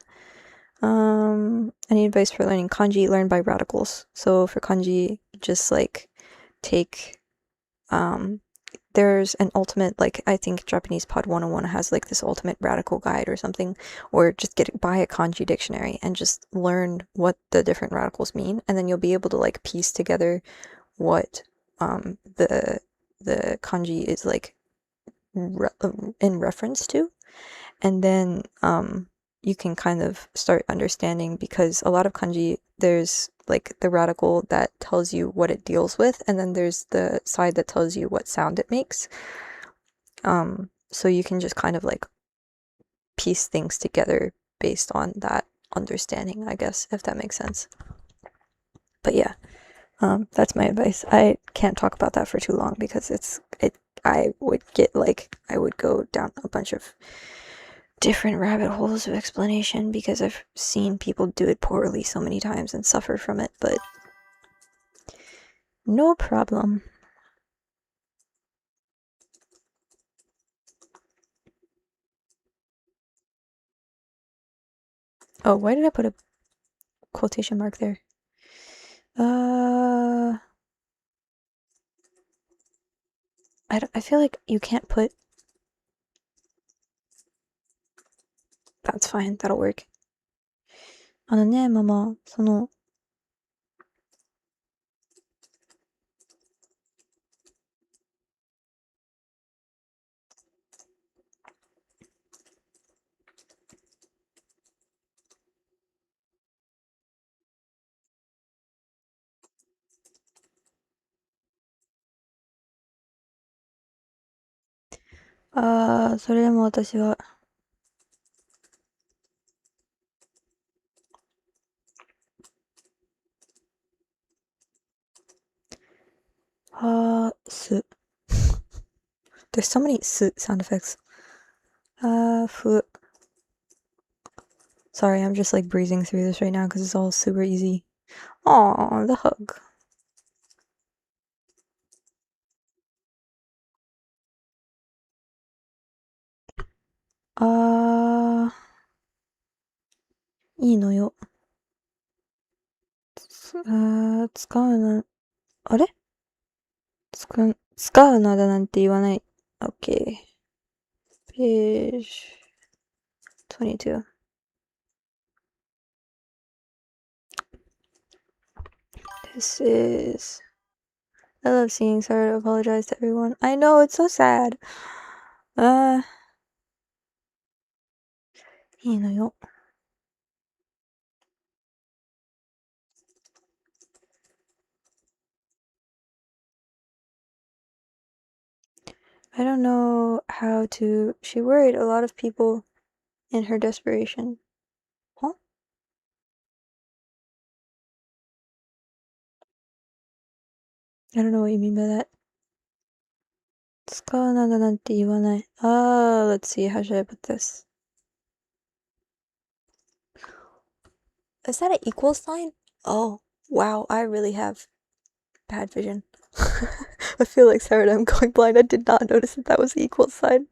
Any advice for learning kanji? Learn by radicals. So for kanji, just like take, um, there's an ultimate, like, I think Japanese Pod 101 has like this ultimate radical guide or something, or just buy a kanji dictionary and just learn what the different radicals mean, and then you'll be able to like piece together what the kanji is like in reference to, and then you can kind of start understanding, because a lot of kanji, there's like the radical that tells you what it deals with, and then there's the side that tells you what sound it makes. So you can just kind of like piece things together based on that understanding, I guess, if that makes sense. But yeah, that's my advice. I can't talk about that for too long, because I would go down a bunch of different rabbit holes of explanation, because I've seen people do it poorly so many times and suffer from it, but no problem. Oh, why did I put a quotation mark there? I feel like you can't put. That's fine, that'll work. あのね、ママ、それでも私は、す. There's so many sound effects. Fu. Sorry, I'm just like breezing through this right now because it's all super easy. Aw, the hug. Iいのよ。使うな、あれ使うなだなんて言わない。Okay. Page 22. This is. I love seeing. Sorry to apologize to everyone. I know, it's so sad. いいのよ。I don't know how to. She worried a lot of people in her desperation. Huh? I don't know what you mean by that. 使うなどなんて言わない。Let's see, how should I put this? Is that an equal sign? Oh, wow, I really have bad vision. I feel like Sarah, I'm going blind. I did not notice that was the equal sign.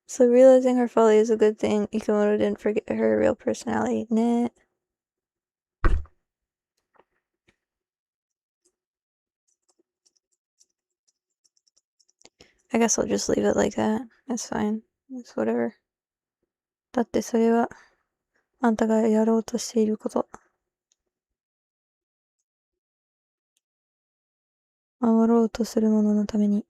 So realizing her folly is a good thing. Ikamoto didn't forget her real personality. Nah. I guess I'll just leave it like that. That's fine. It's whatever. だってそれはあんたがやろうとしていること。守ろうとするもののために。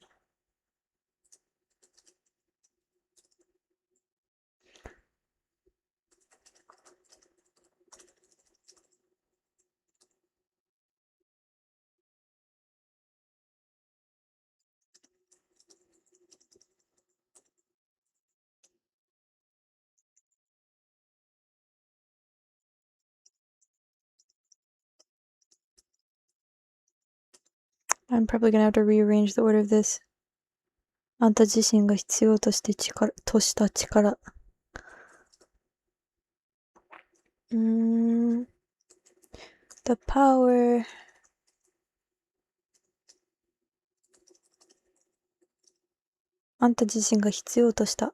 I'm probably gonna have to rearrange the order of this. あんた自身が必要とした力。The power. あんた自身が必要とした。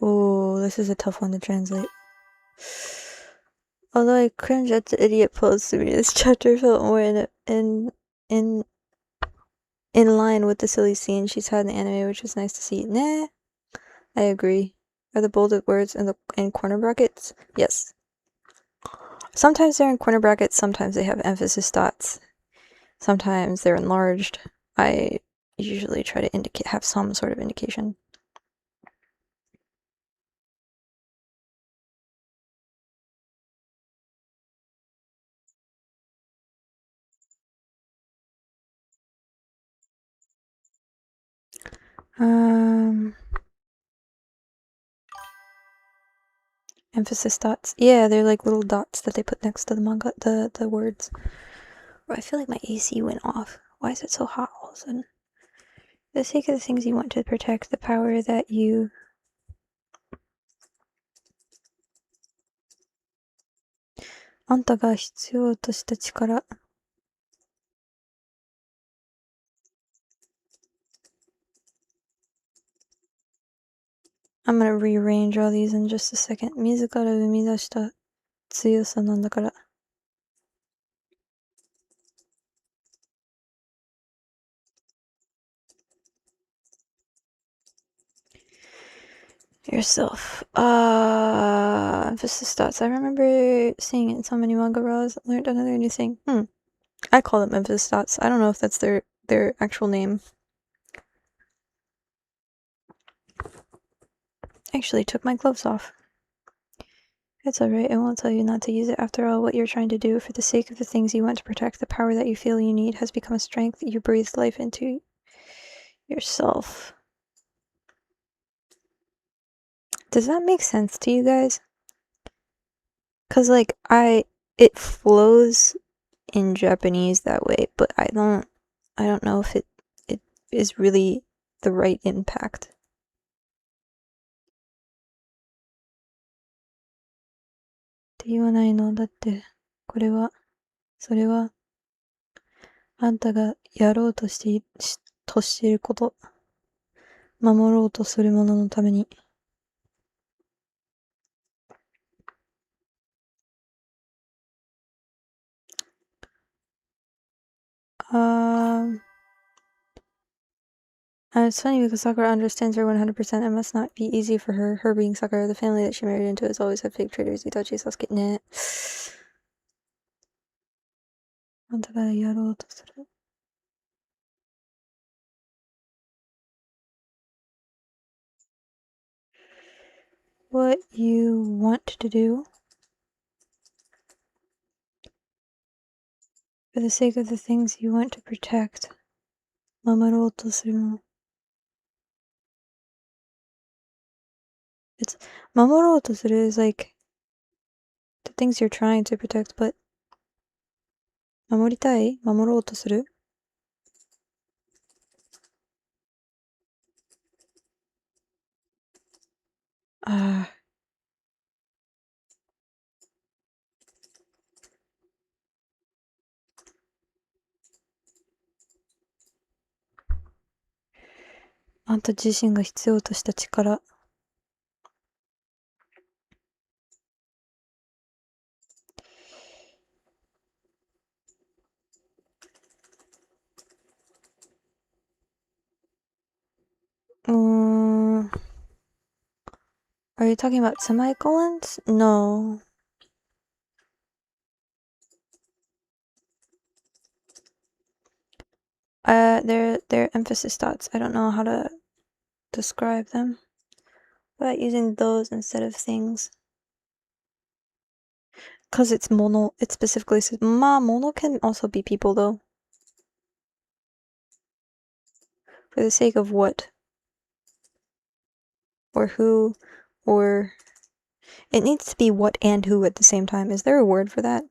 Oh, this is a tough one to translate. Although I cringe at the idiot pose to me, this chapter felt more in line with the silly scene she's had in the anime, which was nice to see. Nah, I agree. Are the bolded words in corner brackets? Yes. Sometimes they're in corner brackets, sometimes they have emphasis dots. Sometimes they're enlarged. I usually try to have some sort of indication. Emphasis dots. Yeah, they're like little dots that they put next to the manga, the words. Oh, I feel like my AC went off. Why is it so hot all of a sudden? For the sake of the things you want to protect, the power that you... あんたが必要とした力。I'm gonna rearrange all these in just a second. 自ら生み出した強さなんだから。Yourself. Emphasis dots. I remember seeing it in so many manga raws. Learned another new thing. I call them emphasis dots. I don't know if that's their actual name. Actually took my gloves off. It's alright, I won't tell you not to use it. After all, what you're trying to do, for the sake of the things you want to protect, the power that you feel you need has become a strength you breathe life into yourself. Does that make sense to you guys? Cause like it flows in Japanese that way, but I don't know if it is really the right impact. って言わないの。だって、これは、それは、あんたがやろうとしていること、守ろうとするもののために。It's funny because Sakura understands her 100%. It must not be easy for her. Her being Sakura, the family that she married into has always had fake traitors. Itachi, Sasuke, nah. あんたがやろうとする。What you want to do for the sake of the things you want to protect. 守ろうとするの。nuance. 守ろうとする is like the things you're trying to protect, but 守りたい守ろうとするああんた自身が必要とした力。Are you talking about semicolons? No. They're emphasis dots. I don't know how to describe them. But using those instead of things. Cause it's mono, it specifically says, mono can also be people though. For the sake of what? Or who? Or... It needs to be what and who at the same time. Is there a word for that?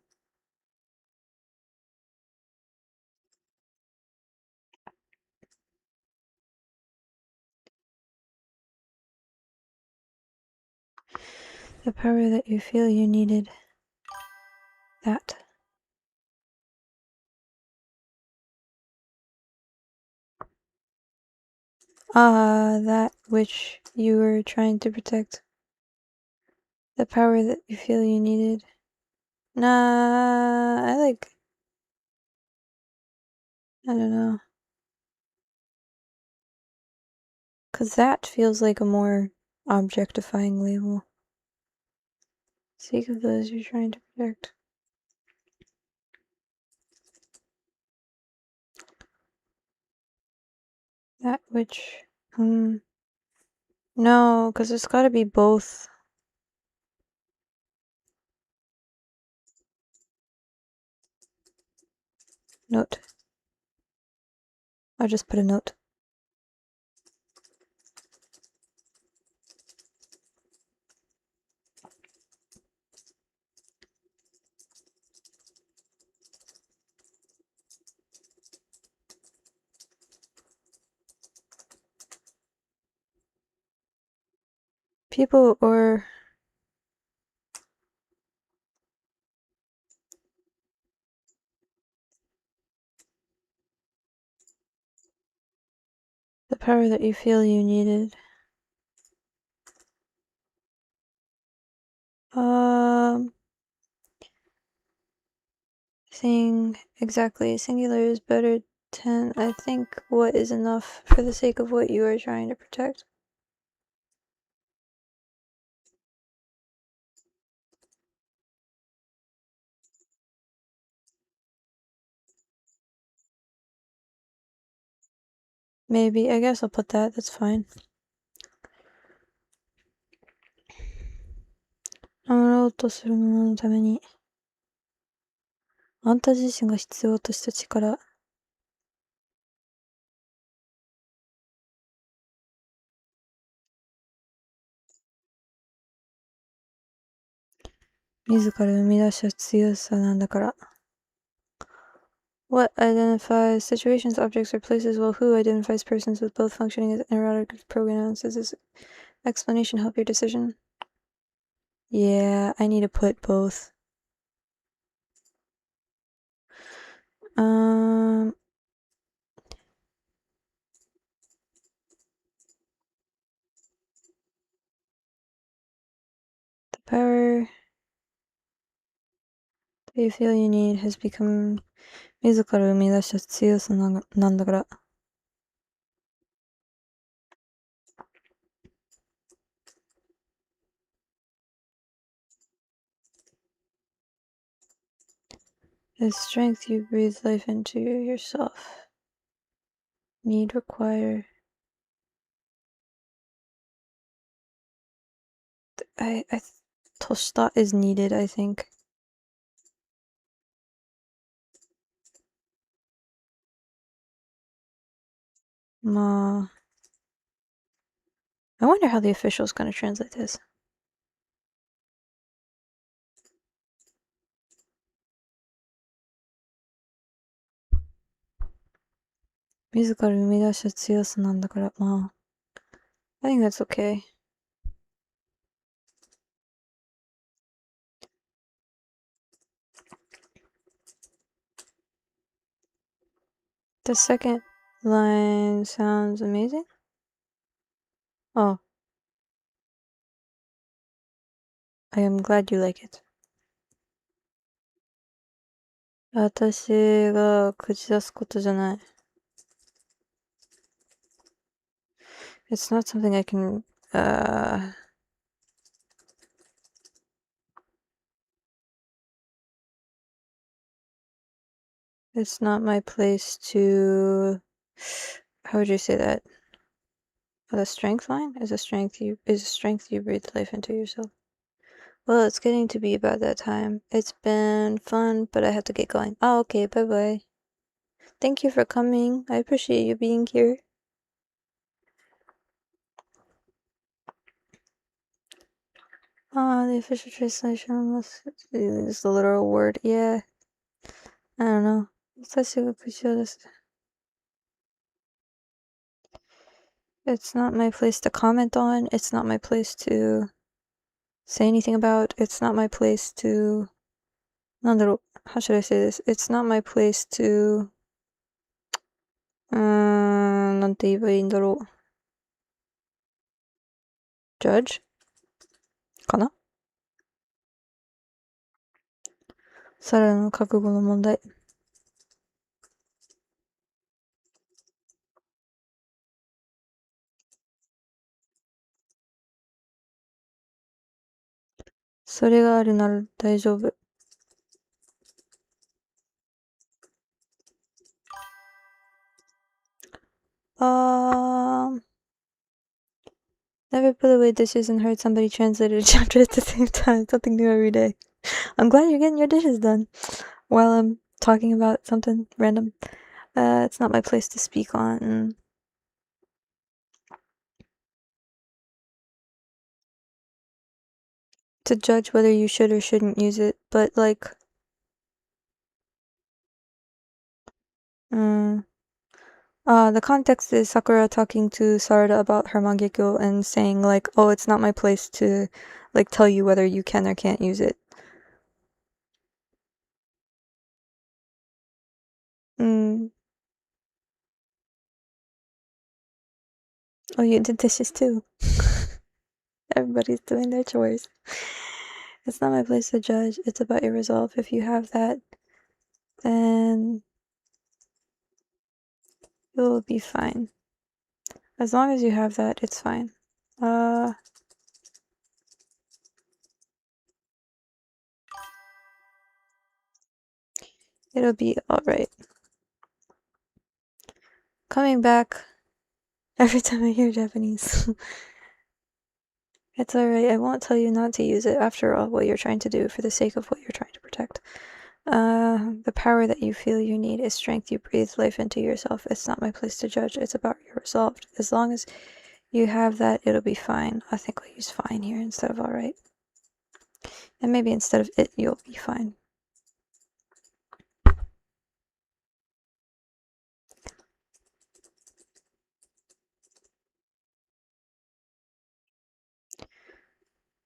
The power that you feel you needed. That. That which you were trying to protect. The power that you feel you needed. Nah, I don't know. Cause that feels like a more objectifying label. Sake of those you're trying to protect. That which... No, cause it's gotta be both. Note. I'll just put a note. People or... The power that you feel you needed. Thing exactly. Singular is better 10. I think what is enough for the sake of what you are trying to protect. Maybe. I guess I'll put that. That's fine. 守ろうとするもののためにあんた自身が必要とした力。自ら生み出した強さなんだから。What identifies situations, objects, or places, while who identifies persons with both functioning as interrogative pronouns? Does this explanation help your decision? Yeah, I need to put both. The power that you feel you need has become 自ら生み出した強さなんだから。The strength you breathe life into yourself. Need require. Toshita is needed, I think. I wonder how the official's gonna translate this. 自ら生み出した強さなんだから、まあ。I think that's okay. The second line sounds amazing. Oh. I am glad you like it. 私が口出すことじゃない。It's not something I can, it's not my place to, how would you say that? The strength line is a strength you breathe life into yourself. Well, it's getting to be about that time. It's been fun, but I have to get going. Oh, okay, bye-bye. Thank you for coming. I appreciate you being here. The official translation is the literal word. Yeah. I don't know. 私が口を出す. It's not my place to comment on. It's not my place to say anything about. It's not my place to... なんだろう. How should I say this? It's not my place to... なんて言えばいいんだろう. Judge? かな? サラの覚悟の問題. それがあるなら大丈夫. Never put away dishes and heard somebody translate a chapter at the same time. Something new every day. I'm glad you're getting your dishes done while I'm talking about something random. It's not my place to speak on. To judge whether you should or shouldn't use it, but like... the context is Sakura talking to Sarada about her mangekyo and saying like, oh, it's not my place to like tell you whether you can or can't use it. Oh, you did dishes too. Everybody's doing their chores. It's not my place to judge. It's about your resolve. If you have that, then you'll be fine. As long as you have that, it's fine. It'll be alright. Coming back every time I hear Japanese. It's alright, I won't tell you not to use it. After all, what you're trying to do for the sake of what you're trying to protect. The power that you feel you need is strength you breathe life into yourself. It's not my place to judge. It's about your resolve. As long as you have that, it'll be fine. I think I'll use fine here instead of alright. And maybe instead of it, you'll be fine.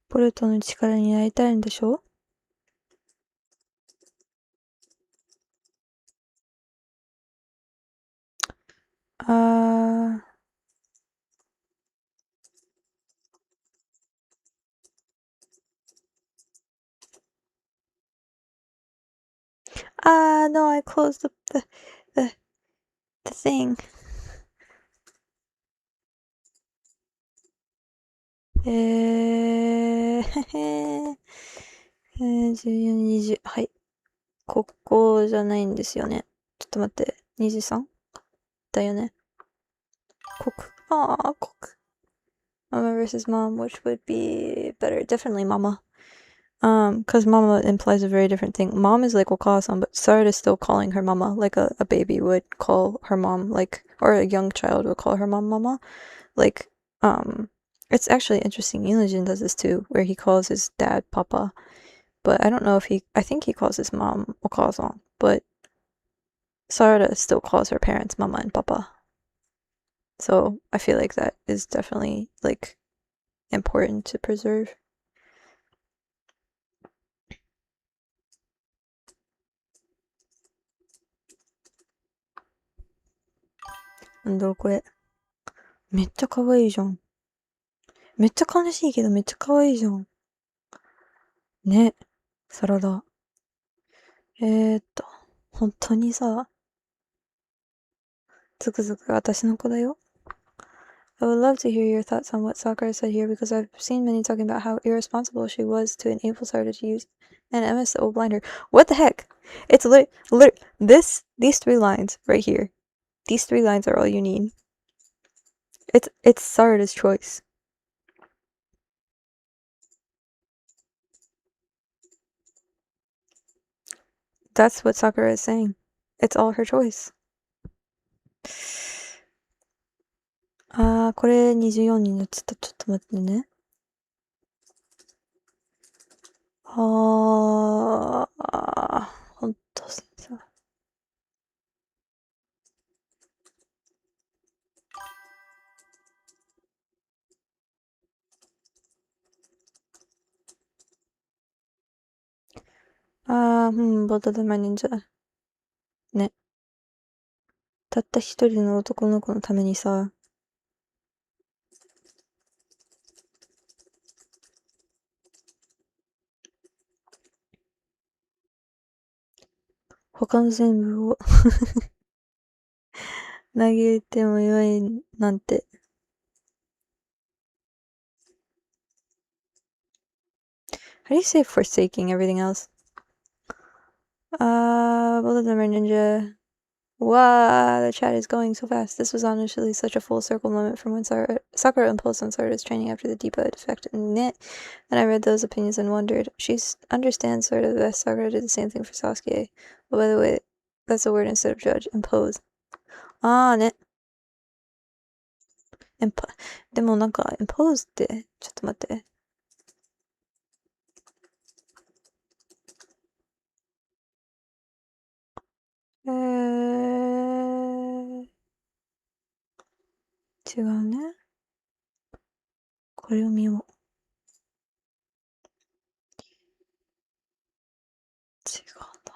Borutoの力になりたいんでしょ? No, I closed the thing. 14、20。はい。ここじゃないんですよね。ちょっと待って。23? だよね。国。国。Mama versus mom, which would be better? Definitely mama. Cause mama implies a very different thing. Mom is like Okasa, but Sarada is still calling her mama like a baby would call her mom, like, or a young child would call her mom mama. Like, it's actually interesting. Yunajin does this too, where he calls his dad papa. But I don't know if I think he calls his mom Okasa, but Sarada still calls her parents mama and papa. So I feel like that is definitely like important to preserve.これ。めっちゃ可愛いじゃん。めっちゃ悲しいけどめっちゃ可愛いじゃん。ね。サラダ。本当にさ、つくづく私の子だよ。I would love to hear your thoughts on what Sakura said here because I've seen many talking about how irresponsible she was to enable Sakura to use an MS that will blind her. What the heck? It's these 3 lines right here. These 3 lines are all you need. It's Sarada's choice. That's what Sakura is saying. It's all her choice. これ24になっちゃった。ちょっと待ってね。ほんとさ。ボトルマ忍者。ね。たった一人の男の子のためにさ、他の全部を投げてもよいなんて。How do you say forsaking everything else? Bullet Number Ninja. Wow, the chat is going so fast. This was honestly such a full circle moment from when Sakura impulsed on Sarada's training after the Deepa defect and Knit. And I read those opinions and wondered. She understands sort of the best. Sakura did the same thing for Sasuke. But by the way, that's a word instead of judge. Impose. ね。でもなんか、impose って、ちょっと待って。違うね。これを見よう。違うんだ。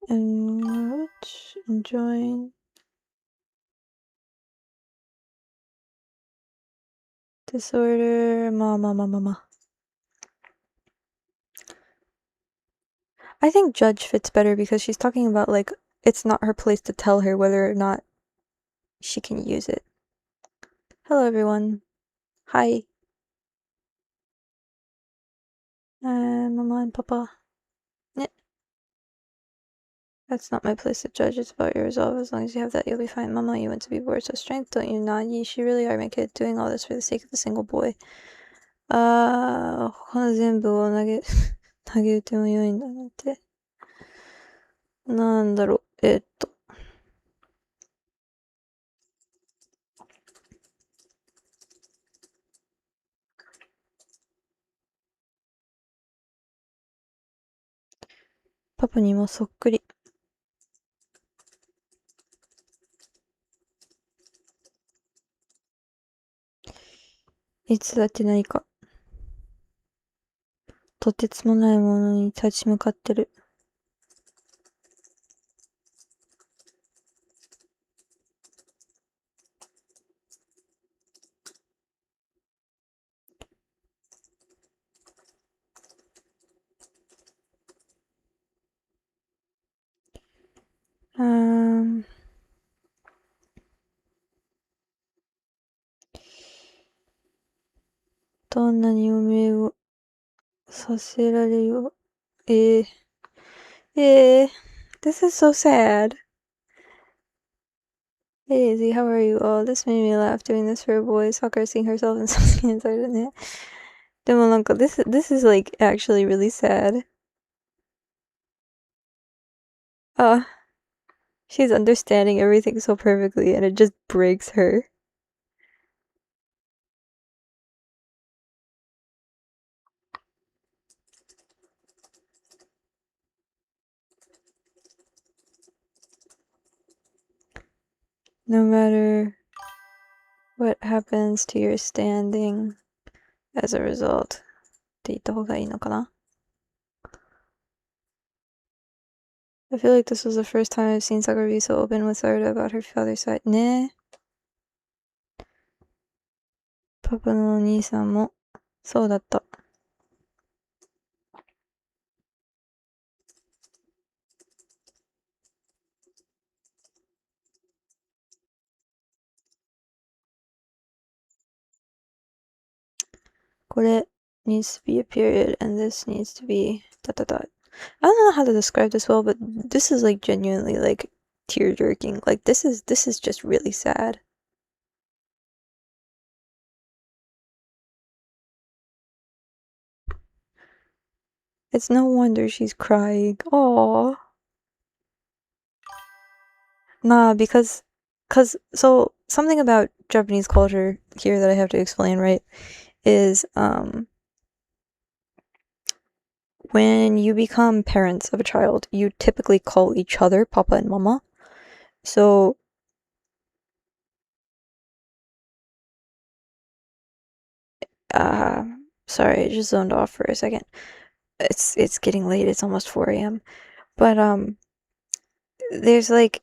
Enrich, enjoin, disorder, まあ。I think judge fits better because she's talking about like it's not her place to tell her whether or not she can use it. Hello everyone. Hi. Mama and Papa. Yeah. That's not my place to judge. It's about your resolve. As long as you have that, you'll be fine. Mama, you want to be words of strength, don't you? Not you. She really are my kid. Doing all this for the sake of the single boy. 他の全部を投げても良いんだなんて。なんだろう。パパにもそっくり。いつだって何か、とてつもないものに立ち向かってる。どんなに運命をさせられよう。This is so sad. Hey Izzy, how are you? Oh, this made me laugh doing this for a boy. Sakura seeing herself and Sasuke inside of it. でもなんか this is like actually really sad. She's understanding everything so perfectly and it just breaks her. No matter what happens to your standing as a result. って言った方がいいのかな? I feel like this was the first time I've seen Sakura be so open with Sarada about her father's side. ね。パパのお兄さんもそうだった。これ needs to be a period and this needs to be dot dot dot. I don't know how to describe this well, but this is like genuinely like tear jerking. Like this is just really sad. It's no wonder she's crying. Aww. Nah, because so something about Japanese culture here that I have to explain, right, is when you become parents of a child, you typically call each other papa and mama. So sorry, I just zoned off for a second. It's getting late. It's almost 4 a.m. But there's like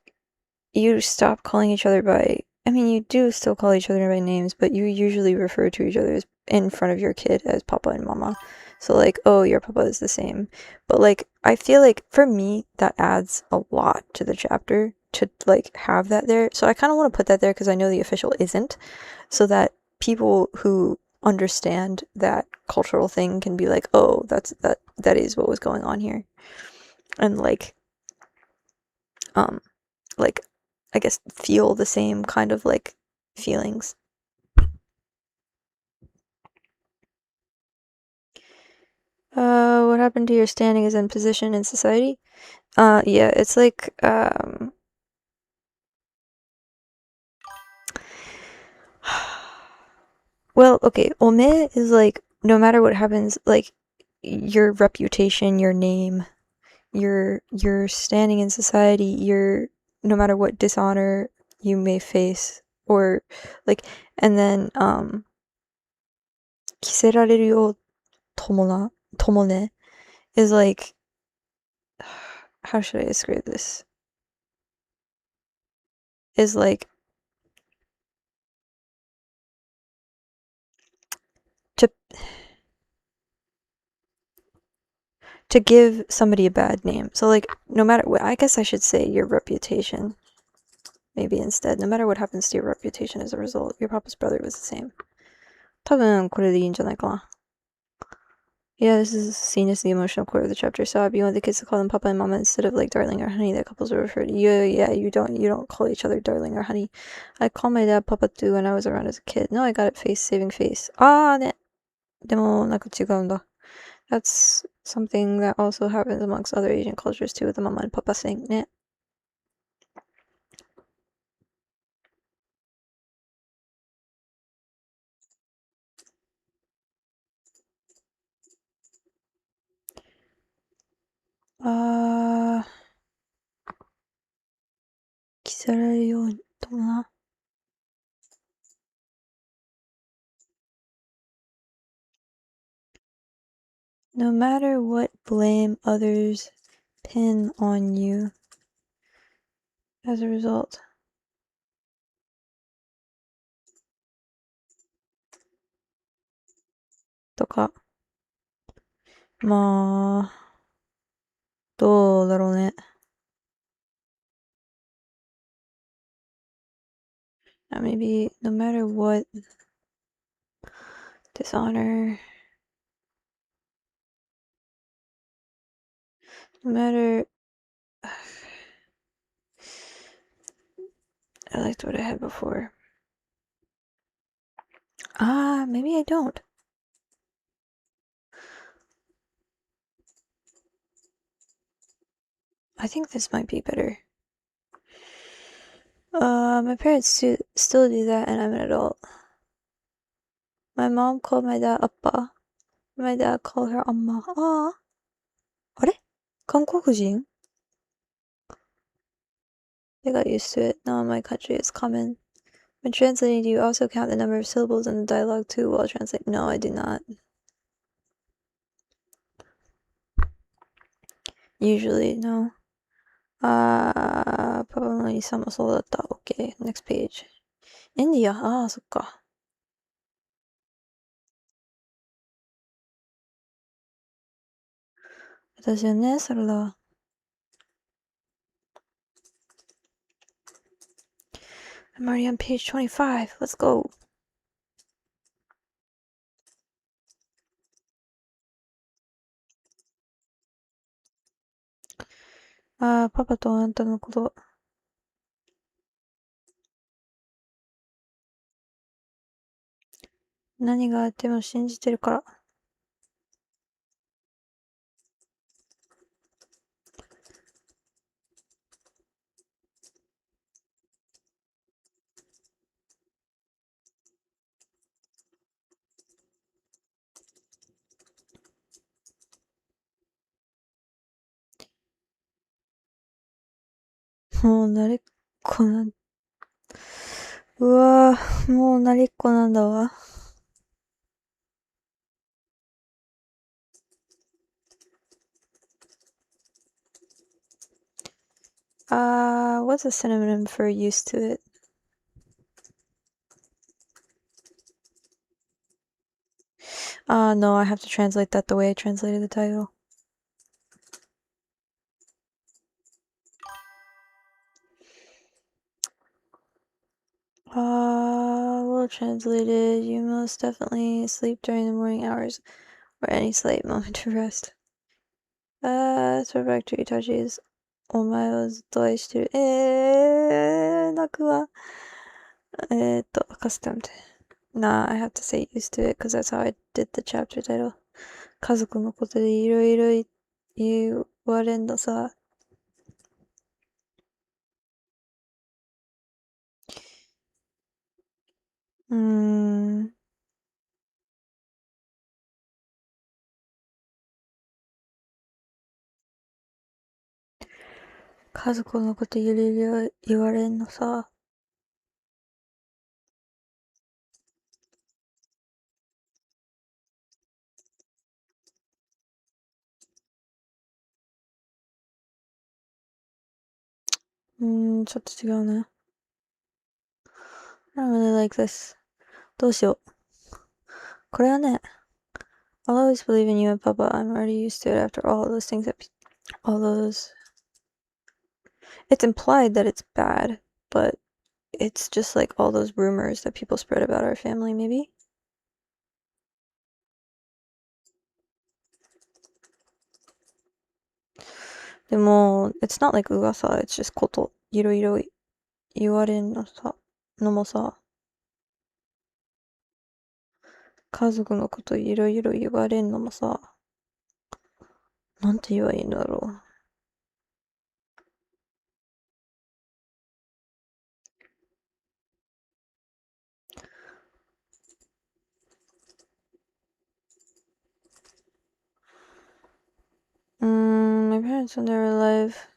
you stop calling each other by. I mean, you do still call each other by names, but you usually refer to each other as in front of your kid as papa and mama. So like, oh, your papa is the same. But like, I feel like for me that adds a lot to the chapter to like have that there. So I kind of want to put that there because I know the official isn't, so that people who understand that cultural thing can be like, oh, that is what was going on here, and um like I guess feel the same kind of like feelings. What happened to your standing as in position in society? Yeah, it's like well, okay, ome is like no matter what happens, like your reputation, your name, your standing in society, your no matter what dishonor you may face, or like, and then kiserareru yo tomone is like, how should I describe this? Is like to give somebody a bad name. So like no matter what, I guess I should say your reputation. Maybe instead, no matter what happens to your reputation as a result, your papa's brother was the same. 多分これでいいんじゃないかな. Yeah, this is seen as the emotional core of the chapter. So you want the kids to call them papa and mama instead of like darling or honey that couples are referred to. Yeah, you don't call each other darling or honey. I called my dad papa too when I was around as a kid. No, I got it face saving face. ね。でもなんか違うんだ. That's something that also happens amongst other Asian cultures too, with the mama and papa saying ね. No matter what blame others pin on you as a result. とか。まあ、どうだろうね。Maybe no matter what dishonor, no matter. I liked what I had before. Maybe I don't. I think this might be better. My parents still do that, and I'm an adult. My mom called my dad appa. My dad called her amma. あれ韓国人 I got used to it. Now in my country it's common. When translating, do you also count the number of syllables in the dialogue too while translating? No, I do not. Usually, no.パパの兄さんもそうだった。OK. Next page. インディア。ああ、そっか。私はね、それだわ。I'm already on page 25. Let's go. ああ、パパとあんたのこと。何があっても信じてるから。もう慣れっこなん、うわぁ、もう慣れっこなんだわ。What's a synonym for used to it? No, I have to translate that the way I translated the title. Well translated, you most definitely sleep during the morning hours or any slight moment of rest. Throwback to Itachi's お前をずっと愛してる。泣くわ。accustomed. Nah, I have to say used to it because that's how I did the chapter title. 家族のことでいろいろ言われんのさ。家族のこといろいろ言われんのさ。ちょっと違うね。I don't really like this. どうしよう。これはね、I'll always believe in you and Papa. I'm already used to it after all those things that all those. It's implied that it's bad, but it's just like all those rumors that people spread about our family, maybe? It's not like 噂, it's just こと。いろいろ言われんのさ、のもさ、家族のこといろいろ言われんのもさ、なんて言えばいいんだろう。My parents when they were alive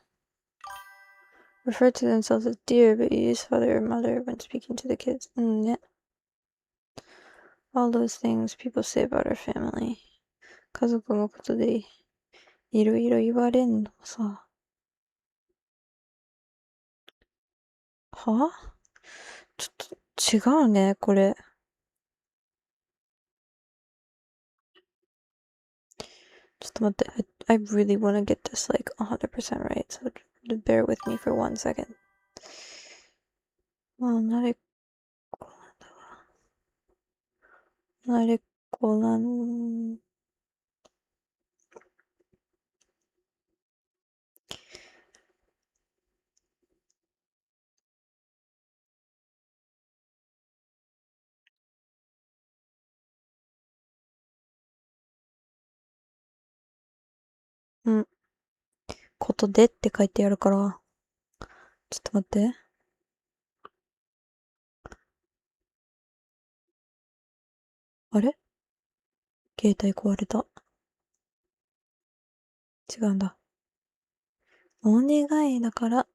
referred to themselves as dear, but you use father or mother when speaking to the kids. Yeah. All those things people say about our family. 家族のことでいろいろ言われんのもさ、はちょっと違うね、これ。ちょっと待って。I really wanna get this like 100% right, so bear with me for 1 second. もう慣れっこなんだわ。慣れっこなん、ことでって書いてあるから、ちょっと待って。あれ携帯壊れた。違うんだ。お願いだから、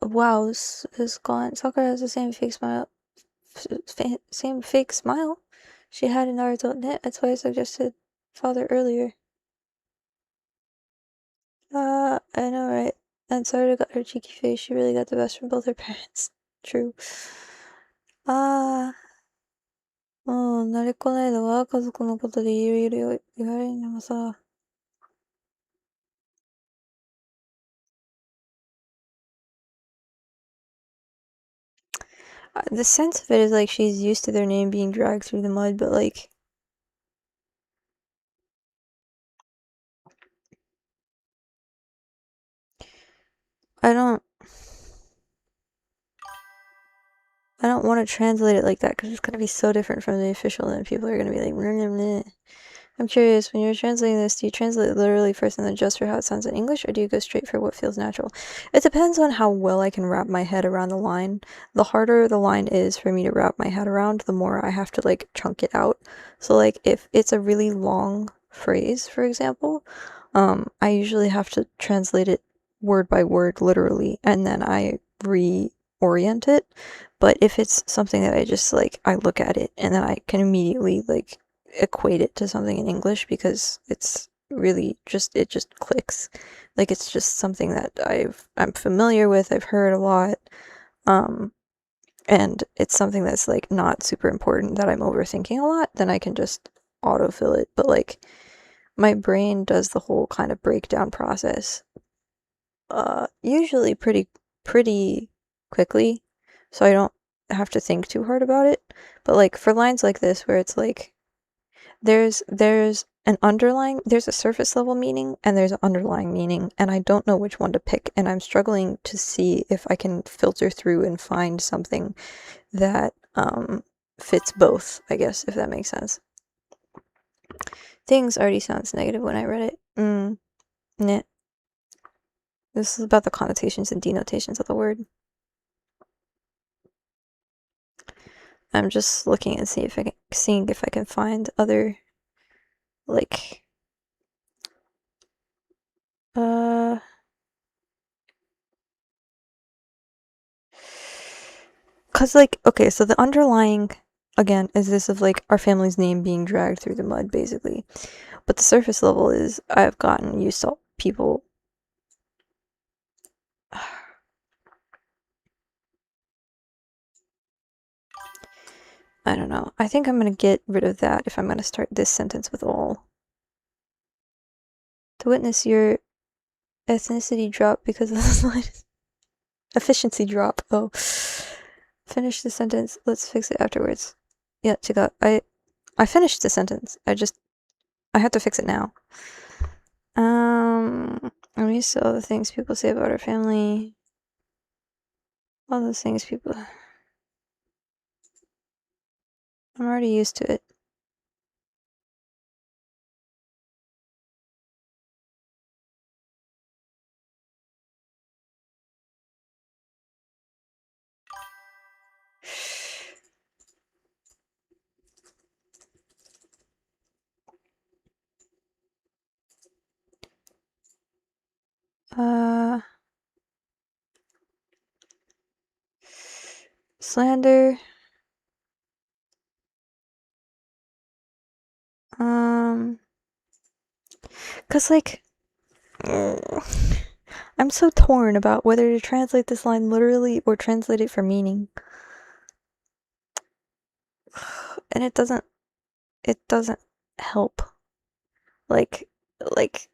Wow, this is gone. Sakura has the same fake smile she had in Naruto Net. That's why I suggested father earlier. I know, right? And Sarada got her cheeky face. She really got the best from both her parents. True. あもう慣れっこないのは家族のことでいろいろ言われるのもさ。The sense of it is like she's used to their name being dragged through the mud, but like I don't I don't want to translate it like that because it's gonna be so different from the official, and people are gonna be like, "Meh, meh, meh." I'm curious, when you're translating this, do you translate literally first and then adjust for how it sounds in English, or do you go straight for what feels natural? It depends on how well I can wrap my head around the line. The harder the line is for me to wrap my head around, the more I have to like chunk it out. So like if it's a really long phrase, for example, I usually have to translate it word by word literally, and then I reorient it. But if it's something that I just like, I look at it and then I can immediately like equate it to something in English because it's really just, it just clicks. Like it's just something that I'm familiar with, I've heard a lot. And it's something that's like not super important that I'm overthinking a lot, then I can just autofill it. But like my brain does the whole kind of breakdown process usually pretty quickly, so I don't have to think too hard about it. But like for lines like this where it's like there's there's a surface level meaning and there's an underlying meaning, and I don't know which one to pick, and I'm struggling to see if I can filter through and find something that fits both, I guess, if that makes sense. Things already sounds negative when I read it. Nah. This is about the connotations and denotations of the word. I'm just looking and seeing if I can find other like cause like okay, so the underlying again is this of like our family's name being dragged through the mud basically. But the surface level is I've gotten used to people I don't know. I think I'm gonna get rid of that if I'm gonna start this sentence with all. To witness your ethnicity drop because of the slightest efficiency drop. Oh. Finish the sentence. Let's fix it afterwards. Yeah, chica. I finished the sentence. I have to fix it now. I'm used to all the things people say about our family. All those things people. I'm already used to it. Slander. Cause like, I'm so torn about whether to translate this line literally or translate it for meaning. And it doesn't help. Like, like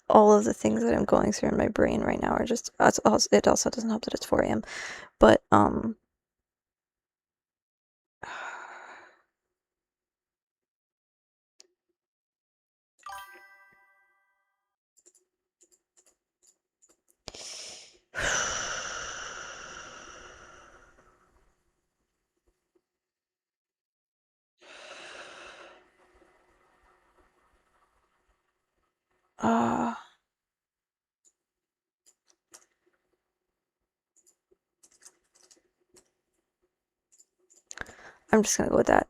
all of the things that I'm going through in my brain right now are just, it also doesn't help that it's 4 a.m. But, uh, I'm just gonna go with that.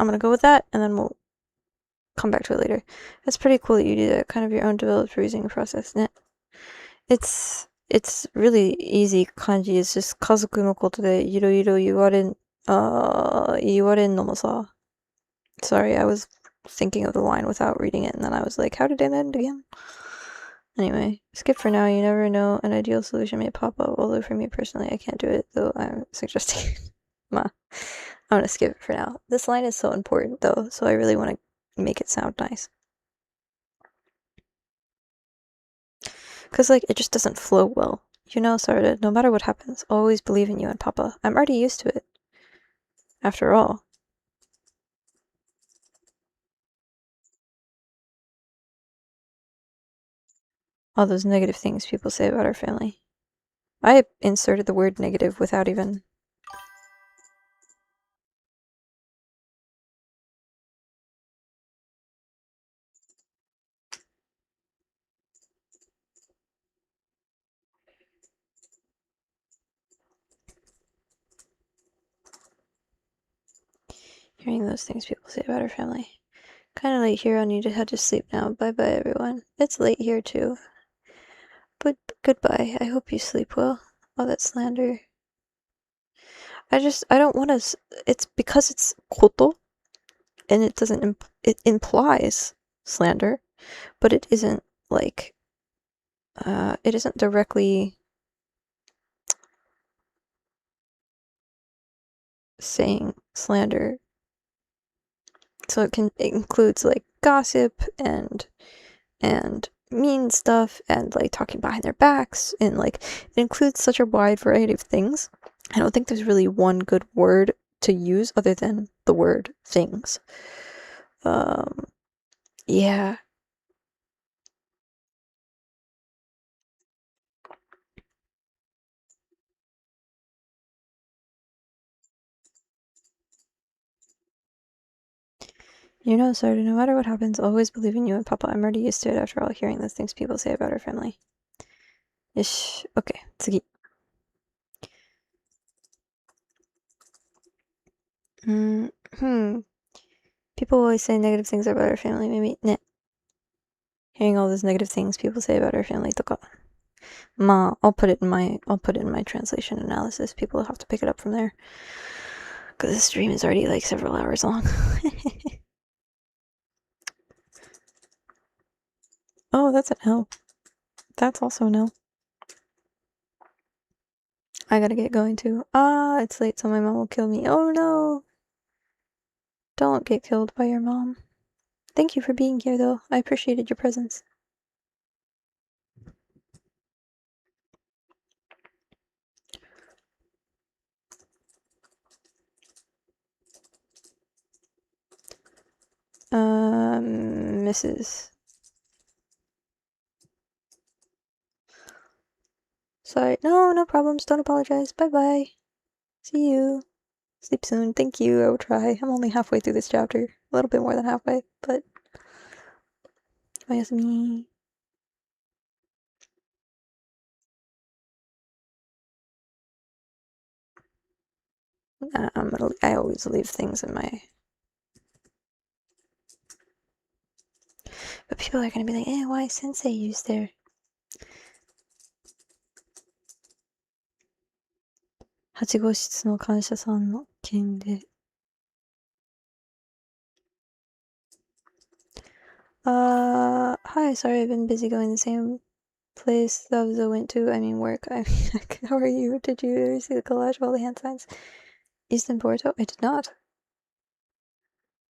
I'm gonna go with that, and then we'll come back to it later. It's pretty cool that you do that kind of your own developed reasoning process. It's it's really easy kanji. It's just 家族のことでいろいろ言われんのもさ. Sorry, I was thinking of the line without reading it, and then I was like, how did it end again? Anyway, skip for now. You never know. An ideal solution may pop up, although for me personally, I can't do it, though I'm suggesting. Ma, I'm gonna skip it for now. This line is so important, though, so I really want to make it sound nice. Because, like, it just doesn't flow well. You know, Sarda, no matter what happens, always believe in you and Papa. I'm already used to it. After all. All those negative things people say about our family. I inserted the word negative without even... hearing those things people say about our family. Kinda late here, I'll need to head to sleep now. Bye-bye, everyone. It's late here, too. But goodbye. I hope you sleep well. All that slander. I don't want to... It's because it's koto, and it doesn't... It implies slander, but it isn't, like... it isn't directly... saying slander. So it includes, like, gossip and mean stuff and, like, talking behind their backs, and, like, it includes such a wide variety of things. I don't think there's really one good word to use other than the word things. Yeah. You know, Sarda, no matter what happens, always believe in you and Papa. I'm already used to it after all hearing those things people say about our family. Ish. Okay, 次. People always say negative things about our family. Maybe, ne. Hearing all those negative things people say about our family とか. I'll put it in my translation analysis. People will have to pick it up from there. Because this stream is already like several hours long. Oh, that's an L. That's also an L. I gotta get going too. It's late, so my mom will kill me. Oh no! Don't get killed by your mom. Thank you for being here, though. I appreciated your presence. Mrs. Sorry. No problems. Don't apologize. Bye-bye. See you. Sleep soon. Thank you. I will try. I'm only halfway through this chapter. A little bit more than halfway, but... Oyasumi. I always leave things in my... But people are gonna be like, why Sensei used there? Hachigōshitsu no kansha-san no ken de. Hi, sorry I've been busy going the same place Zabuza went to. I mean work. How are you? Did you ever see the collage of all the hand signs? Easton Boruto? I did not.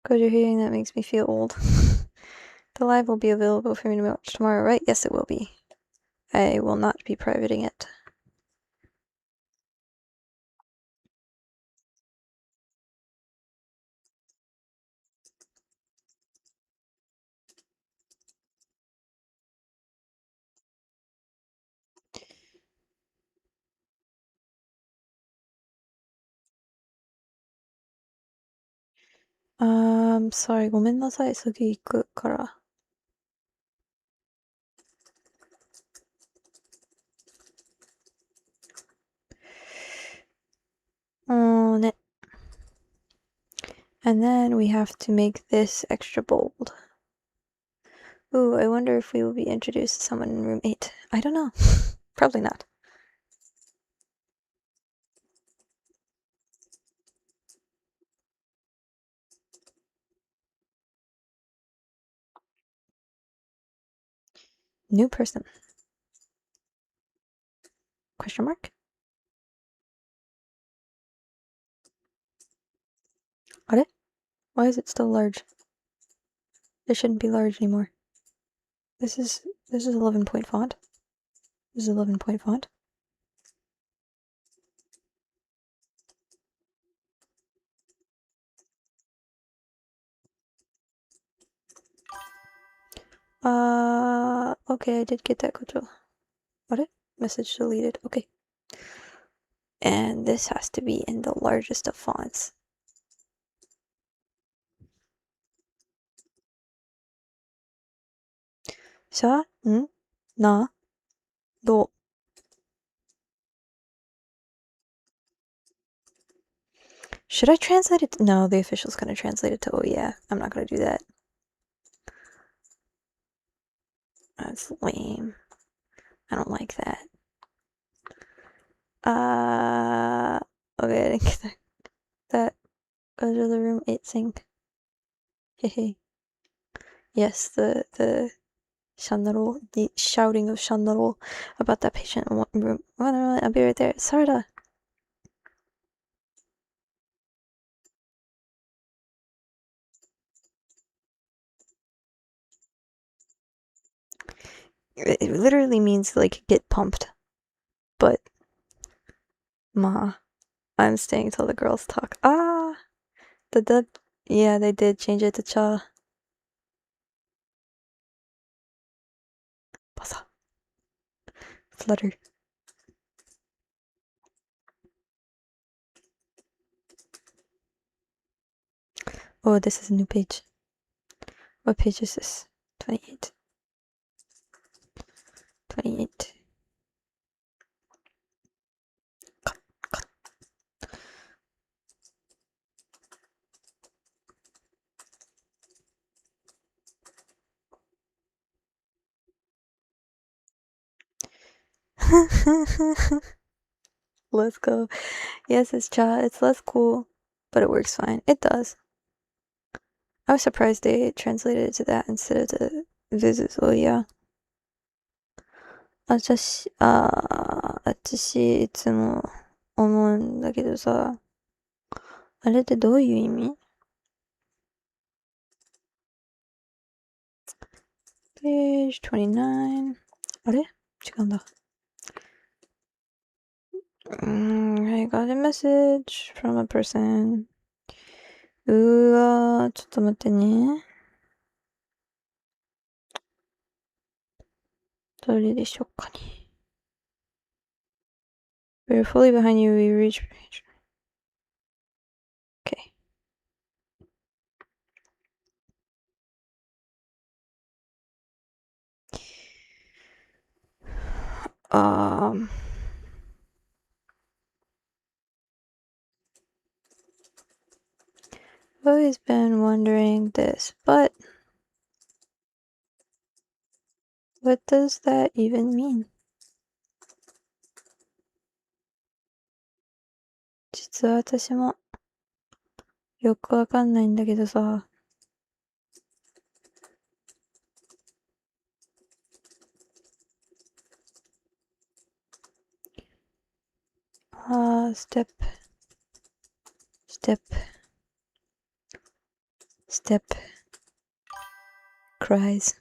God, you're hearing that makes me feel old. The live will be available for me to watch tomorrow, right? Yes, it will be. I will not be privating it. Sorry, ごめんなさい。次行くから。ね. And then we have to make this extra bold. Ooh, I wonder if we will be introduced to someone in room 8. I don't know. Probably not. New person. Question mark? What? Why is it still large? It shouldn't be large anymore. This is 11-point font. This is 11-point font. Okay, I did get that, Kocho. What? Message deleted. Okay. And this has to be in the largest of fonts. Sha, na, do. Should I translate it? No, the official's gonna translate it to oh yeah. I'm not gonna do that. That's lame. I don't like that. Okay, I didn't get that. Go to the room 8 sync. Hehe. Yes, the Shanaro, the shouting of Shanaro about that patient in one room. I'll be right there. Sarada. It literally means like get pumped. But I'm staying till the girls talk. The dub. Yeah, they did change it to cha. Basa. Flutter. Oh, this is a new page. What page is this? 28. 28. Let's go. Yes, it's cha. It's less cool, but it works fine. It does. I was surprised they translated it to that instead of the visits. Oh yeah. 私いつも思うんだけどさ、あれってどういう意味？ Page 29. あれ？違うんだ。I got a message from a person. うわー、ちょっと待ってね。どれでしょうかね。We're fully behind you, we reach page. Okay. I've always been wondering this, but what does that even mean? 実は私もよくわかんないんだけどさ。Step, cries.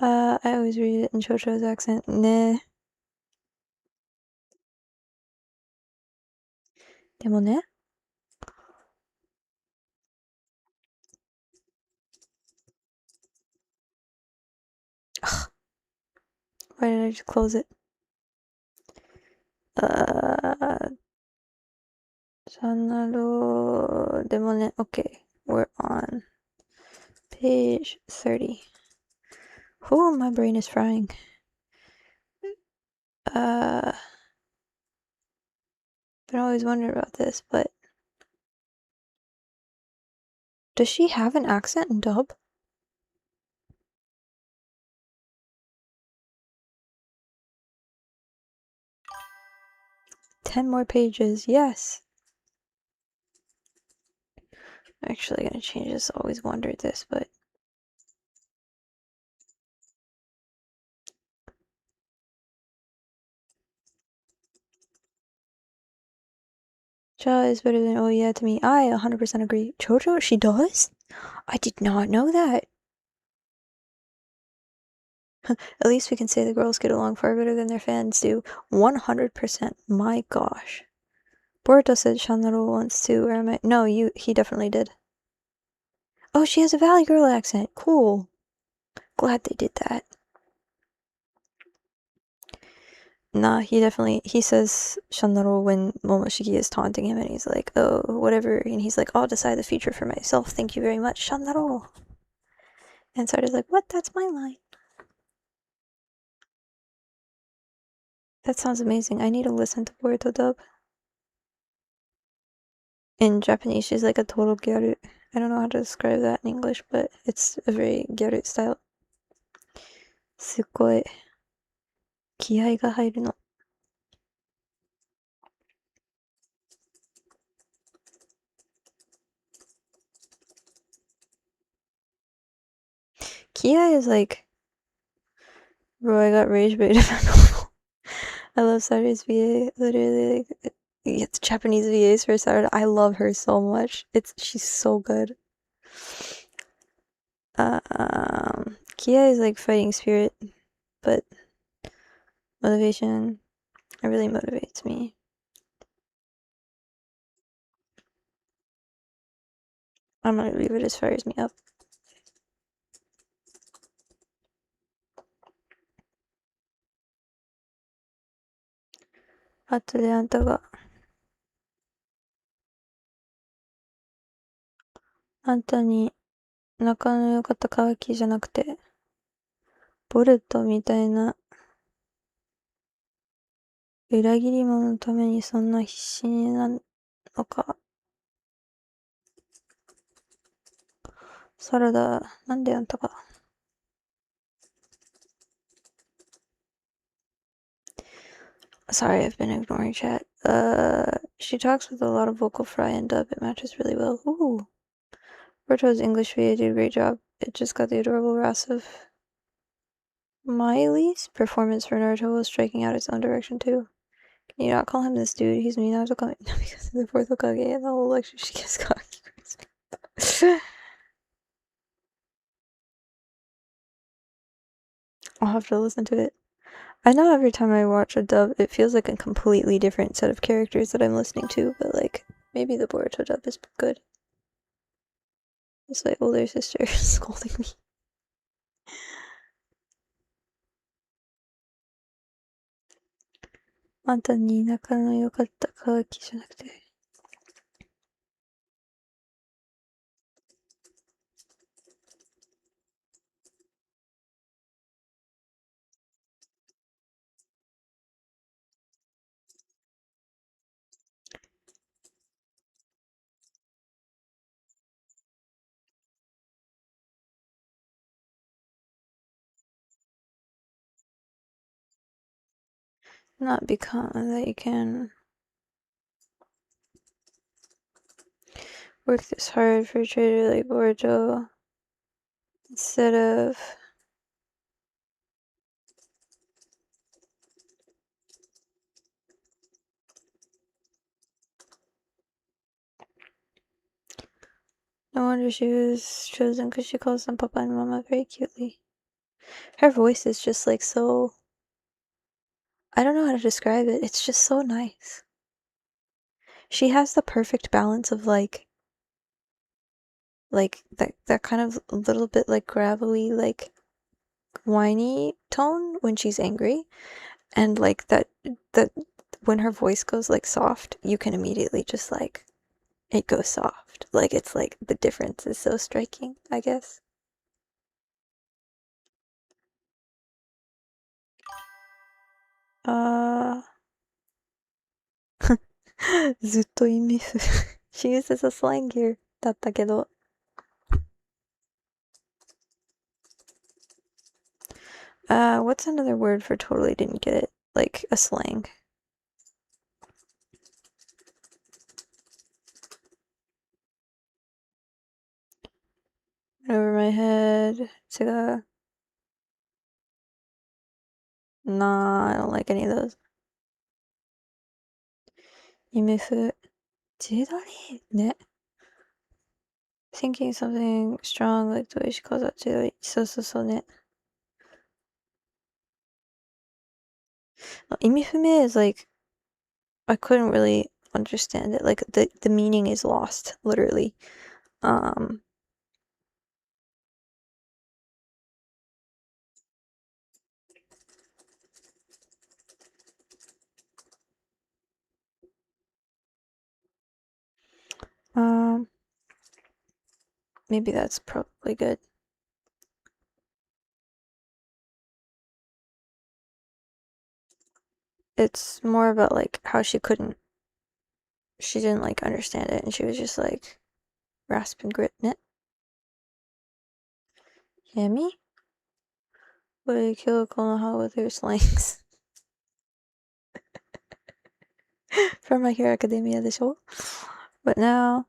I always read it in Chocho's accent. ね。でもね。Why did I just close it?でもね。Okay, we're on page 30. Oh, my brain is frying. I've always wondered about this, but does she have an accent in dub? 10 more pages, yes. I'm actually gonna change this, always wondered this, but... Cha is better than oh yeah to me. I 100% agree. Jojo, she does? I did not know that. At least we can say the girls get along far better than their fans do. 100%. My gosh. Boruto said Shanaro once too, or am I? No, he definitely did. Oh, she has a Valley Girl accent. Cool. Glad they did that. Nah, he says Shanaro when Momoshiki is taunting him and he's like, oh, whatever. And he's like, I'll decide the future for myself. Thank you very much, Shanaro. And Sarda's like, what? That's my line. That sounds amazing. I need to listen to Boruto dub. In Japanese, she's like a total gyaru. I don't know how to describe that in English, but it's a very gyaru style. すっごい気合が入るの。Kia is like, bro, I got rage bait about normal. I love Saturday's VA. Literally, like, it's Japanese VAs for Saturday. I love her so much. She's so good. Kia is like fighting spirit, but motivation. It really motivates me. I'm gonna leave it as fires me up. 後であんたがあんたに仲の良かった乾きじゃなくて、ボルトみたいな裏切り者のためにそんな必死になるのか。サラダ、なんであんたが。Sorry, I've been ignoring chat. She talks with a lot of vocal fry and dub. It matches really well. Ooh. Berto's English VA did a great job. It just got the adorable wrath of Miley's performance for Naruto was striking out its own direction too. Can you not call him this dude? He's Minato Kage. Because of the fourth Hokage and the whole lecture she gets Kage. I'll have to listen to it. I know every time I watch a dub, it feels like a completely different set of characters that I'm listening to, but like, maybe the Boruto dub is good. It's my older sister scolding me. あんたに仲の良かった乾きじゃなくて。Not become that you can work this hard for a trader like Boruto instead of no wonder she was chosen because she calls them Papa and Mama very cutely. Her voice is just like so. I don't know how to describe it. It's just so nice. She has the perfect balance of like that kind of a little bit like gravelly, like whiny tone when she's angry, and like that when her voice goes like soft, you can immediately just like it goes soft. Like it's like the difference is so striking, I guess. Uh ずっとインミス She uses a slang here だったけど what's another word for totally didn't get it? Like a slang. said 제가 Nah, I don't like any of those. 이미프 지다리 네. Thinking something strong like the way she calls out 지다리 있었어서 네. 이미fume is like I couldn't really understand it. Like the meaning is lost, literally. Um um maybe that's probably good. It's more about like how she didn't like understand it and she was just like rasp and grit it. Yami? What did you kill Konoha with her slangs? From My Hero Academia the show. But now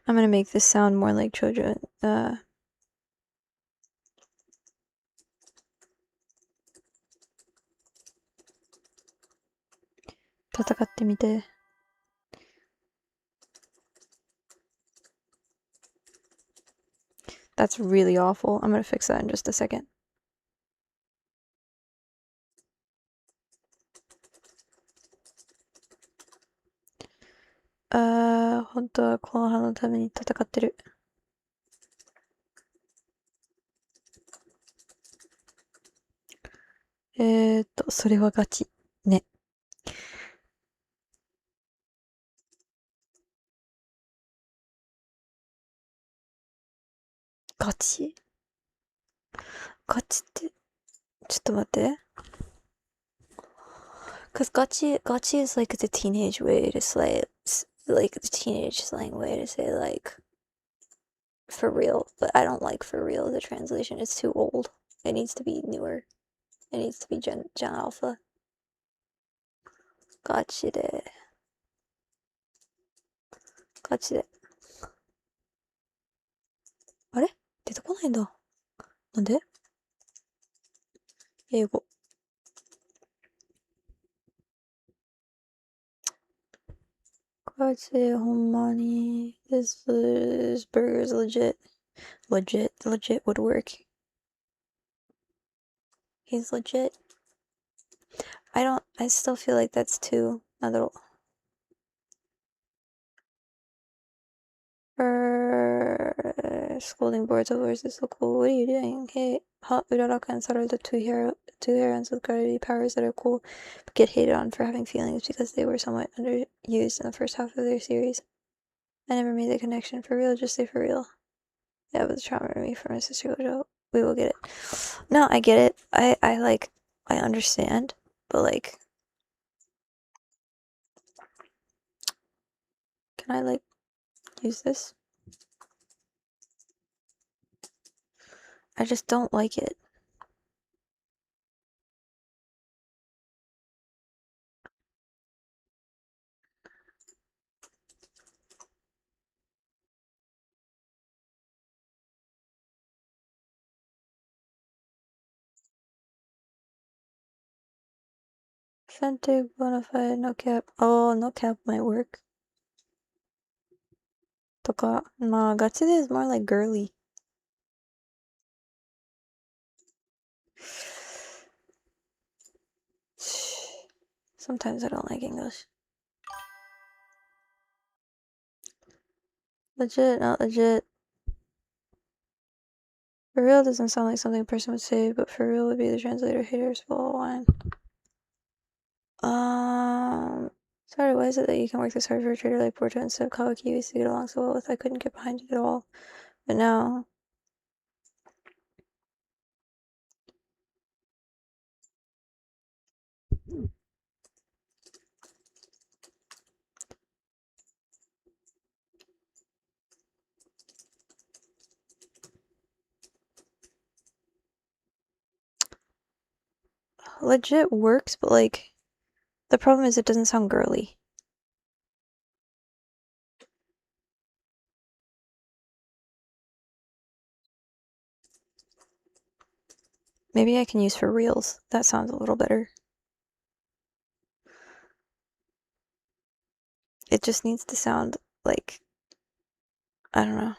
I'm gonna make this sound more like Chojo. 戦ってみて. That's really awful. I'm gonna fix that in just a second. Uh, 本当はこの葉のために戦ってる。それはガチ。ね。ガチガチって、ちょっと待って。Cause gachi is like the teenage way to say, like the teenage slang way to say like for real. But I don't like for real the translation. It's too old. It needs to be newer. It needs to be Gen Alpha. Gachi で。ガチで。あれ出てこないんだ。なんで英語。ガチでほんまに。This burger is legit. Legit would work. He's legit. I still feel like that's too, なんだろう。Scolding boards over is so cool. What are you doing? Hey, hot Uraraka and Saru are the two herons with gravity powers that are cool, but get hated on for having feelings because they were somewhat underused in the first half of their series. I never made the connection. For real, just say for real. That was trauma to me from my sister Gojo. We will get it. No, I get it. I understand, but like, can I like use this? I just don't like it. Authentic, bonafide, no cap. Oh, no cap might work. とか、まあ、ガチで is more like girly. Sometimes I don't like English. Legit, not legit. For real doesn't sound like something a person would say, but for real would be the translator haters full line. Sorry, why is it that you can work this hard for a trader like Porto instead of Kawaki you used to get along so well with? I couldn't get behind it at all. But now, legit works, but like, The problem is it doesn't sound girly. Maybe I can use for reals. That sounds a little better. It just needs to sound like, I don't know.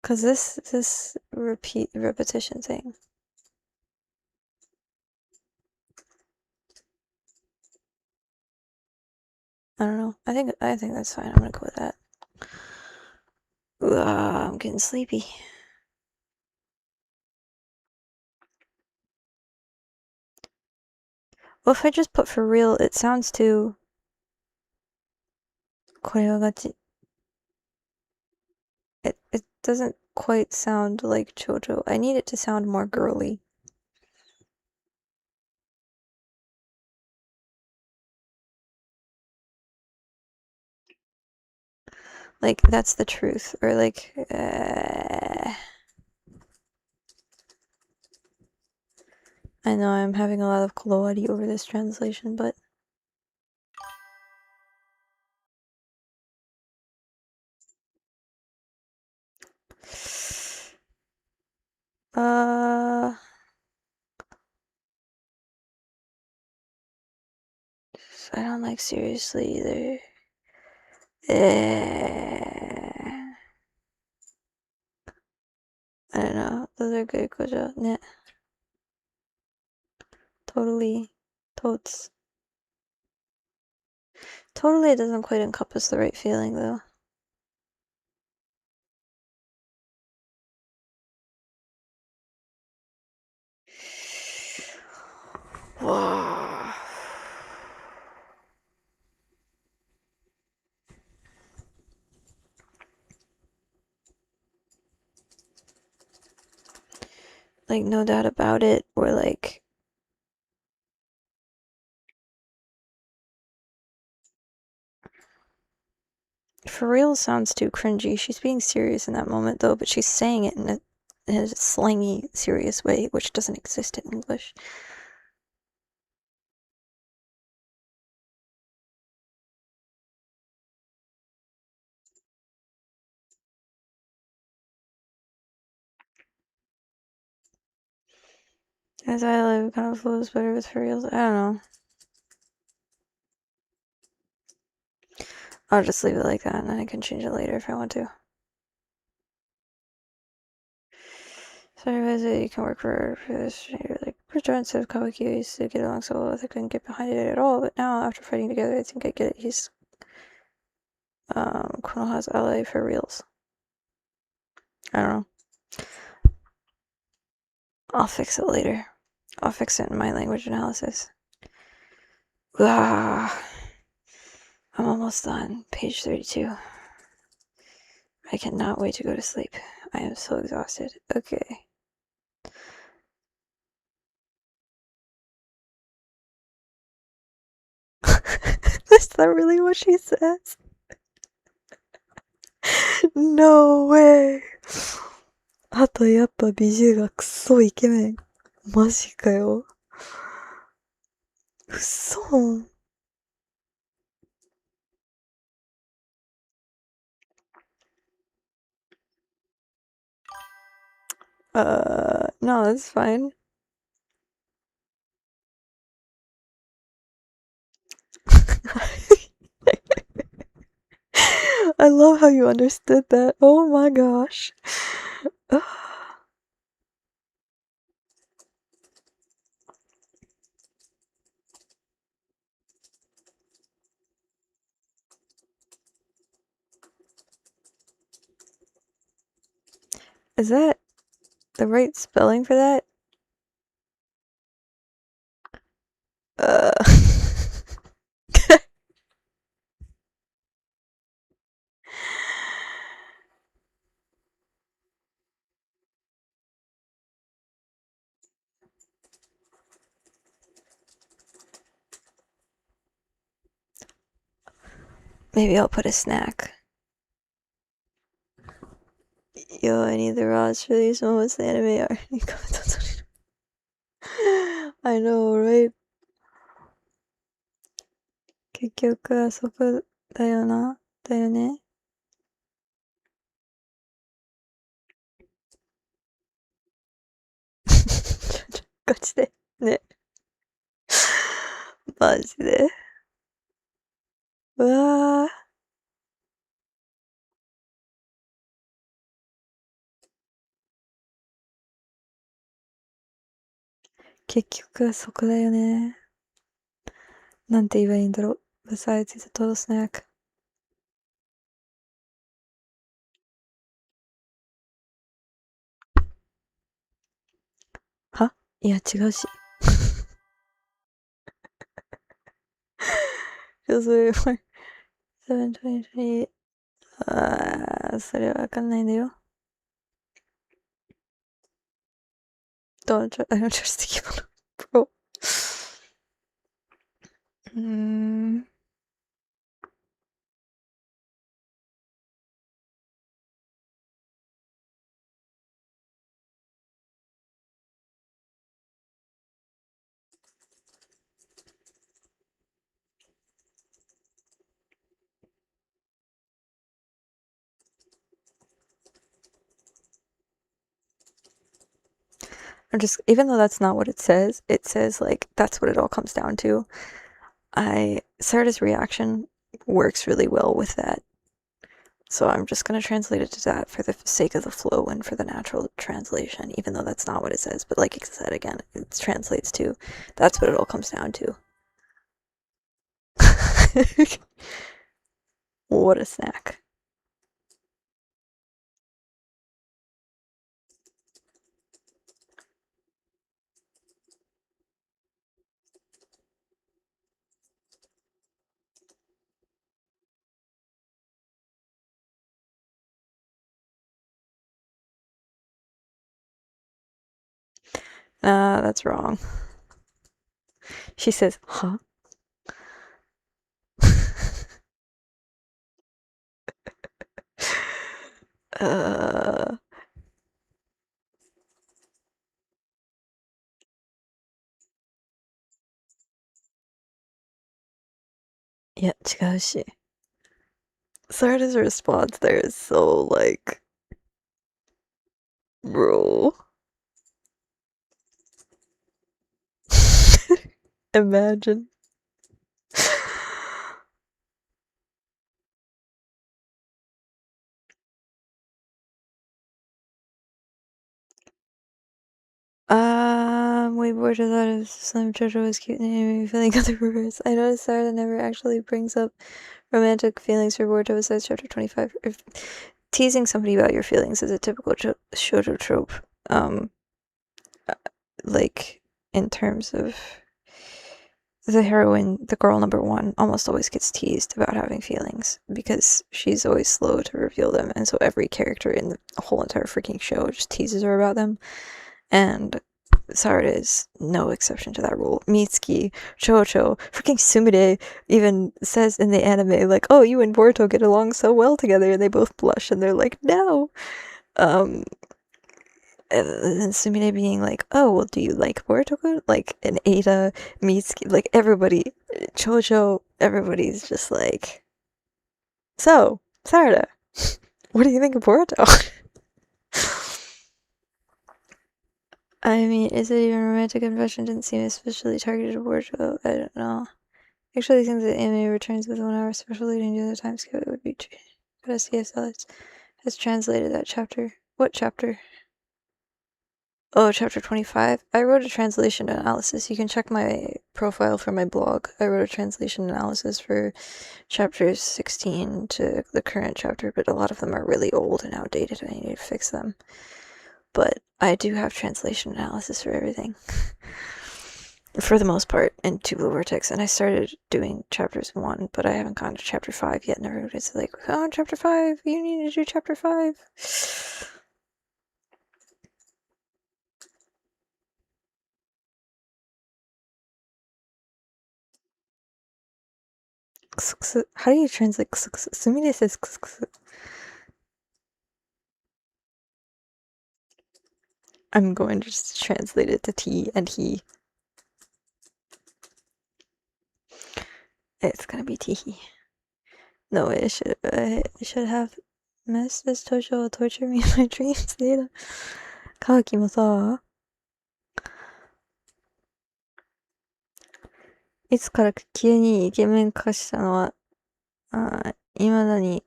Cause this repetition thing. I don't know. I think that's fine. I'm gonna go with that. I'm getting sleepy. Well, if I just put for real, it sounds too. これはガチ. It doesn't quite sound like JoJo. I need it to sound more girly. Like, that's the truth. Or like, I know I'm having a lot of kolowari over this translation, but I don't like seriously either. I don't know. Those are good kojo. Ne. Totally. Totes. Totally doesn't quite encompass the right feeling though. Like, no doubt about it, or like, for real sounds too cringy. She's being serious in that moment though, but she's saying it in a slangy, serious way, which doesn't exist in English. As I live, kind of flows better with for reals. I don't know. I'll just leave it like that, and then I can change it later if I want to. So you can work for this. You're like, Jones said Kawaki used to get along so well. I couldn't get behind it at all, but now after fighting together, I think I get it. He's Konoha's ally for reals. I don't know. I'll fix it later. I'll fix it in my language analysis. I'm almost done. Page 32. I cannot wait to go to sleep. I am so exhausted. Okay. Is that really what she says? No way. あとやっぱ美女がクソイケメン。マジかよ。嘘。No, that's fine. I love how you understood that. Oh my gosh. Is that the right spelling for that? Uh. Maybe I'll put a snack. Yo, I need the raws for these moments the anime are. I know, right? 結局あそこだよな。だよね。ガチで。ね。マジで。うわー。結局はそこだよね。なんて言えばいいんだろう。Besides, it's a total snack. はいや、違うし。そういう、720。あー、それはわかんないんだよ。I don't trust the kimono. Bro. うーん。I'm just, even though that's not what it says like, that's what it all comes down to. Sarah's reaction works really well with that. So I'm just gonna translate it to that for the sake of the flow and for the natural translation, even though that's not what it says. But like I said again, it translates to, that's what it all comes down to. What a snack. That's wrong. She says, huh? uh, いや、違うし。Sarda's response there is so like, bro. Imagine. Way bored of that if Slim Jojo was cute and made me feeling other reverse. I noticed Sarda never actually brings up romantic feelings for Boruto besides chapter 25. If teasing somebody about your feelings is a typical shoujo trope. Like, in terms of the heroine, the girl number one, almost always gets teased about having feelings because she's always slow to reveal them, and so every character in the whole entire freaking show just teases her about them. And Sarada is no exception to that rule. Mitsuki, Chocho, freaking Sumire even says in the anime, like, oh, you and Boruto get along so well together, and they both blush, and they're like, no. And Sumire being like, oh, well, do you like Boruto? Like, and Ada, Mitsuki, like, everybody, Chocho, everybody's just like, so, Sarada, what do you think of Boruto? I mean, is it even a romantic confession? Didn't seem especially targeted at Boruto. I don't know. Actually, think that anime returns with 1 hour special leading to the time skip. It would be but CSL has translated that chapter. What chapter? Oh, chapter 25. I wrote a translation analysis. You can check my profile for my blog. I wrote a translation analysis for chapters 16 to the current chapter, but a lot of them are really old and outdated and I need to fix them. But I do have translation analysis for everything. For the most part, in Two Blue Vortex, and I started doing chapters 1, but I haven't gone to chapter 5 yet, and everybody's like, oh, chapter 5, you need to do chapter 5. How do you translate? Sumire says I'm going to just translate it to T and he. It's gonna be T. No, it should have missed this Tojo will torture me in my dreams later. Kawaki もさ、いつからか急にイケメン化したのは、未だに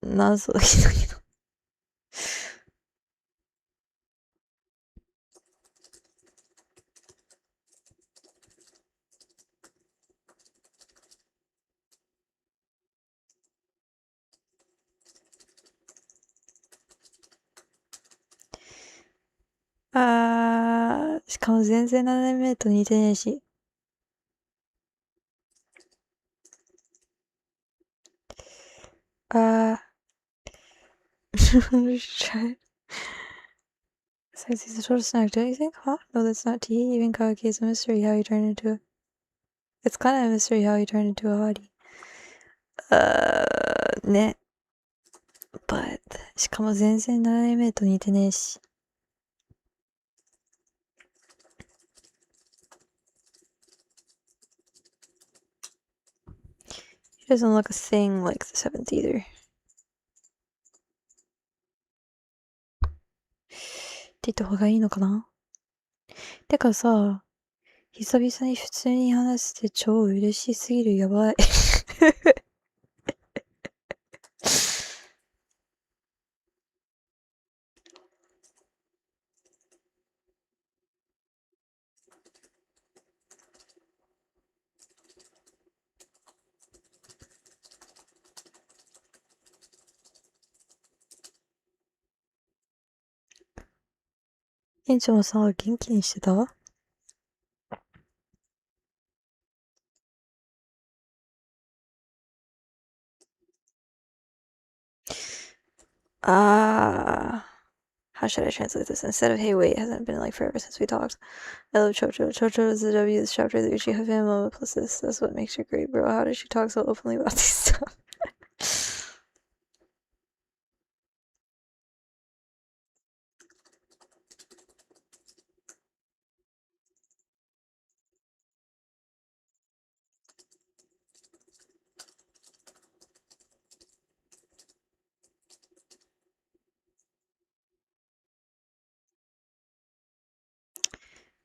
謎だけど。しかも全然7年目と似てねえし。Try. Says he's a total snack, don't you think? Huh? No, that's not tea. Even Kawaki is a mystery how he turned into a... It's kind of a mystery how he turned into a hottie. ね。But, しかも全然7年目と似てねえし。He doesn't look a thing like the 7th either. って言った方がいいのかな？てかさ、久々に普通に話して超嬉しすぎる。やばい。店長もさ、元気にしてた？How should I translate this? Instead of hey wait, hasn't been like forever since we talked. I love Chocho. Chocho is the W, this chapter, the Uchiha fan moment plus this. That's what makes her great, bro. How does she talk so openly about these stuff?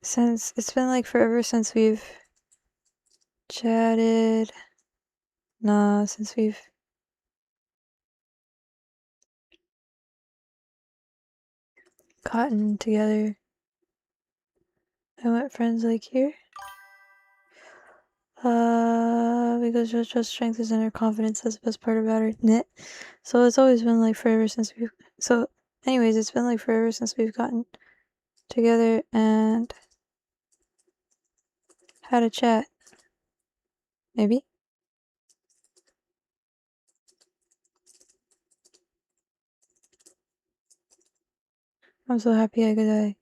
Since it's been like forever since we've chatted. Nah, since we've gotten together. I want friends like you. Because JoJo's strength is in her confidence. That's the best part about her. Knit. So it's always been like forever since we've. So, anyways, it's been like forever since we've gotten together and had a chat. Maybe? I'm so happy I could die.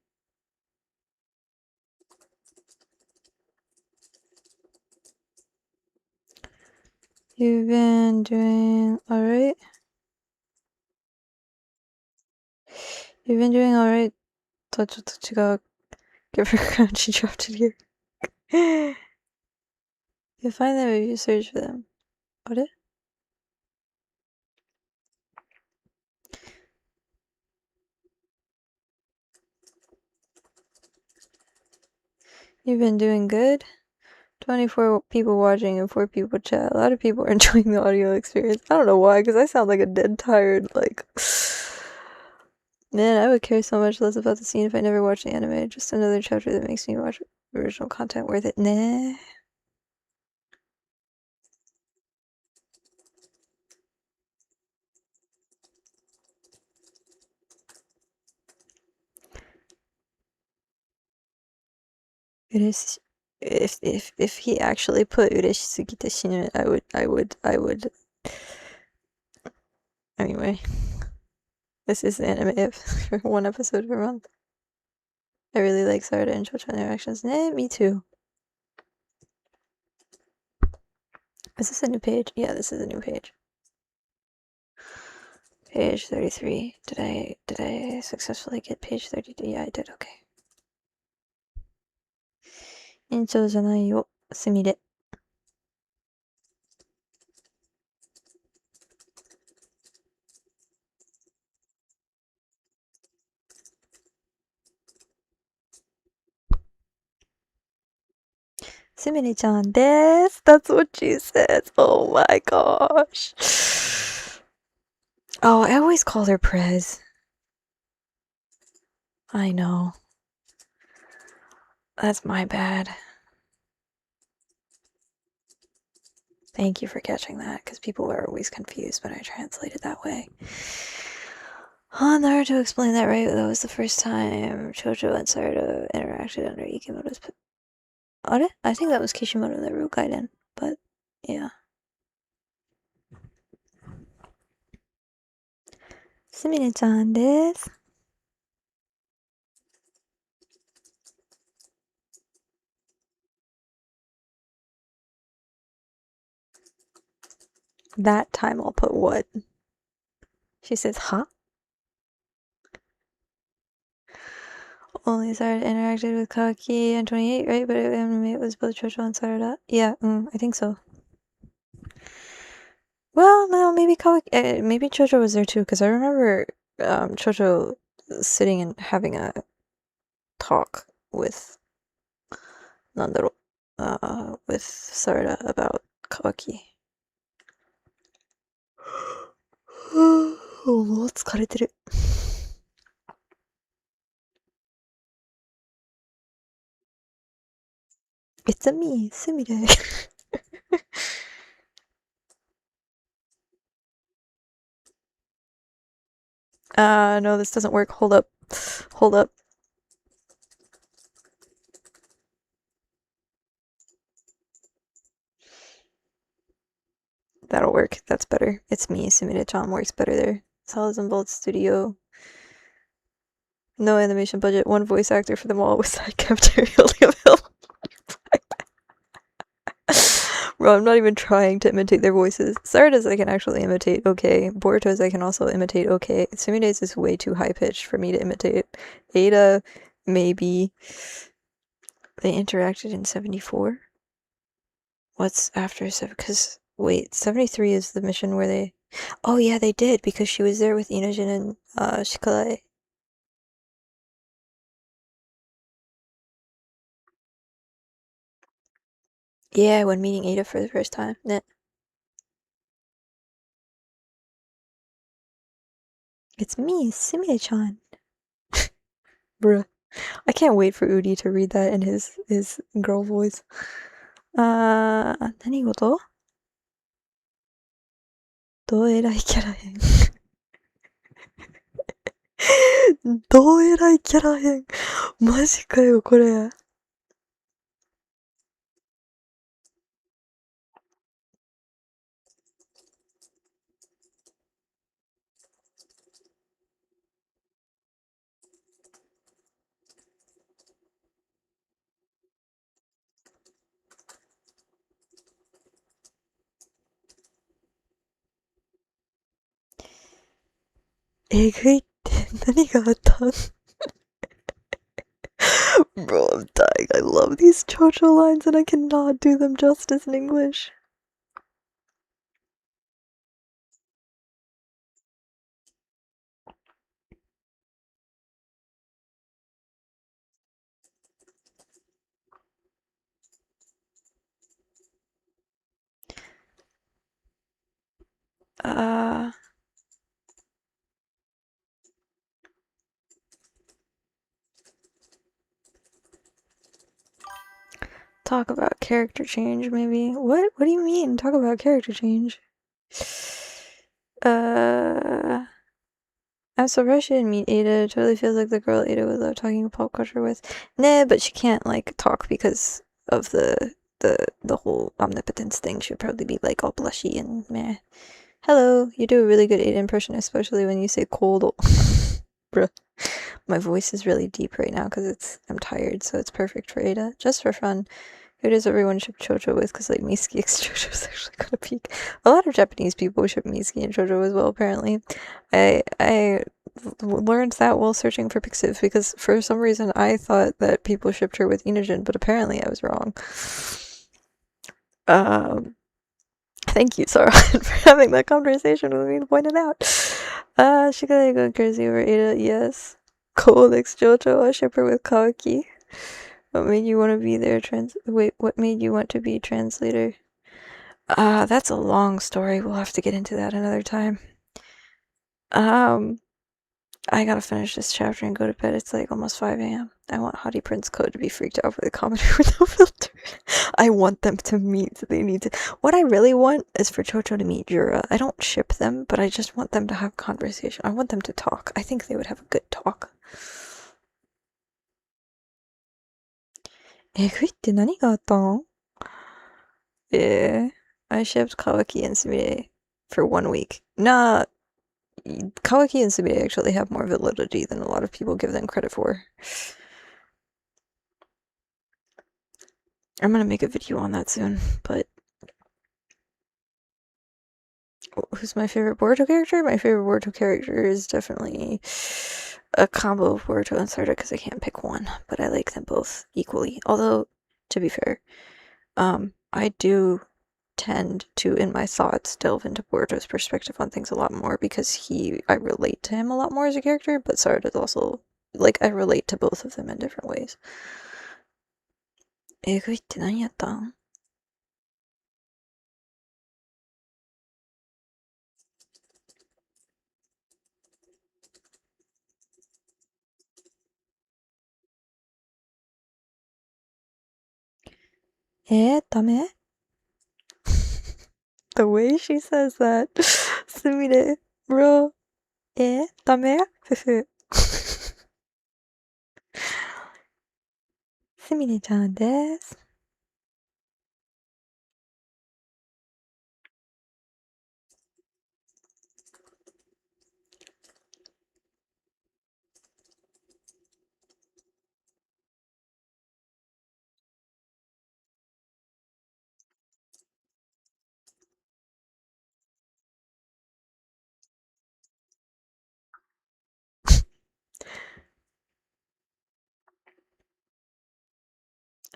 You've been doing alright? You've been doing alright. とちょっと違う。Give her a crown, she dropped it here. You'll find them if you search for them. What it? You've been doing good? 24 people watching and 4 people chat. A lot of people are enjoying the audio experience. I don't know why, because I sound like a dead tired, like... Man, I would care so much less about the scene if I never watched the anime. Just another chapter that makes me watch original content worth it. Nah. It is... If he actually put Ureshisugite Shinu, I would... Anyway. This is the anime for 1 episode per month. I really like Sarada and Chocho interactions. Nah, me too. Is this a new page? Yeah, this is a new page. Page 33. Did I successfully get page 33? Yeah, I did. Okay. 延長じゃないよ。すみれ。すみれちゃんです。That's what she says. Oh my gosh. Oh, I always call her Prez. I know. That's my bad. Thank you for catching that, because people were always confused when I translated that way. Naruto explained that right. That was the first time Chojo and Sarada interacted under Ikimoto's... I think that was Kishimoto that wrote Gaiden, but yeah. Sumire-chan desu. That time I'll put what? She says, huh? Only Sarada interacted with Kawaki in 28, right? But it was both Chojo and Sarada. Yeah, I think so. Well, no, maybe Kawaki, maybe Chojo was there too, because I remember Chojo sitting and having a talk with Nandaro, with Sarada about Kawaki. もう疲れてる。It's a me, Sumire. No, this doesn't work. Hold up. Hold up. That'll work. That's better. It's me, Sumire-chan works better there. Solids and Bolts Studio. No animation budget, one voice actor for them all with side commentary only available. Bro, I'm not even trying to imitate their voices. Sarada's I can actually imitate okay. Boruto's I can also imitate okay. Sumire's is way too high-pitched for me to imitate. Ada, maybe. They interacted in 74? What's after 7? Because, wait, 73 is the mission where they... Oh yeah, they did, because she was there with Inojin and Shikare. Yeah, when meeting Ada for the first time. Nah. It's me, Sumire-chan. Bruh. I can't wait for Udi to read that in his girl voice. 何事どう偉いキャラ編どう偉いキャラ編マジかよ、これ。えぐいって何があったん Bro, I'm dying. I love these JoJo lines and I cannot do them justice in English. Talk about character change, maybe? What? What do you mean? Talk about character change? I'm surprised she didn't meet Ada. It totally feels like the girl Ada would love talking pop culture with. Nah, but she can't, like, talk because of the whole omnipotence thing. She'd probably be, like, all blushy and meh. Hello, you do a really good Ada impression, especially when you say cold. Bruh. My voice is really deep right now because I'm tired, so it's perfect for Ada. Just for fun. Who does everyone ship Chocho with? Because like Mitsuki x Chocho is actually kind of peak. A lot of Japanese people ship Mitsuki and Chocho as well. Apparently, I learned that while searching for Pixiv because for some reason I thought that people shipped her with Inujin, but apparently I was wrong. Thank you, Sarah, for having that conversation with me and pointing it out. Shikari going crazy over Ada, yes. Cold x Jojo, I ship her with Kawaki. What made you want to be their what made you want to be translator? That's a long story. We'll have to get into that another time. I gotta finish this chapter and go to bed. It's like almost 5 a.m. I want Hottie Prince Code to be freaked out by the comedy with no filter. I want them to meet. They need to. What I really want is for Chocho to meet Jura. I don't ship them, but I just want them to have conversation. I want them to talk. I think they would have a good talk. えぐいって何があったん? Yeah, I shipped Kawaki and Sumire for 1 week. Nah, Kawaki and Sumire actually have more validity than a lot of people give them credit for. I'm gonna make a video on that soon, but who's my favorite Boruto character? My favorite Boruto character is definitely a combo of Boruto and Sarda because I can't pick one, but I like them both equally. Although, to be fair, I do tend to, in my thoughts, delve into Boruto's perspective on things a lot more because I relate to him a lot more as a character, but Sarda's also, like, I relate to both of them in different ways. えぐいって何やったん? Dame? The way she says that. Sumire, bro. Dame? Sumire-chan desu.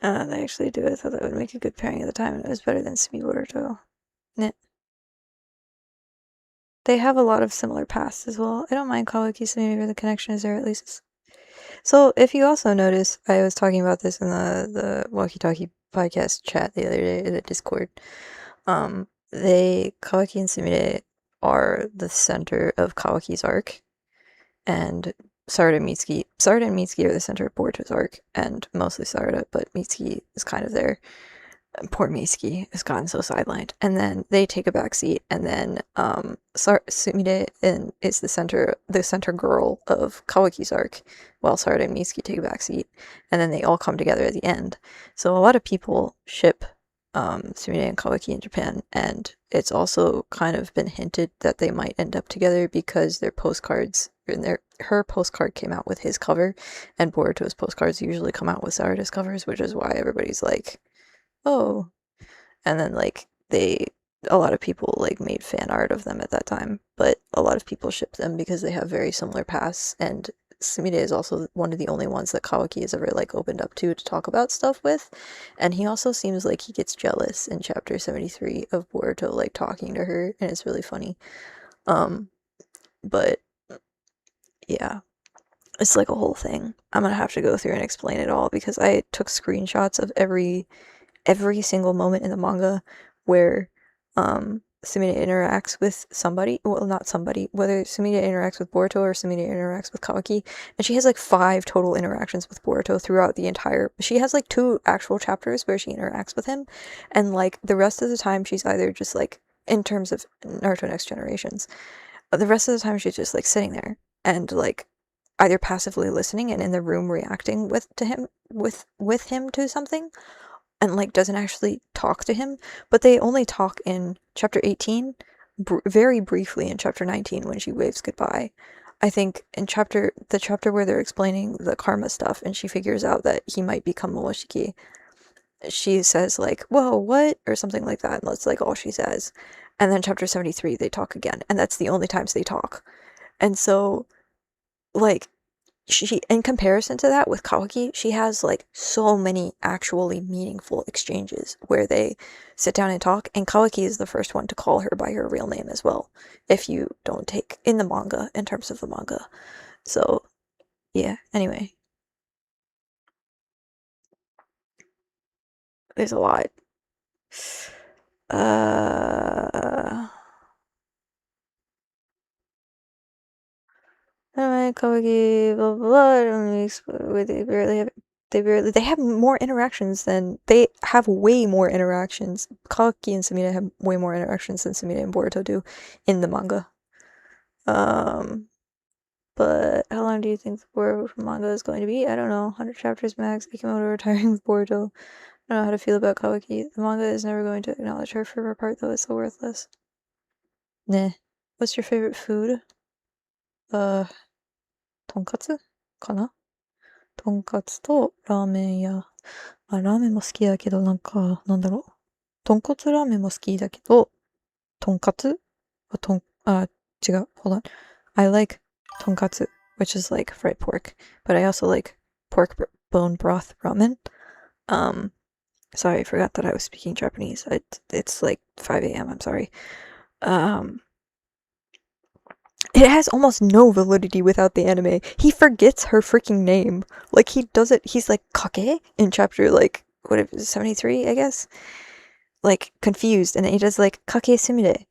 They actually do. I thought that would make a good pairing at the time, and it was better than Sumi Boruto. Nah. They have a lot of similar pasts as well. I don't mind Kawaki Sumi where the connection is there at least. So, if you also notice, I was talking about this in the walkie-talkie podcast chat the other day in the Discord. Kawaki and Sumire are the center of Kawaki's arc, and Sarada and Mitsuki are the center of Boruto's arc, and mostly Sarada, but Mitsuki is kind of there. Poor Mitsuki has gotten so sidelined. And then they take a back seat, and then Sumire is the center girl of Kawaki's arc, while Sarada and Mitsuki take a back seat, and then they all come together at the end. So a lot of people ship Sumire and Kawaki in Japan, and it's also kind of been hinted that they might end up together because their postcards, her postcard came out with his cover, and Boruto's postcards usually come out with Sarada's covers, which is why everybody's like, oh, and then like a lot of people like made fan art of them at that time, but a lot of people ship them because they have very similar pasts, and Sumire is also one of the only ones that Kawaki has ever like opened up to talk about stuff with, and he also seems like he gets jealous in chapter 73 of Boruto like talking to her, and it's really funny. But yeah, it's like a whole thing. I'm gonna have to go through and explain it all because I took screenshots of every single moment in the manga where Sumire interacts with somebody, well, not somebody, whether Sumire interacts with Boruto or Sumire interacts with Kawaki, and she has like 5 total interactions with Boruto throughout the entire, she has like 2 actual chapters where she interacts with him, and like the rest of the time she's either just like, in terms of Naruto Next Generations, the rest of the time she's just like sitting there and like either passively listening and in the room reacting with him to something, and like doesn't actually talk to him, but they only talk in chapter 18 very briefly in chapter 19 when she waves goodbye. I think in the chapter where they're explaining the karma stuff and she figures out that he might become Momoshiki, she says like, "Whoa, what?" or something like that, and that's like all she says. And then chapter 73, they talk again, and that's the only times they talk. And so, like, she, in comparison to that with Kawaki, she has like so many actually meaningful exchanges where they sit down and talk, and Kawaki is the first one to call her by her real name as well, if you don't take in the manga, in terms of the manga. So, yeah, anyway, there's a lot. Uh, Anyway, Kawaki, blah blah blah. They have more interactions than they have way more interactions. Kawaki and Sumire have way more interactions than Sumire and Boruto do in the manga. Um, but how long do you think the Boruto manga is going to be? I don't know. 100 chapters max. Ikimoto retiring with Boruto. I don't know how to feel about Kawaki. The manga is never going to acknowledge her for her part, though. It's so worthless. Nah. What's your favorite food? Tonkatsu? かなとんかつとラーメン屋。ラーメンも好きだけど、なんだろう。豚骨ラーメンも好きだけど、とんかつ違う。Hold on. I like tonkatsu, which is like fried pork, but I also like pork bone broth ramen. Sorry, I forgot that I was speaking Japanese. It's like 5 a.m. I'm sorry. It has almost no validity without the anime. He forgets her freaking name. Like, he does it, he's like, Kake? In chapter, like, what if it's 73, I guess? Like, confused, and then he does, like, Kake Sumire.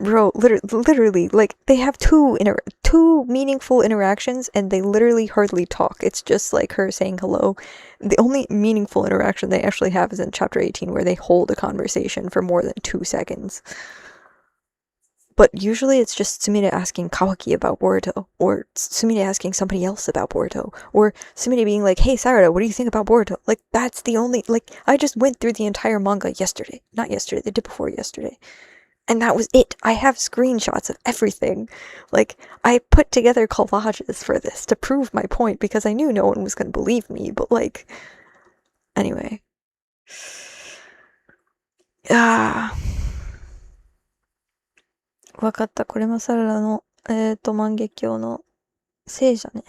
Bro, literally, like, they have two meaningful interactions, and they literally hardly talk. It's just, like, her saying hello. The only meaningful interaction they actually have is in chapter 18, where they hold a conversation for more than 2 seconds. But usually it's just Sumire asking Kawaki about Boruto, or Sumire asking somebody else about Boruto, or Sumire being like, "Hey Sarada, what do you think about Boruto?" Like, that's the only, like, I just went through the entire manga yesterday. Not yesterday, the day before yesterday. And that was it. I have screenshots of everything. Like, I put together collages for this to prove my point, because I knew no one was gonna believe me, but like, anyway. Ah. わかった。これもサラダの、万華鏡のせいじゃね。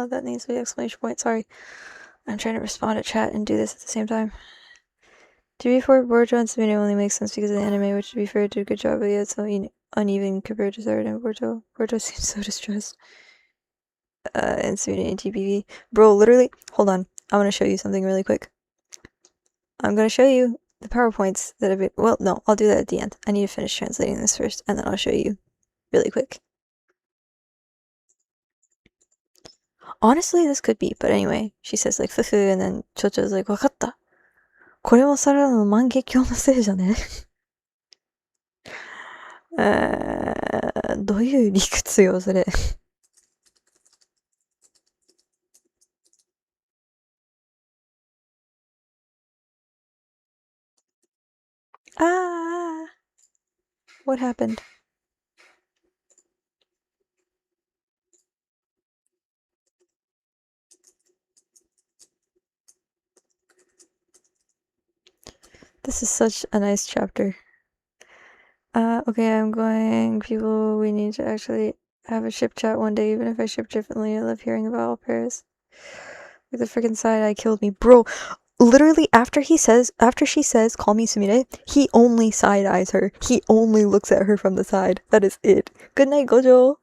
That needs to be exclamation point. Sorry. I'm trying to respond to chat and do this at the same time. To be fair, Boruto and Sumire only makes sense because of the anime, which to be fair did a good job, but yet it's so uneven compared to Sarada and Boruto. Boruto seems so distressed. And Sumire and TPV. Bro, literally, hold on. I want to show you something really quick. I'm going to show you the PowerPoints that have been, well, no, I'll do that at the end. I need to finish translating this first, and then I'll show you really quick. Honestly, this could be, but anyway, she says like, fufu, and then Chocho's like, わかった。これもサラダの万華鏡のせいじゃねどういう理屈よ、それ。Ah, what happened? This is such a nice chapter. Okay, I'm going. People, we need to actually have a ship chat one day, even if I ship differently. I love hearing about all pairs. Like the freaking side eye killed me. Bro, literally after she says, call me Sumire, he only side eyes her. He only looks at her from the side. That is it. Good night, Gojo.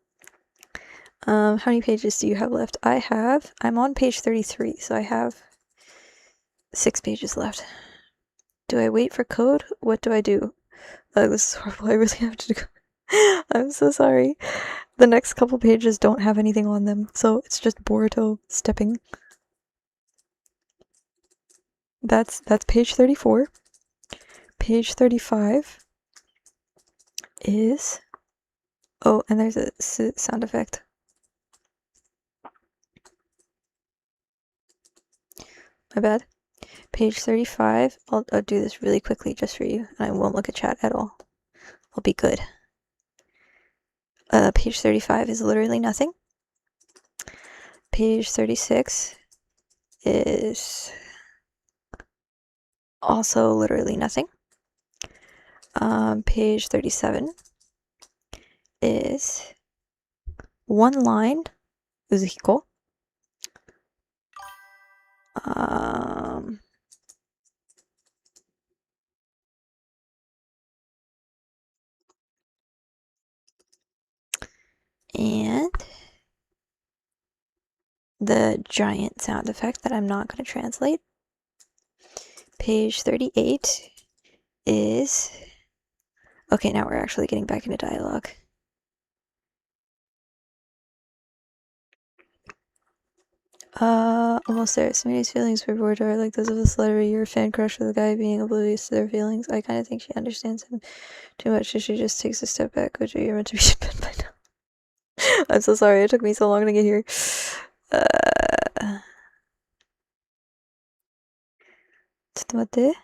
How many pages do you have left? I'm on page 33, so I have 6 pages left. Do I wait for code? What do I do? This is horrible. I really have to go. I'm so sorry. The next couple pages don't have anything on them, so it's just Boruto stepping. That's page 34. Page 35 is... Oh, and there's a sound effect. My bad. Page 35. I'll do this really quickly just for you, and I won't look at chat at all. I'll be good. Page 35 is literally nothing. Page 36 is also literally nothing. Page 37 is one line, Uzuhiko. And the giant sound effect that I'm not going to translate. Page 38 is... Okay, now we're actually getting back into dialogue. Almost there. Somebody's feelings for Boruto are like those of a celebrity. You're a fan crush with a guy being oblivious to their feelings. I kind of think she understands him too much, so she just takes a step back. Gojo, you're meant to be shipped by now. I'm so sorry, it took me so long to get here. ちょっと待って。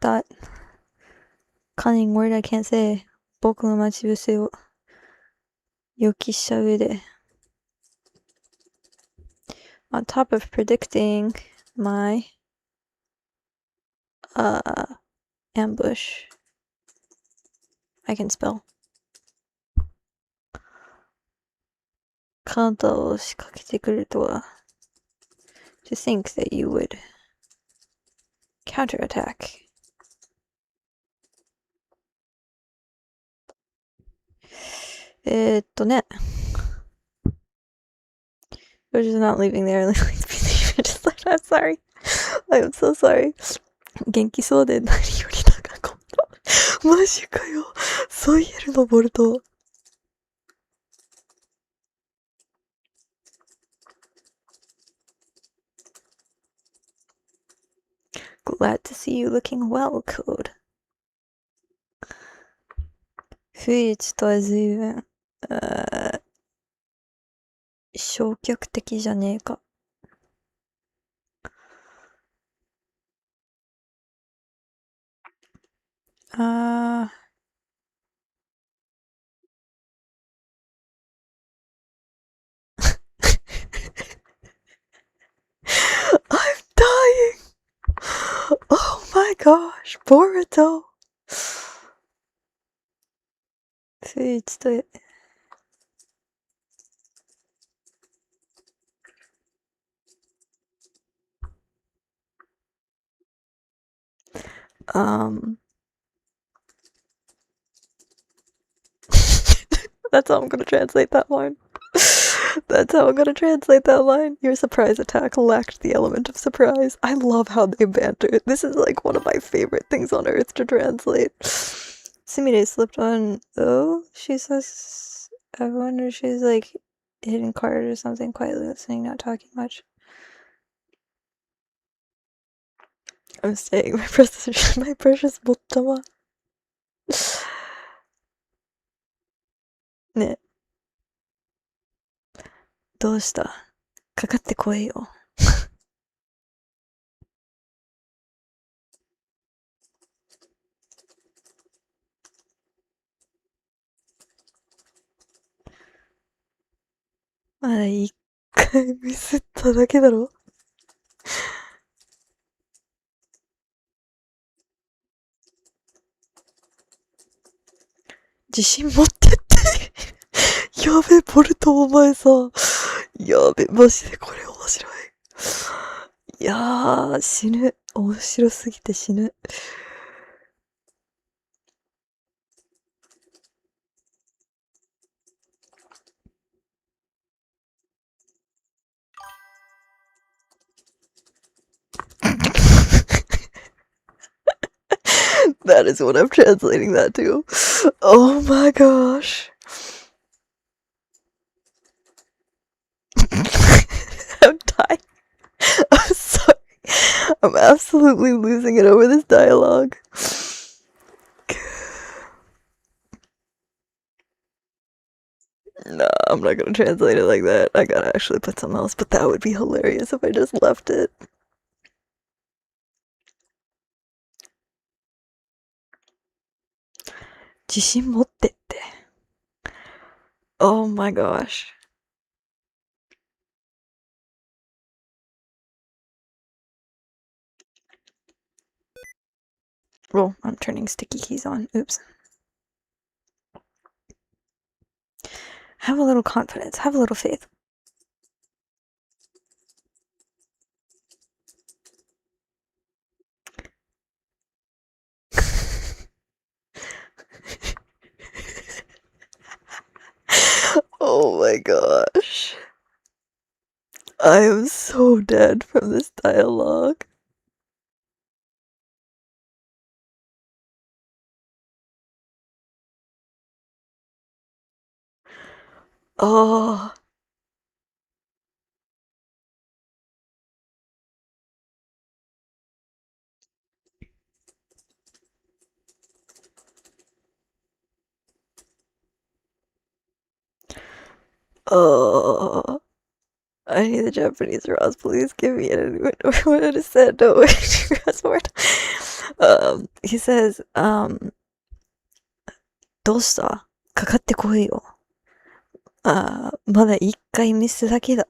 That cunning word I can't say. 僕の待ち伏せを予期した上で on top of predicting my ambush. I can spell. カウンターを仕掛けてくるとは to think that you would counterattack. We're just not leaving the airline. I'm sorry. I'm so sorry. 元気そうで何より長かった。マジかよ。そう言えるのボルト。Glad to see you looking well, Code. 不一とは随分、消極的じゃねえか。I'm dying! Oh my gosh, Boruto! 不一とThat's how I'm gonna translate that line. That's how I'm gonna translate that line. Your surprise attack lacked the element of surprise. I love how they banter. This is like one of my favorite things on earth to translate. Sumire slipped on. Oh, she says. I wonder if she's like hitting card or something, quietly listening, not talking much. I'm staying. My precious bottama. ね、どうした？かかってこいよ。まだ一回ミスっただけだろ。自信持ってってやべ、ボルトお前さ。やべ、マジでこれ面白い。いやー、死ぬ。面白すぎて死ぬ。That is what I'm translating that to. Oh my gosh. I'm dying. I'm sorry. I'm absolutely losing it over this dialogue. Nah, I'm not gonna translate it like that. I gotta actually put something else, but that would be hilarious if I just left it. Oh my gosh. Oh, I'm turning sticky keys on. Oops. Have a little confidence. Have a little faith. Oh my gosh. I am so dead from this dialogue. Oh. Oh. I need the Japanese Ross. Please give me it. What did it say? No, wait. Word. He says, どうしたかかってこいよ。まだ一回ミスだけだ、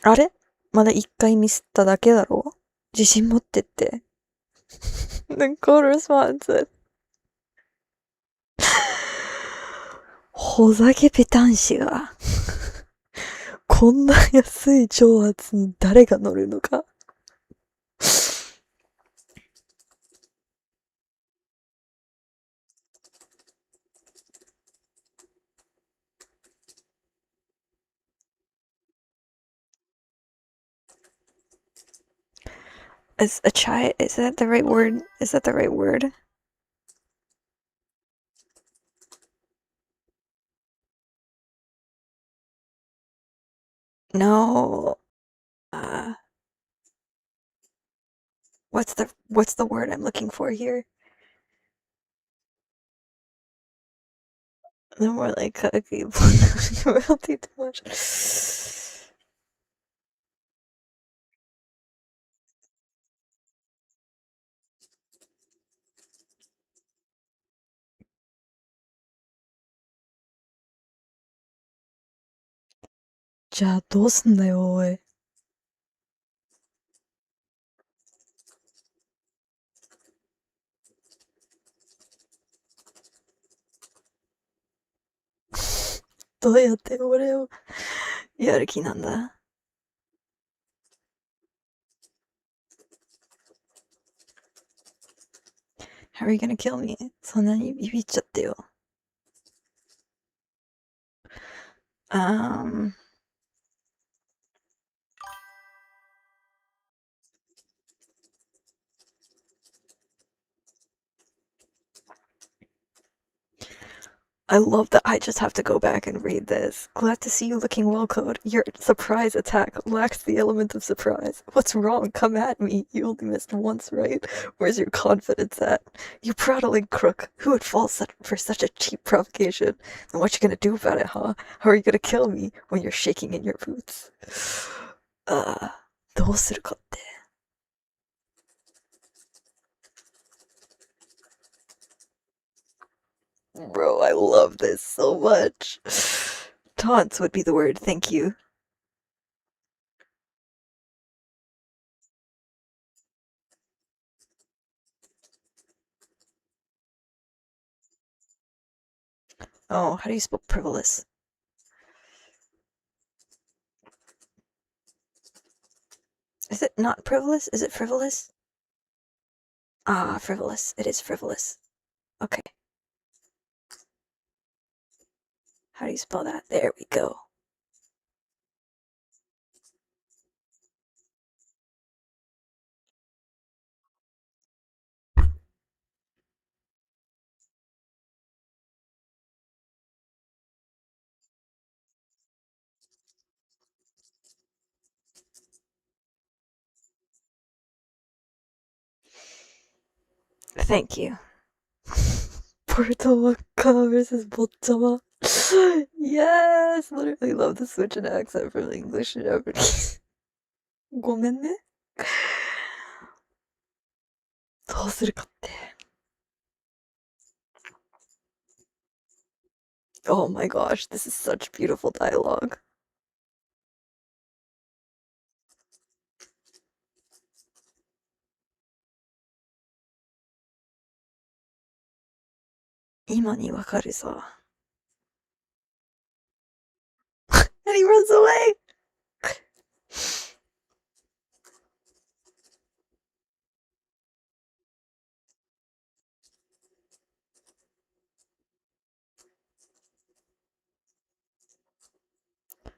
あれまだ一回ミスっただけだろ自信持ってって。Then Cole responds with, ほざけペタン氏が、こんな安い挑発に誰が乗るのか。Is a chai, is that the right word? Is that the right word? No. What's the word I'm looking for here? No more like okay, royalty too much. じゃあどうすんだよ、おい。どうやって俺をやる気なんだ ?How are you gonna kill me? そんなにビビっちゃってよ。I love that I just have to go back and read this. Glad to see you looking well, Code. Your surprise attack lacks the element of surprise. What's wrong? Come at me. You only missed once, right? Where's your confidence at? You prattling crook. Who would fall for such a cheap provocation? And what you gonna do about it, huh? How are you gonna kill me when you're shaking in your boots? どうするかって。Bro, I love this so much. Taunts would be the word, thank you. Oh, how do you spell frivolous? Is it not frivolous? Is it frivolous? Ah, frivolous. It is frivolous. Okay. How do you spell that? There we go. Thank you. Portawaka versus Boltama. Yes! Literally love the switch in accent from English to Japanese. ごめんね。どうするかって。Oh my gosh, this is such beautiful dialogue. Ima ni wakaru sa. And he runs away!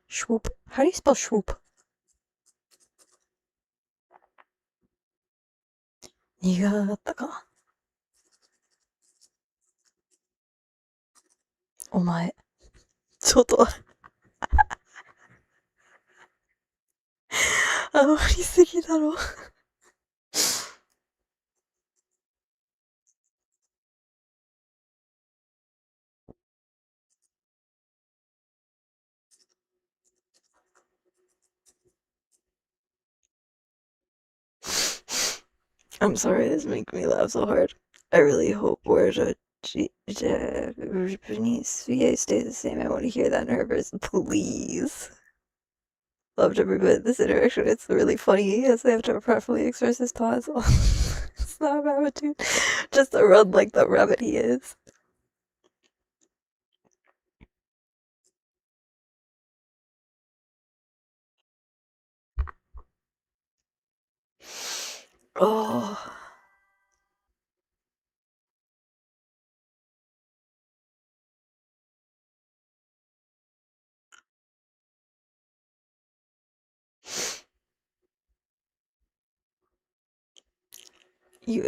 Swoop. How do you spell swoop? 苦かったか。お前。ちょっと。煽りすぎだろ。I'm sorry, this makes me laugh so hard. I really hope word Japanese VA stays the same. I want to hear that in her version, please. Loved every bit of this interaction. It's really funny as they have to properly express his thoughts. It's not a rabbit, just a run like the rabbit he is. Oh.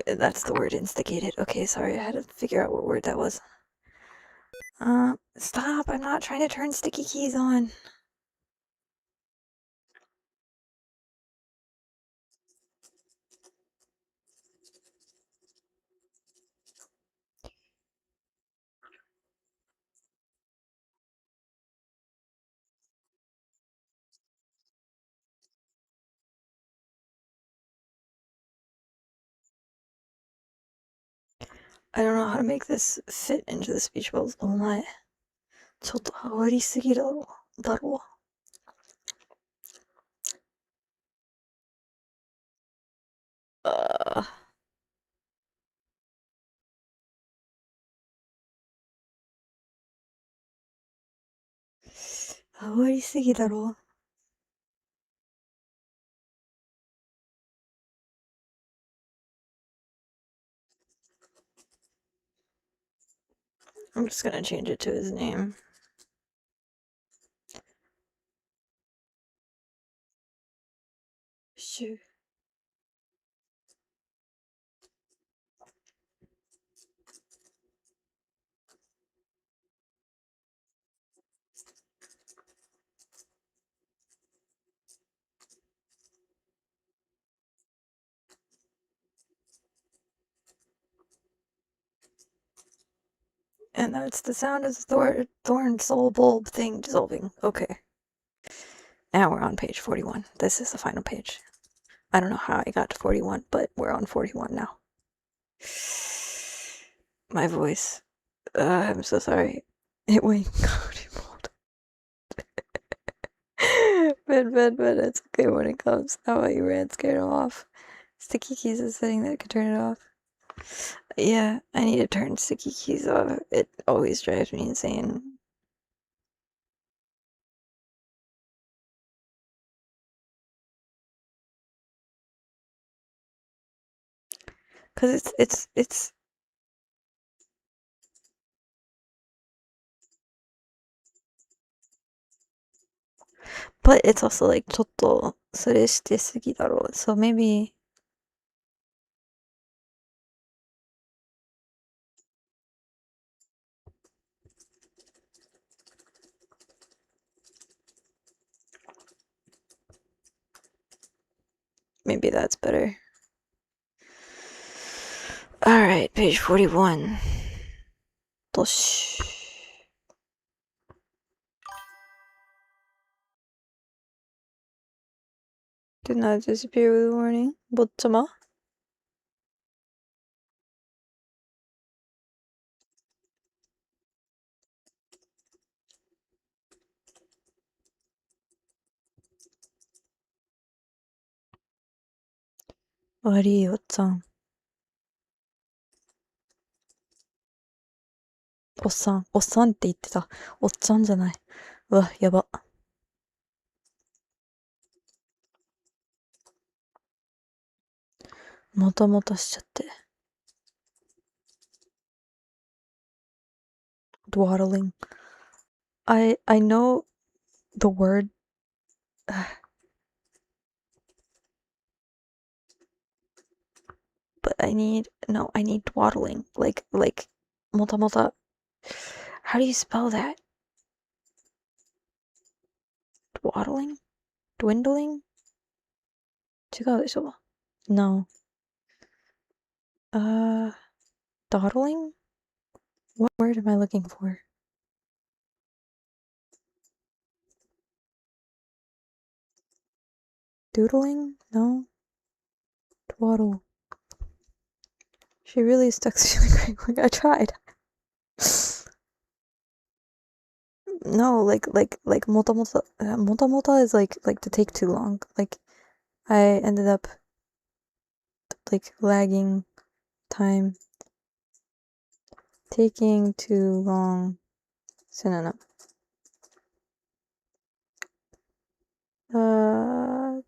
'That's the word instigated. Okay, sorry, I had to figure out what word that was. Stop, I'm not trying to turn sticky keys on. I don't know how to make this fit into the speech bubbles. Oh my. ちょっと変わりすぎだろ。だろ。変わりすぎだろ。I'm just gonna change it to his name. Sure. And that's the sound of the thorn soul bulb thing dissolving. Okay. Now we're on page 41. This is the final page. I don't know how I got to 41, but we're on 41 now. My voice. I'm so sorry. It went cold. Ben, it's okay when it comes. How about you ran scared him off? Sticky keys is the thing that could turn it off. Yeah, I need to turn sticky keys off. It always drives me insane. Cause it's but it's also like ちょっとそれしてすぎだろう. So maybe that's better. Alright, page 41. Dosh. Did not disappear with a warning. Botsama?悪いおっさん。おっさん。おっさんって言ってた。おっさんじゃない。うわ、やば。もたもたしちゃって。Dwaddling. I know the word. But I need dwaddling. Like, mota mota. How do you spell that? Dwaddling? Dwindling? 違うでしょ No. Dawdling? What word am I looking for? Doodling? No. Dwaddle. She really stuck to the like I tried. No, like mota mota. Mota mota is like to take too long. Like I ended up like lagging time. Taking too long. Synonym.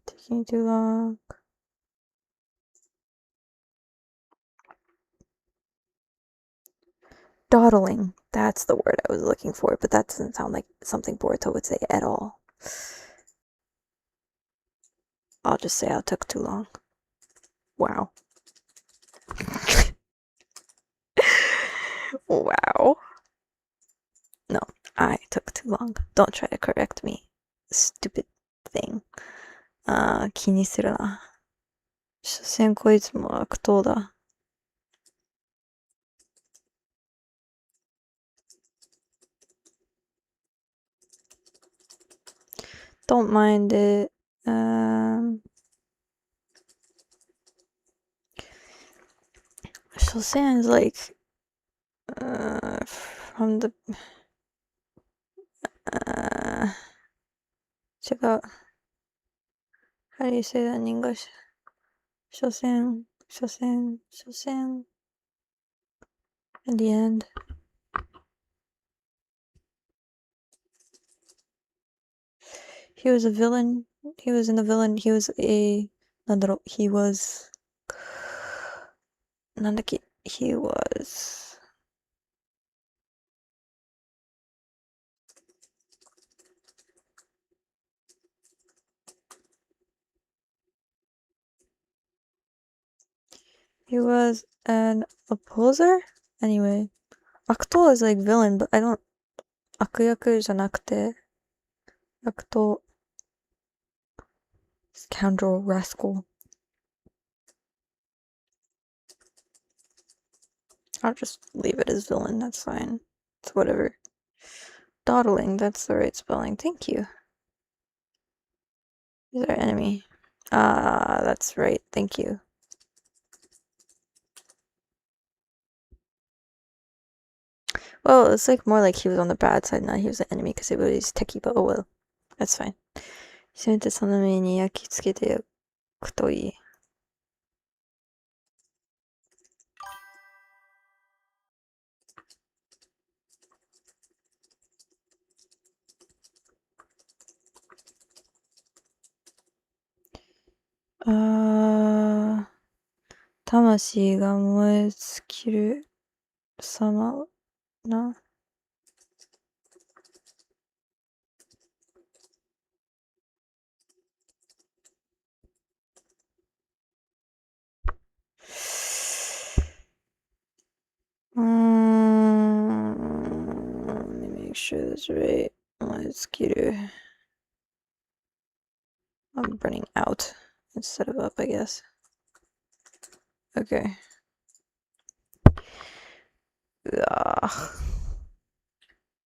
Taking too long. Dawdling. That's the word I was looking for, but that doesn't sound like something Boruto would say at all. I'll just say I took too long. Wow. Wow. No, I took too long. Don't try to correct me. Stupid thing. 気にするな。所詮こいつも悪党だ。Don't mind it. Shosen is like from the 違う How do you say that in English? 所詮 in the end. He was a villain. He was in the villain. He was a なんだろう he was なんだっけ he was he was an opposer? Anyway. 悪党 is like villain, but I don't 悪役じゃなくて悪党 scoundrel, rascal. I'll just leave it as villain, that's fine. It's whatever. Dawdling, that's the right spelling. Thank you. He's our enemy. That's right. Thank you. Well, it's like more like he was on the bad side, not he was the enemy because it was techie, but oh well. That's fine. せめてその目に焼き付けておくといい。魂が燃え尽きる様な。Let me make sure that's right. Let's get it. I'm burning out instead of up, I guess. Okay.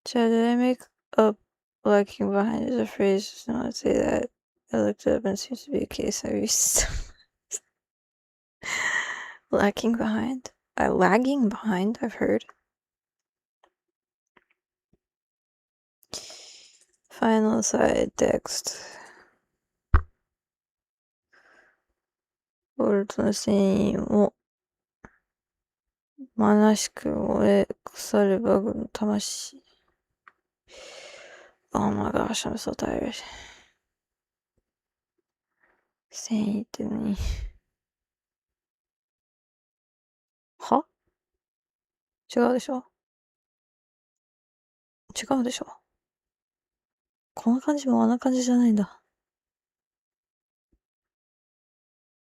Did I make up lacking behind is a phrase? Just not say that. I looked it up and it seems to be a case I used. Lacking behind? Lagging behind, I've heard. Final side text. ボルトの繊維を虚しく燃え腐るバグの魂。Oh my gosh, I'm so tired. 繊維って何？は？違うでしょ？違うでしょ？この感じもあんな感じじゃないんだ。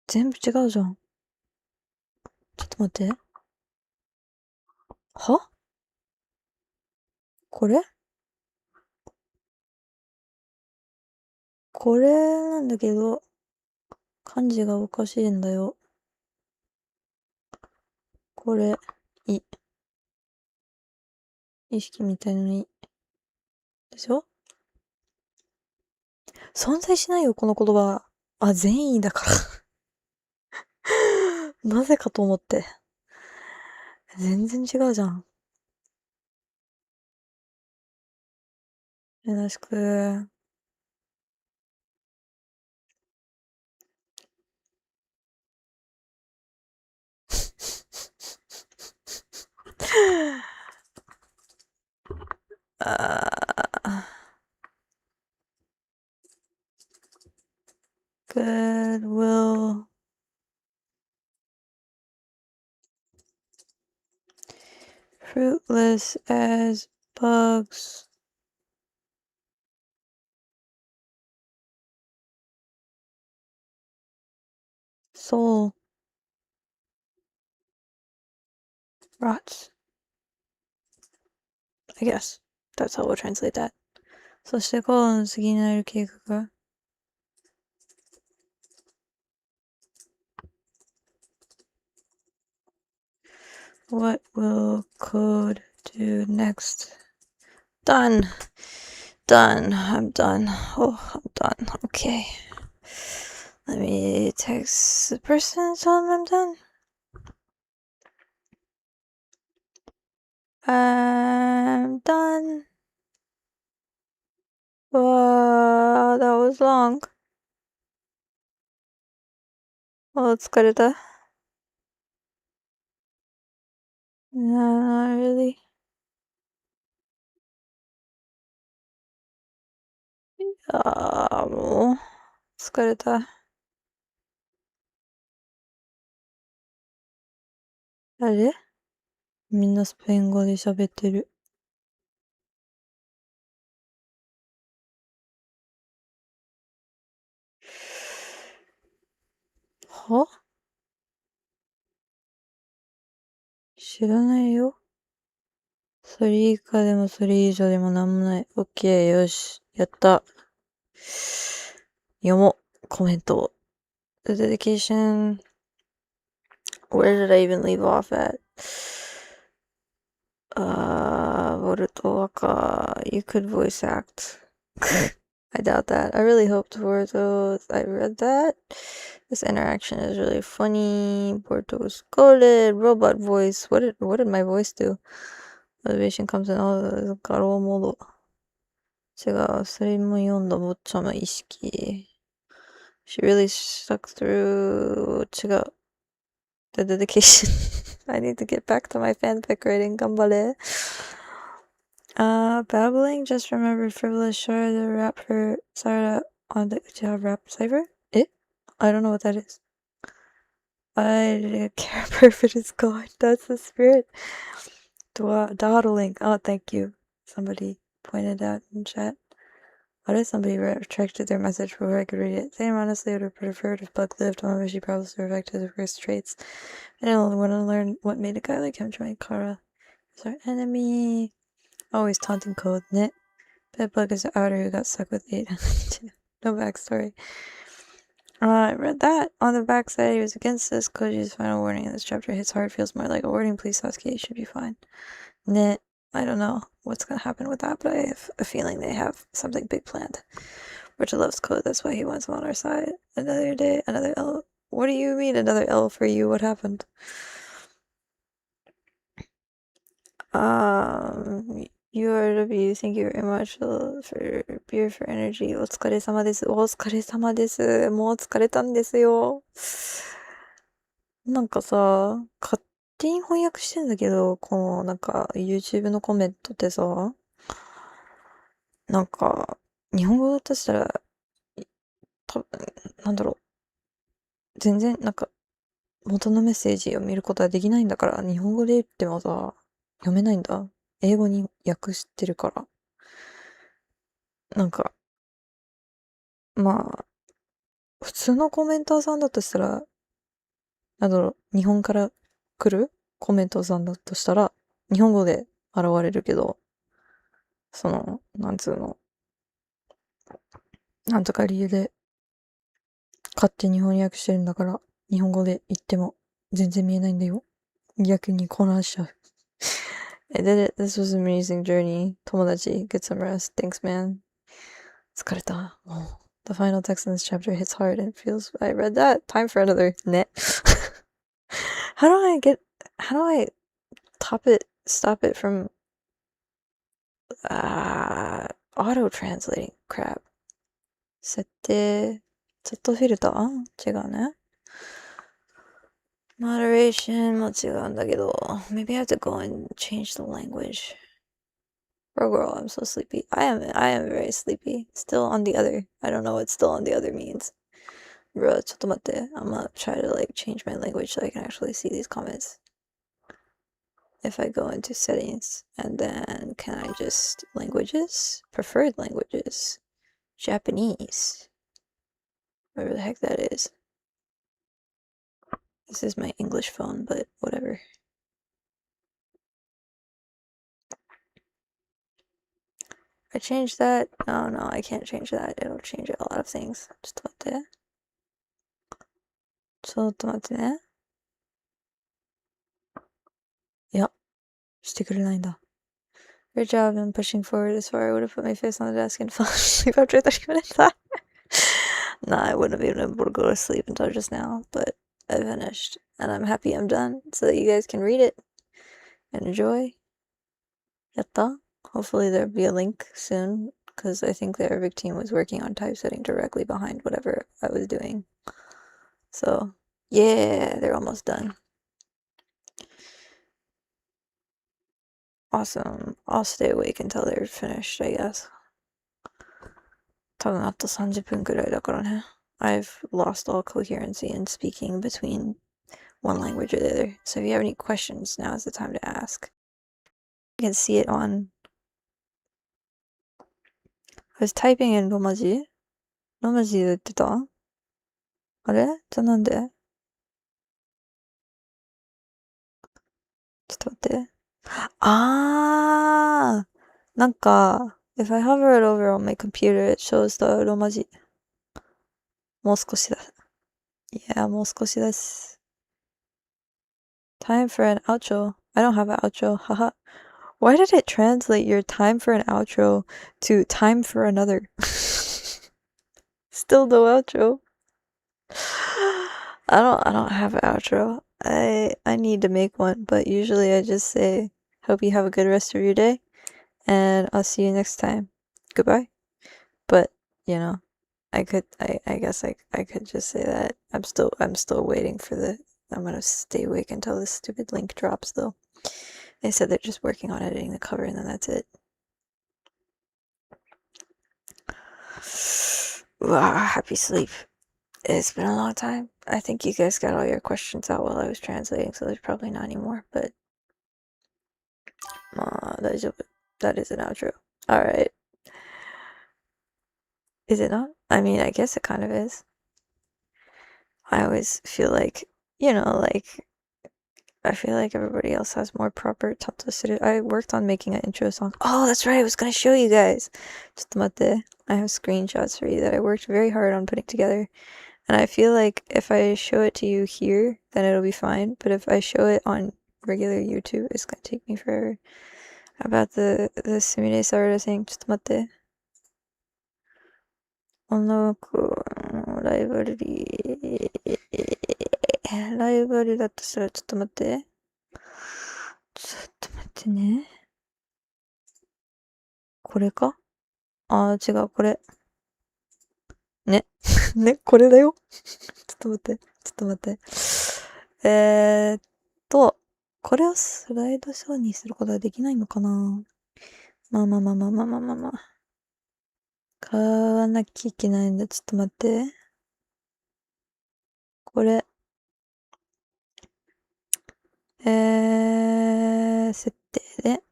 全部違うじゃん。ちょっと待って。は？これ？これなんだけど、漢字がおかしいんだよ。これ、意識みたいのに。でしょ？存在しないよ、この言葉。あ、善意だからなぜかと思って。全然違うじゃん。よろしく。Goodwill. Fruitless as bugs. Soul. Rots. I guess. That's how we'll translate that. そしてコーンの次になる計画。What will code do next? Done. Done. I'm done. Oh, I'm done. Okay. Let me text the person and tell them I'm done. I'm done. Wow, that was long. 疲れた。Not really. もう、疲れた。あれ？みんなスペイン語で喋ってる。は？知らないよ。それ以下でもそれ以上でもなんもない。オッケー、よし。やった。読もう。コメントを。The dedication. Where did I even leave off at? ボルトワカ。You could voice act. I doubt that. I really hoped Borto. I read that. This interaction is really funny. Borto was scolded. Robot voice. What did my voice do? Motivation comes in all the 画廊モード。違う。それも読んだぼっちゃま意識。She really stuck through. 違う。The dedication. I need to get back to my fanfic writing. 頑張れ。Babbling. Just remember frivolous shard the rap for Sarah on the Uchiha rap cipher? I don't know what that is. I care perfect is gone. That's the spirit. Dawdling. Oh, thank you. Somebody pointed out in chat. Why did somebody retracted their message before I could read it? Same honestly would have preferred if Buck lived. However, she probably perfected his worst traits. I don't want to learn what made a guy like him join Kara. He's our enemy. Always taunting code. Knit. Pet Bug is the outer who got stuck with 8. No backstory. I read that. On the backside, he was against this. Koji's final warning in this chapter hits hard, feels more like a warning. Please, Sasuke, should be fine. Nah, I don't know what's gonna happen with that, but I have a feeling they have something big planned. Richard loves Code, that's why he wants him on our side. Another day, another L. What do you mean, another L for you? What happened? URW, thank you very much for beer for energy. お疲れ様です。お疲れ様です。もう疲れたんですよ。なんかさ、勝手に翻訳してんだけど、YouTube のコメントってさ、なんか、日本語だとしたら、多分、なんだろう。全然、元のメッセージを見ることはできないんだから、日本語で言ってもさ、読めないんだ。英語に訳してるから。なんか、まあ、普通のコメンターさんだとしたら、日本から来るコメンターさんだとしたら、日本語で現れるけど、なんつうの、なんとか理由で勝手に翻訳してるんだから、日本語で言っても全然見えないんだよ。逆に混乱しちゃう。I did it. This was an amazing journey. 友達, get some rest. Thanks, man. 疲れた。もう。The final text in this chapter hits hard and feels. I read that. Time for another. ね。how do I stop it from, auto translating crap? 設定、チャットフィルター違うね。Moderation も違うんだけど maybe I have to go and change the language. Bro, girl, I'm so sleepy. I am very sleepy. Still on the other. I don't know what still on the other means. Bro, ちょっと待って. I'm gonna try to change my language so I can actually see these comments. If I go into settings and then can I just languages? Preferred languages. Japanese. Whatever the heck that is. This is my English phone, but whatever. I change that? Oh no, I can't change that. It'll change a lot of things. ちょっと待って。ちょっと待ってね。いや、してくれないんだ。Great job in pushing forward as far. I would have put my face on the desk and fell asleep after 30 minutes. Nah, I wouldn't have been able to go to sleep until just now, but I finished. And I'm happy I'm done so that you guys can read it and enjoy. Yatta. Hopefully there'll be a link soon, because I think the Arabic team was working on typesetting directly behind whatever I was doing. So, yeah, they're almost done. Awesome. I'll stay awake until they're finished, I guess. 多分あと30分くらいだからね. I've lost all coherency in speaking between one language or the other. So if you have any questions, now is the time to ask. You can see it on... I was typing in ロマ字で言ってたあれじゃあなんでちょっと待って。なんか、if I hover it over on my computer, it shows the ローマ字。もう少しだ。いや、もう少しです。Time for an outro. I don't have an outro. Haha. Why did it translate your time for an outro to time for another? Still no outro. I don't have an outro. I need to make one, but usually I just say, hope you have a good rest of your day, and I'll see you next time. Goodbye. But, I guess I could just say that. I'm still waiting for I'm gonna stay awake until this stupid link drops though. They said they're just working on editing the cover and then that's it. Happy sleep. It's been a long time. I think you guys got all your questions out while I was translating, so there's probably not anymore, but that is an outro. Alright. Is it not? I mean, I guess it kind of is. I always feel like, I feel like everybody else has more proper tanto. I worked on making an intro song. Oh, that's right, I was gonna show you guys. ちょっと待って. I have screenshots for you that I worked very hard on putting together. And I feel like if I show it to you here, then it'll be fine. But if I show it on regular YouTube, it's gonna take me forever. How about the Sumire Sarada thing? ちょっと待って。女の子のライバルリー。ライバルだとしたら、ちょっと待って。ちょっと待ってね。これか？あー、違う、これ。ね。ね、これだよ。ちょっと待って。ちょっと待って。これをスライドショーにすることはできないのかな？まあまあまあまあまあまあまあまあ。買わなきゃいけないんだ。ちょっと待って。これ。設定で。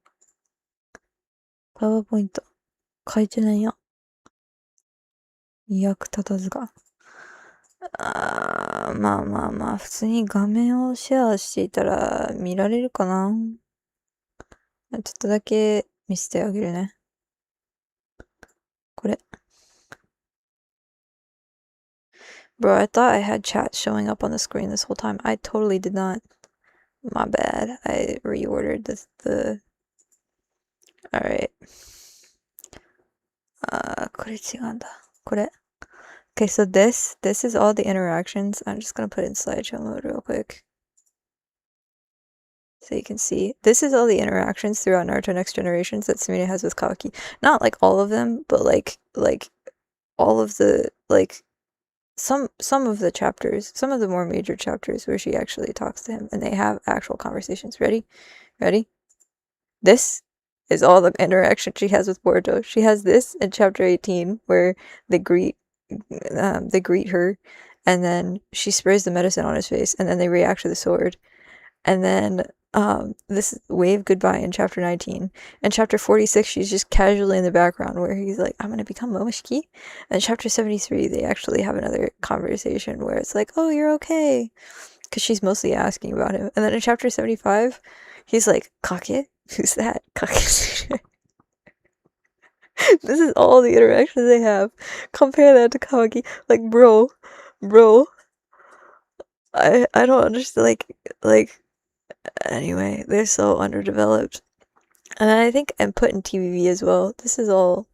パワーポイント。書いてないや。役立たずが。まあまあまあ、普通に画面をシェアしていたら見られるかな。ちょっとだけ見せてあげるね。これ。Bro, I thought I had chat showing up on the screen this whole time. I totally did not. My bad. I reordered the... Alright. これ違うんだ。これ。Okay, so this is all the interactions. I'm just gonna put it in slideshow mode real quick. So you can see. This is all the interactions throughout Naruto Next Generations that Sumire has with Kawaki. Not like all of them, but like all of the, like, some of the chapters, some of the more major chapters where she actually talks to him and they have actual conversations. Ready? This is all the interaction she has with Boruto. She has this in chapter 18 where they greet her, and then she sprays the medicine on his face, and then they react to the sword. And then this wave goodbye in chapter 19. And chapter 46, she's just casually in the background where he's like, I'm gonna become Momoshiki. And chapter 73, they actually have another conversation where it's like, oh, you're okay. Because she's mostly asking about him. And then in chapter 75, he's like, Kake? Who's that? Kake. This is all the interactions they have. Compare that to Kawaki. Like, bro. I don't understand, anyway, they're so underdeveloped. And I think I'm putting TVV as well. This is all,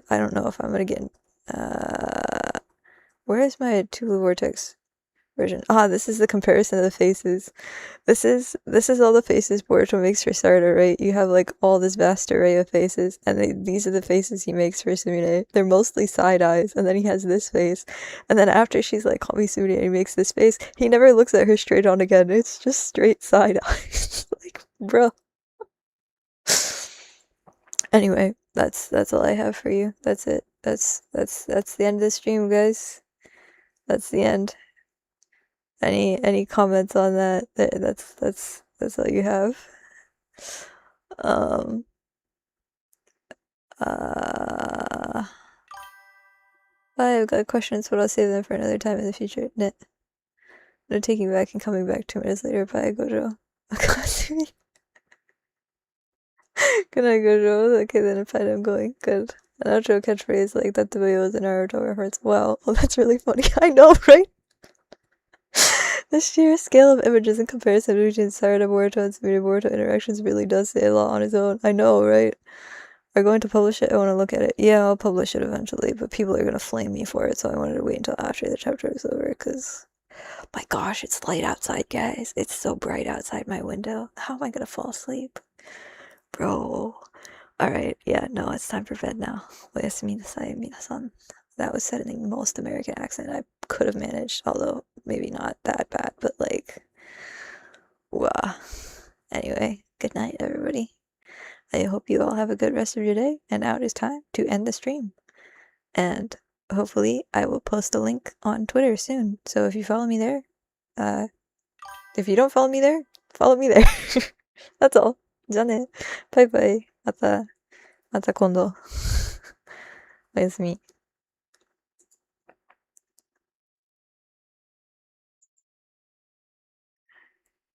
I don't know if I'm gonna get, where is my Two Vortex version? This is the comparison of the faces. This is all the faces Boruto makes for Sarada, right? You have like all this vast array of faces, and these are the faces he makes for Sumire. They're mostly side eyes, and then he has this face. And then after she's like, call me Sumire, and he makes this face, he never looks at her straight on again. It's just straight side eyes. Like, bro. Anyway, that's all I have for you. That's it. That's the end of the stream, guys. That's the end. Any comments on that? That's all you have. I've got questions, but I'll save them for another time in the future. Net. They're taking back and coming back 2 minutes later. Bye, Gojo. Good night, Gojo. Okay, then if I'm going. Good. An outro catchphrase like that the video is in Naruto reference. Wow, well, that's really funny. I know, right? The sheer scale of images in comparison between Sarada Boruto and Sumire Boruto interactions really does say a lot on its own. I know, right? Are going to publish it? I want to look at it. Yeah, I'll publish it eventually, but people are going to flame me for it, so I wanted to wait until after the chapter was over, because... My gosh, it's light outside, guys. It's so bright outside my window. How am I going to fall asleep? Bro. Alright, yeah, no, it's time for bed now. Oyasumi nasai, minasan. That was said in the most American accent I could have managed, although maybe not that bad, but like, wow. Anyway, good night, everybody. I hope you all have a good rest of your day, and now it is time to end the stream. And hopefully I will post a link on Twitter soon, so if you follow me there, if you don't follow me there, follow me there. That's all. じゃあね。バイバイ。また今度。おやすみ。